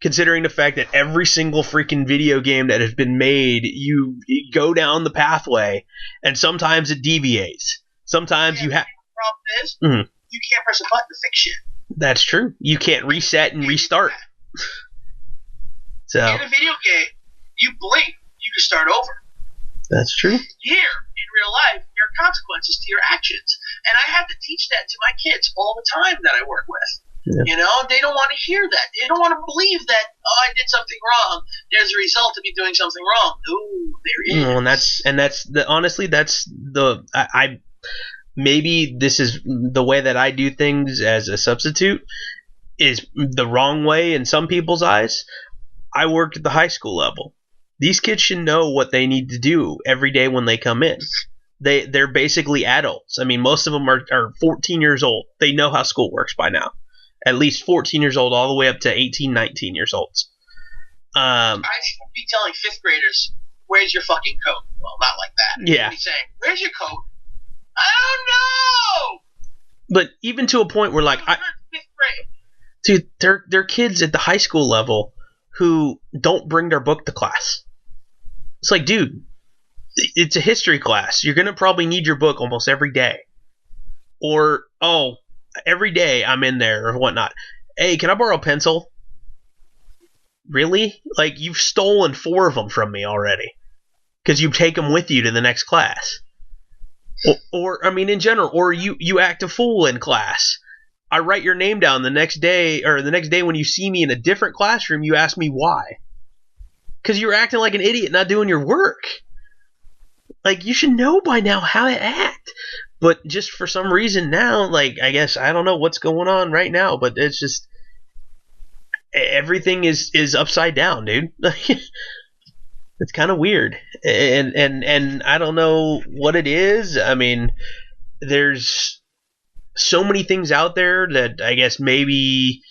Considering the fact that every single freaking video game that has been made, you go down the pathway, and sometimes it deviates. Sometimes you have... The problem is, you can't press a button to fix shit. That's true. You can't reset and restart. So in a video game, you blink, you can start over. That's true. Here, in real life, there are consequences to your actions. And I have to teach that to my kids all the time that I work with. Yeah. You know, they don't want to hear that. They don't want to believe that, oh, I did something wrong. There's a result of me doing something wrong. No, there is. And that's honestly, that's I maybe this is the way that I do things as a substitute is the wrong way in some people's eyes. I worked at the high school level. These kids should know what they need to do every day when they come in. They're basically adults. I mean, most of them are 14 years old. They know how school works by now. At least 14 years old, all the way up to 18, 19 years old. I should be telling fifth graders, where's your fucking coat? Well, not like that. Yeah. I'd be saying, where's your coat? I don't know! But even to a point where, like, fifth grade. Dude, they're kids at the high school level who don't bring their book to class. It's like, dude, it's a history class. You're going to probably need your book almost every day. Or, oh, every day I'm in there or whatnot. Hey, can I borrow a pencil? Really? Like, you've stolen 4 of them from me already. Because you take them with you to the next class. Or I mean, in general, or you act a fool in class. I write your name down the next day, or the next day when you see me in a different classroom, you ask me why. Because you're acting like an idiot, not doing your work. Like, you should know by now how to act. But just for some reason now, like, I guess, I don't know what's going on right now, but it's just, everything is upside down, dude. It's kind of weird. And I don't know what it is. I mean, there's so many things out there that I guess maybe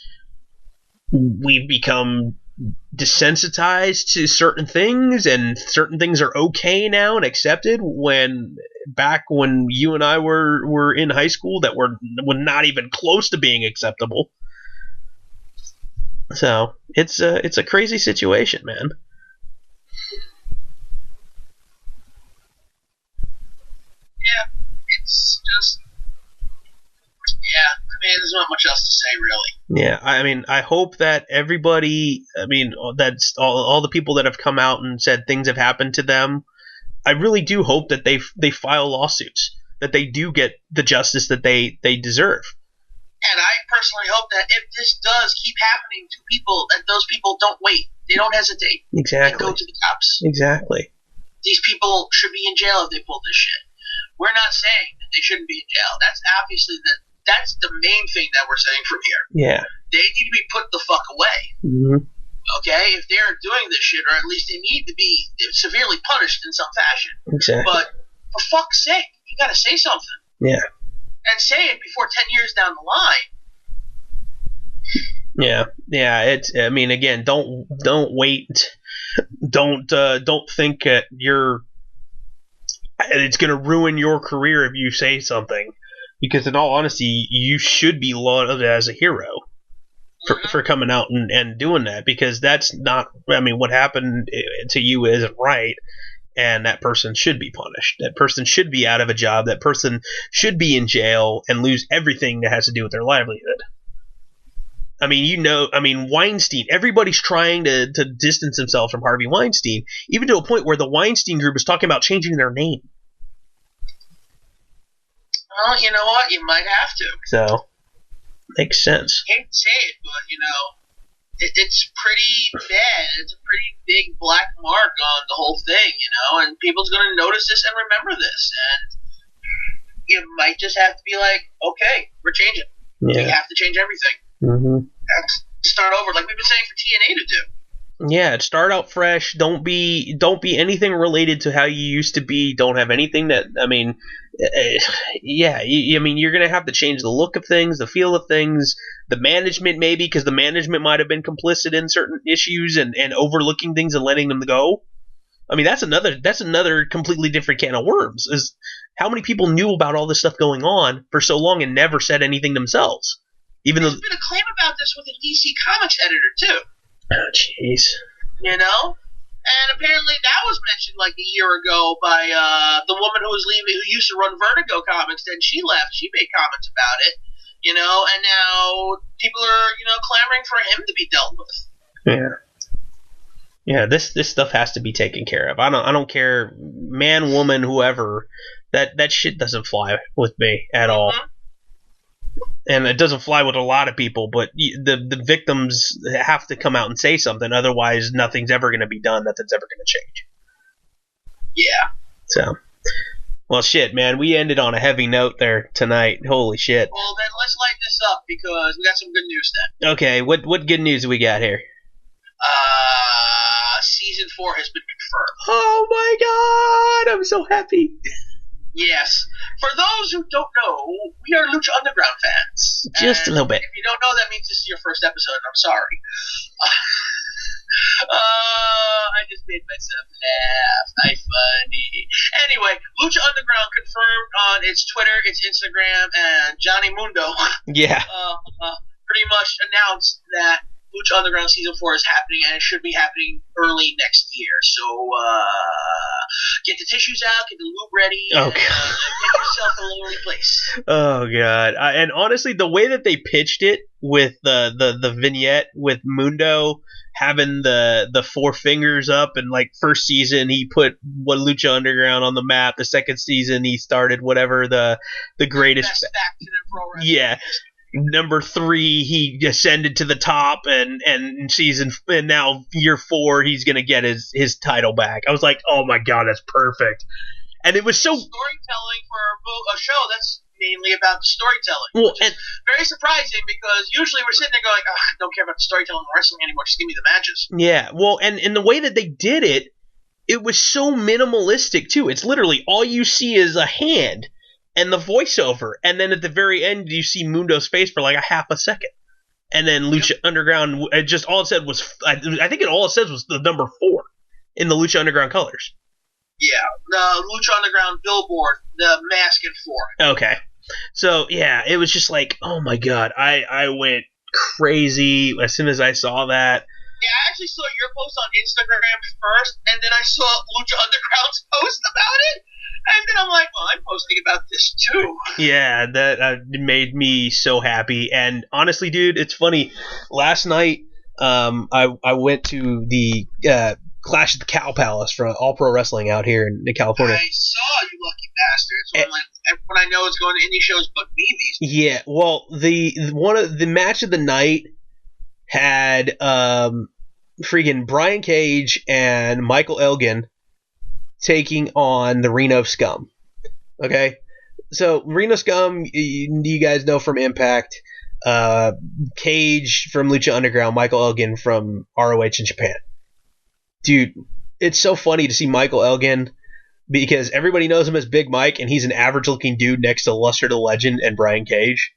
we've become desensitized to certain things, and certain things are okay now and accepted, when back when you and I were in high school that were not even close to being acceptable. So it's a crazy situation, man. Yeah, it's just, I mean, there's not much else to say, really. Yeah, I mean, I hope that everybody, I mean, that's all the people that have come out and said things have happened to them, I really do hope that they file lawsuits. that they do get the justice that they deserve. And I personally hope that if this does keep happening to people, that those people don't wait. They don't hesitate. Exactly. They go to the cops. Exactly. These people should be in jail if they pull this shit. We're not saying that they shouldn't be in jail. That's obviously that's the main thing that we're saying from here. Yeah. They need to be put the fuck away. Mm-hmm. Okay? If they're doing this shit, or at least they need to be severely punished in some fashion. Exactly. But for fuck's sake, you gotta say something. Yeah. And say it before 10 years down the line. Yeah. Yeah. I mean, again, don't wait. Don't think that it's going to ruin your career if you say something, because in all honesty, you should be lauded as a hero for coming out and doing that, because that's not, I mean, what happened to you isn't right, and that person should be punished. That person should be out of a job. That person should be in jail and lose everything that has to do with their livelihood. I mean, Weinstein, everybody's trying to distance themselves from Harvey Weinstein, even to a point where the Weinstein group is talking about changing their name. Well, you know what? You might have to. So, makes sense. I hate to say it, but, it's pretty bad. It's a pretty big black mark on the whole thing, and people's going to notice this and remember this. And you might just have to be like, okay, we're changing. Yeah. We have to change everything. Mm-hmm. Start over, like we've been saying for TNA to do. Yeah, start out fresh. Don't be anything related to how you used to be. Don't have anything that, I mean, you're gonna have to change the look of things, the feel of things, the management maybe, because the management might have been complicit in certain issues and overlooking things and letting them go. I mean, that's another completely different can of worms. Is how many people knew about all this stuff going on for so long and never said anything themselves. There's been a claim about this with a DC Comics editor, too. Oh, jeez. And apparently that was mentioned like a year ago by the woman who was leaving, who used to run Vertigo Comics. Then she left. She made comments about it, and now people are, clamoring for him to be dealt with. Yeah. Yeah, this stuff has to be taken care of. I don't care, man, woman, whoever. That shit doesn't fly with me at all. And it doesn't fly with a lot of people, but the victims have to come out and say something. Otherwise, nothing's ever going to be done. Nothing's ever going to change. Yeah. So, well, shit, man. We ended on a heavy note there tonight. Holy shit. Well, then let's light this up because we got some good news then. Okay, what good news do we got here? Season 4 has been confirmed. Oh my god! I'm so happy. Yes. For those who don't know, we are Lucha Underground fans. Just a little bit. If you don't know, that means this is your first episode, and I'm sorry. I just made myself laugh. I'm funny. Anyway, Lucha Underground confirmed on its Twitter, its Instagram, and Johnny Mundo Yeah. pretty much announced that Lucha Underground Season 4 is happening, and it should be happening early next year. So, get the tissues out, get the lube ready, and get yourself a lonely place. Oh, God. And honestly, the way that they pitched it with the vignette with Mundo having the four fingers up, and like first season he put Lucha Underground on the map, the second season he started whatever the greatest best faction in pro wrestling. Yeah. Number 3, he ascended to the top, and now year 4, he's gonna get his title back. I was like, oh my god, that's perfect. And it was so storytelling for a show that's mainly about the storytelling. Well, which is very surprising because usually we're sitting there going, I don't care about the storytelling in wrestling anymore. Just give me the matches. Yeah, well, and in the way that they did it, it was so minimalistic too. It's literally all you see is a hand and the voiceover, and then at the very end you see Mundo's face for like a half a second, and then Lucha Underground. Just all it said was, I think all it says was the number 4 in the Lucha Underground colors. Yeah, the Lucha Underground billboard, the mask and 4. Okay, so yeah, it was just like, oh my god, I went crazy as soon as I saw that. Yeah, I actually saw your post on Instagram first, and then I saw Lucha Underground's post about it. And then I'm like, well, I'm posting about this too. Yeah, that made me so happy. And honestly, dude, it's funny. Last night, I went to the Clash at the Cow Palace for All Pro Wrestling out here in California. I saw you lucky bastards. So I'm like, everyone I know is going to indie shows but me these days. Yeah, well, the match of the night had freaking Brian Cage and Michael Elgin taking on the Reno Scum. Okay, so Reno Scum, you guys know from Impact. Cage from Lucha Underground, Michael Elgin from ROH in Japan. Dude, it's so funny to see Michael Elgin because everybody knows him as Big Mike, and he's an average-looking dude next to Luster the Legend and Brian Cage.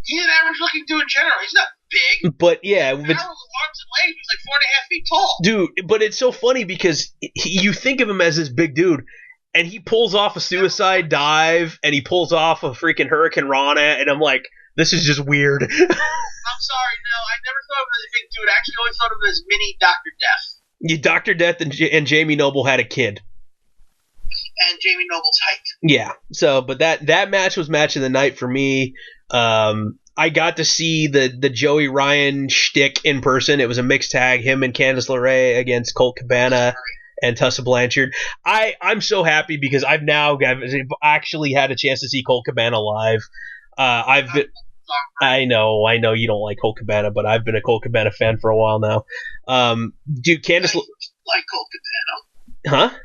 He's an average-looking dude in general. He's not big. But yeah, Arms and legs, he's like 4.5 feet tall. Dude, but it's so funny because you think of him as this big dude, and he pulls off a suicide dive, and he pulls off a freaking Hurricane Rana, and I'm like, this is just weird. I'm sorry, no, I never thought of him as a big dude. I actually always thought of him as mini Dr. Death. Yeah, Dr. Death and Jamie Noble had a kid. And Jamie Noble's height. Yeah, so, but that match was match of the night for me. I got to see the Joey Ryan shtick in person. It was a mixed tag, him and Candice LeRae against Colt Cabana and Tessa Blanchard. I'm so happy because I've actually had a chance to see Colt Cabana live. I know you don't like Colt Cabana, but I've been a Colt Cabana fan for a while now. Dude, Candice like Colt Cabana. Huh?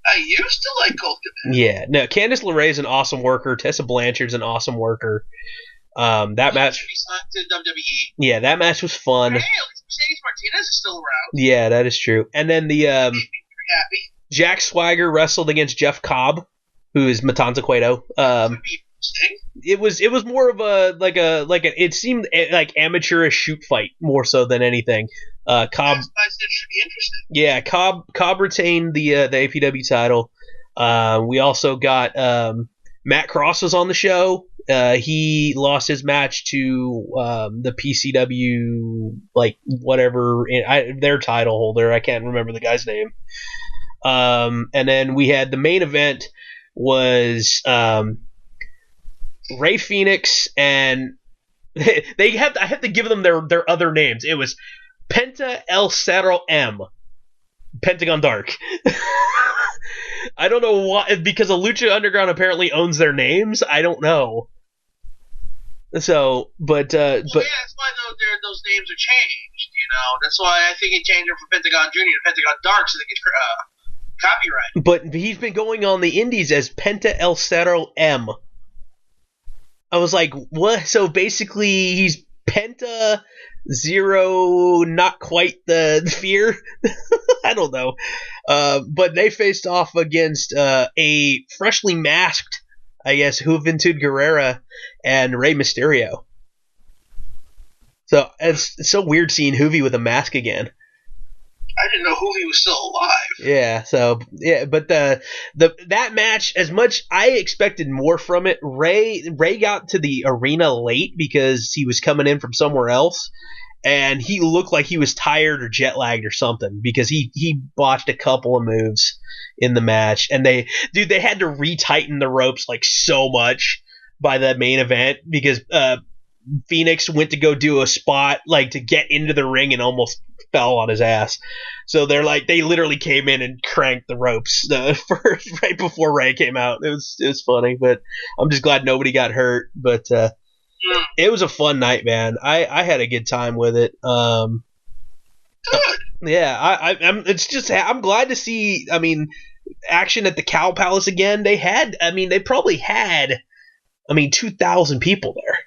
I used to like Colt Cabana. Yeah, no, Candice LeRae is an awesome worker. Tessa Blanchard's an awesome worker. That match should be signed to WWE. Yeah, that match was fun. Hey, at least Mercedes Martinez is still around. Yeah, that is true. And then the Happy. Jack Swagger wrestled against Jeff Cobb, who is Matanza Cueto. It was more of it seemed like amateurish shoot fight more so than anything. Cobb. It should be interesting. Yeah, Cobb retained the APW title. We also got Matt Cross was on the show. He lost his match to the PCW their title holder. I can't remember the guy's name. And then we had the main event was Ray Phoenix, and I have to give them their other names. It was Penta El Cerro M, Pentagon Dark. I don't know why, because a Lucha Underground apparently owns their names. I don't know. So, but yeah, that's why those names are changed. You know, that's why I think he changed them from Pentagon Junior to Pentagon Dark so they get copyright. But he's been going on the indies as Penta El Cerro M. I was like, what? So basically, he's Penta Zero, not quite the fear. I don't know. But they faced off against a freshly masked, I guess, Juventud Guerrera and Rey Mysterio. So it's so weird seeing Juvi with a mask again. I didn't know Juvi was still alive. Yeah, so yeah, but that match, as much I expected more from it. Ray got to the arena late because he was coming in from somewhere else, and he looked like he was tired or jet lagged or something because he botched a couple of moves in the match, and they had to retighten the ropes like so much by the main event because Phoenix went to go do a spot like to get into the ring and almost fell on his ass. So they literally came in and cranked the ropes right before Ray came out. It was funny, but I'm just glad nobody got hurt. But it was a fun night, man. I had a good time with it. Good. Yeah, I'm glad to see. I mean, action at the Cow Palace again. They probably had 2,000 people there.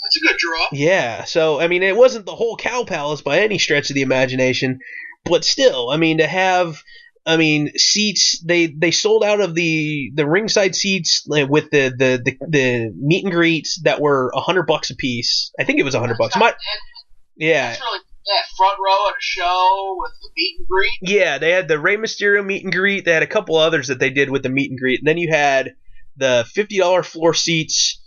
That's a good draw. Yeah, so, it wasn't the whole Cow Palace by any stretch of the imagination, but still, to have, seats, they sold out of the ringside seats with the meet and greets that were $100 a piece. I think it was $100. Yeah. That's really front row at a show with the meet and greet. Yeah, they had the Rey Mysterio meet and greet. They had a couple others that they did with the meet and greet. And then you had the $50 floor seats,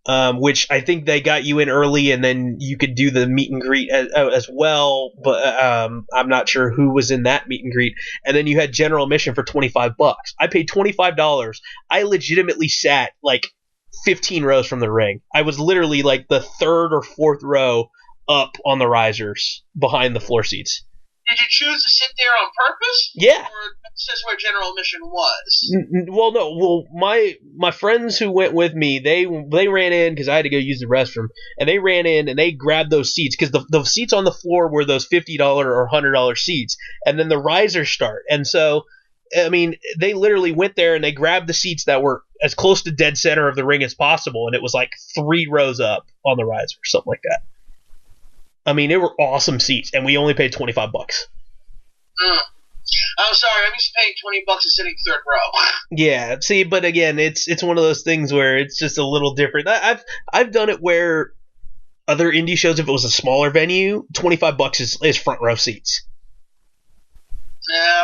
which I think they got you in early, and then you could do the meet and greet as well. But I'm not sure who was in that meet and greet. And then you had general admission for $25. I paid $25. I legitimately sat like 15 rows from the ring. I was literally like the third or fourth row up on the risers behind the floor seats. Did you choose to sit there on purpose? Yeah. Or that's just where general admission was? Well, no. Well, my friends who went with me, they ran in because I had to go use the restroom, and they ran in and they grabbed those seats because the seats on the floor were those $50 or $100 seats, and then the risers start, and so. I mean, they literally went there and they grabbed the seats that were as close to dead center of the ring as possible, and it was like 3 rows up on the riser, something like that. I mean, they were awesome seats, and we only paid $25. I'm sorry, I'm used to paying $20 and sitting third row. Yeah, see, but again, it's one of those things where it's just a little different. I've done it where other indie shows, if it was a smaller venue, $25 is front row seats.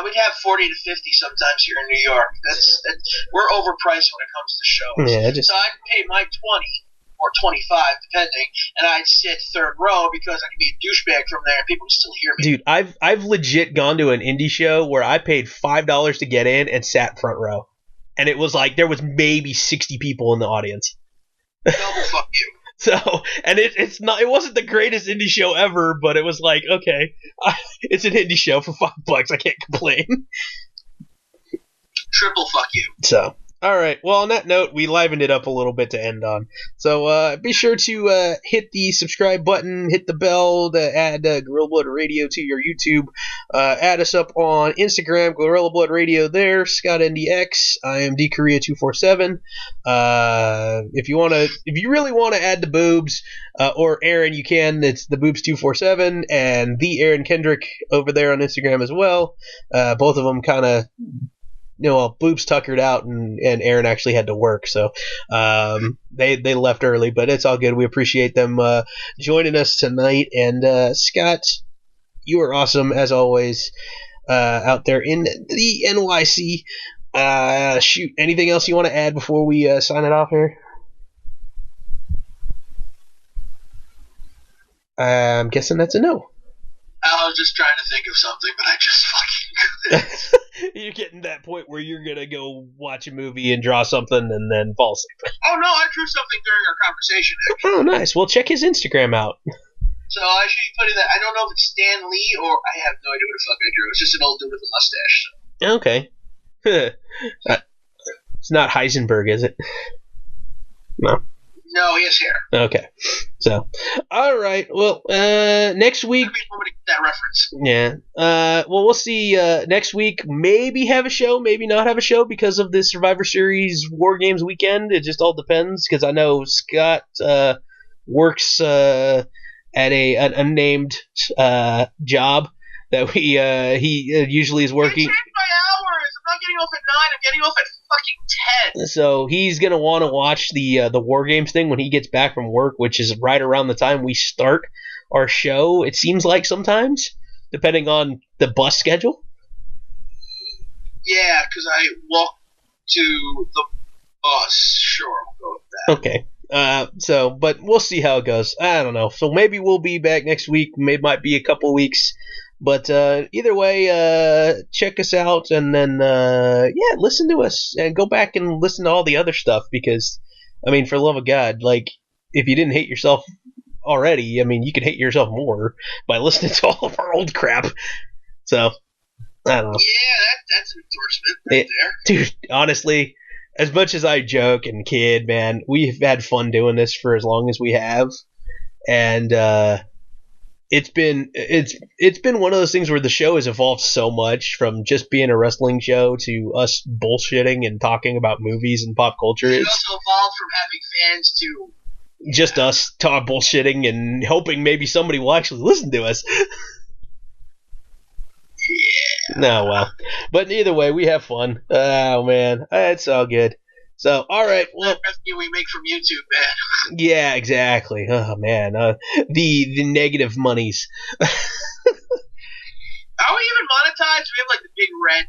We'd have 40 to 50 sometimes here in New York. We're overpriced when it comes to shows. Yeah, So I'd pay my 20 or 25, depending, and I'd sit third row because I could be a douchebag from there and people would still hear me. Dude, I've legit gone to an indie show where I paid $5 to get in and sat front row, and it was like there was maybe 60 people in the audience. Double fuck you. So, and it wasn't the greatest indie show ever, but it was like, okay, it's an indie show for $5. I can't complain. Triple fuck you. So, all right. Well, on that note, we livened it up a little bit to end on. So, be sure to hit the subscribe button, hit the bell to add Gorilla Blood Radio to your YouTube. Add us up on Instagram, Gorilla Blood Radio there, Scott NDX. I am DKorea247. If you really want to add the Boobs, or Aaron, you can. It's the Boobs247 and the Aaron Kendrick over there on Instagram as well. Both of them kind of. Boobs tuckered out and Aaron actually had to work, so they left early, but it's all good. We appreciate them joining us tonight. And Scott, you are awesome as always out there in the NYC. Shoot, anything else you want to add before we sign it off here? I'm guessing that's a no. I was just trying to think of something, but I just fucking couldn't. You're getting that point where you're going to go watch a movie and draw something and then fall asleep. Oh, no, I drew something during our conversation, actually. Oh, nice. Well, check his Instagram out. So I should be putting that. I don't know if it's Stan Lee or I have no idea what the fuck I drew. It's just an old dude with a mustache. So. Okay. It's not Heisenberg, is it? No. No, he has hair. Okay. So, all right. Well, next week. Nobody get that reference. Yeah. Well, we'll see. Next week, maybe have a show, maybe not have a show because of the Survivor Series War Games weekend. It just all depends because I know Scott works at an unnamed job that he usually is working. I changed my hours. I'm not getting off at 9. I'm getting off at fucking 10. So he's gonna want to watch the War Games thing when he gets back from work, which is right around the time we start our show. It seems like sometimes, depending on the bus schedule. Yeah, because I walk to the bus. Sure, we'll go with that. Okay. But we'll see how it goes. I don't know. So maybe we'll be back next week. Might be a couple weeks. But either way, check us out and then, listen to us and go back and listen to all the other stuff because, I mean, for the love of God, like, if you didn't hate yourself already, I mean, you could hate yourself more by listening to all of our old crap. So, I don't know. Yeah, that's an endorsement right there. Dude, honestly, as much as I joke and kid, man, we've had fun doing this for as long as we have. And, it's been one of those things where the show has evolved so much from just being a wrestling show to us bullshitting and talking about movies and pop culture. It also evolved from having fans to just us talk bullshitting and hoping maybe somebody will actually listen to us. Yeah. No, well, but either way, we have fun. Oh man, it's all good. So, all right. Well, that revenue we make from YouTube, man. Yeah, exactly. Oh man, the negative monies. Are we even monetized? We have like the big red,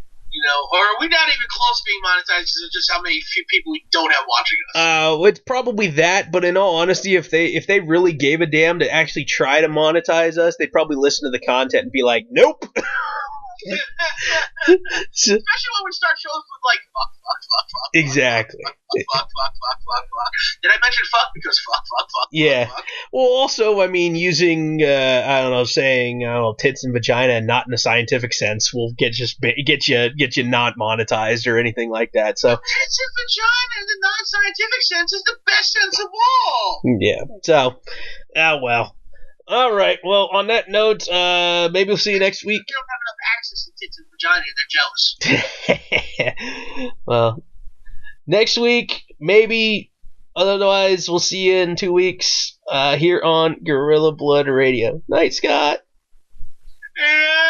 or are we not even close to being monetized? Because of just how many few people we don't have watching us. It's probably that. But in all honesty, if they really gave a damn to actually try to monetize us, they'd probably listen to the content and be like, nope. Especially when we start shows with like fuck. Exactly. Fuck. Did I mention fuck because fuck. Yeah. Fuck. Well, also, I mean, using saying tits and vagina, not in a scientific sense, will get you not monetized or anything like that. So Tits and vagina in the non-scientific sense is the best sense of all. yeah. So, well. All right. Well, on that note, maybe we'll see you next week. They don't have enough access to tits and vagina. They're jealous. Well, next week, maybe. Otherwise, we'll see you in 2 weeks here on Gorilla Blood Radio. Night, Scott. Yeah.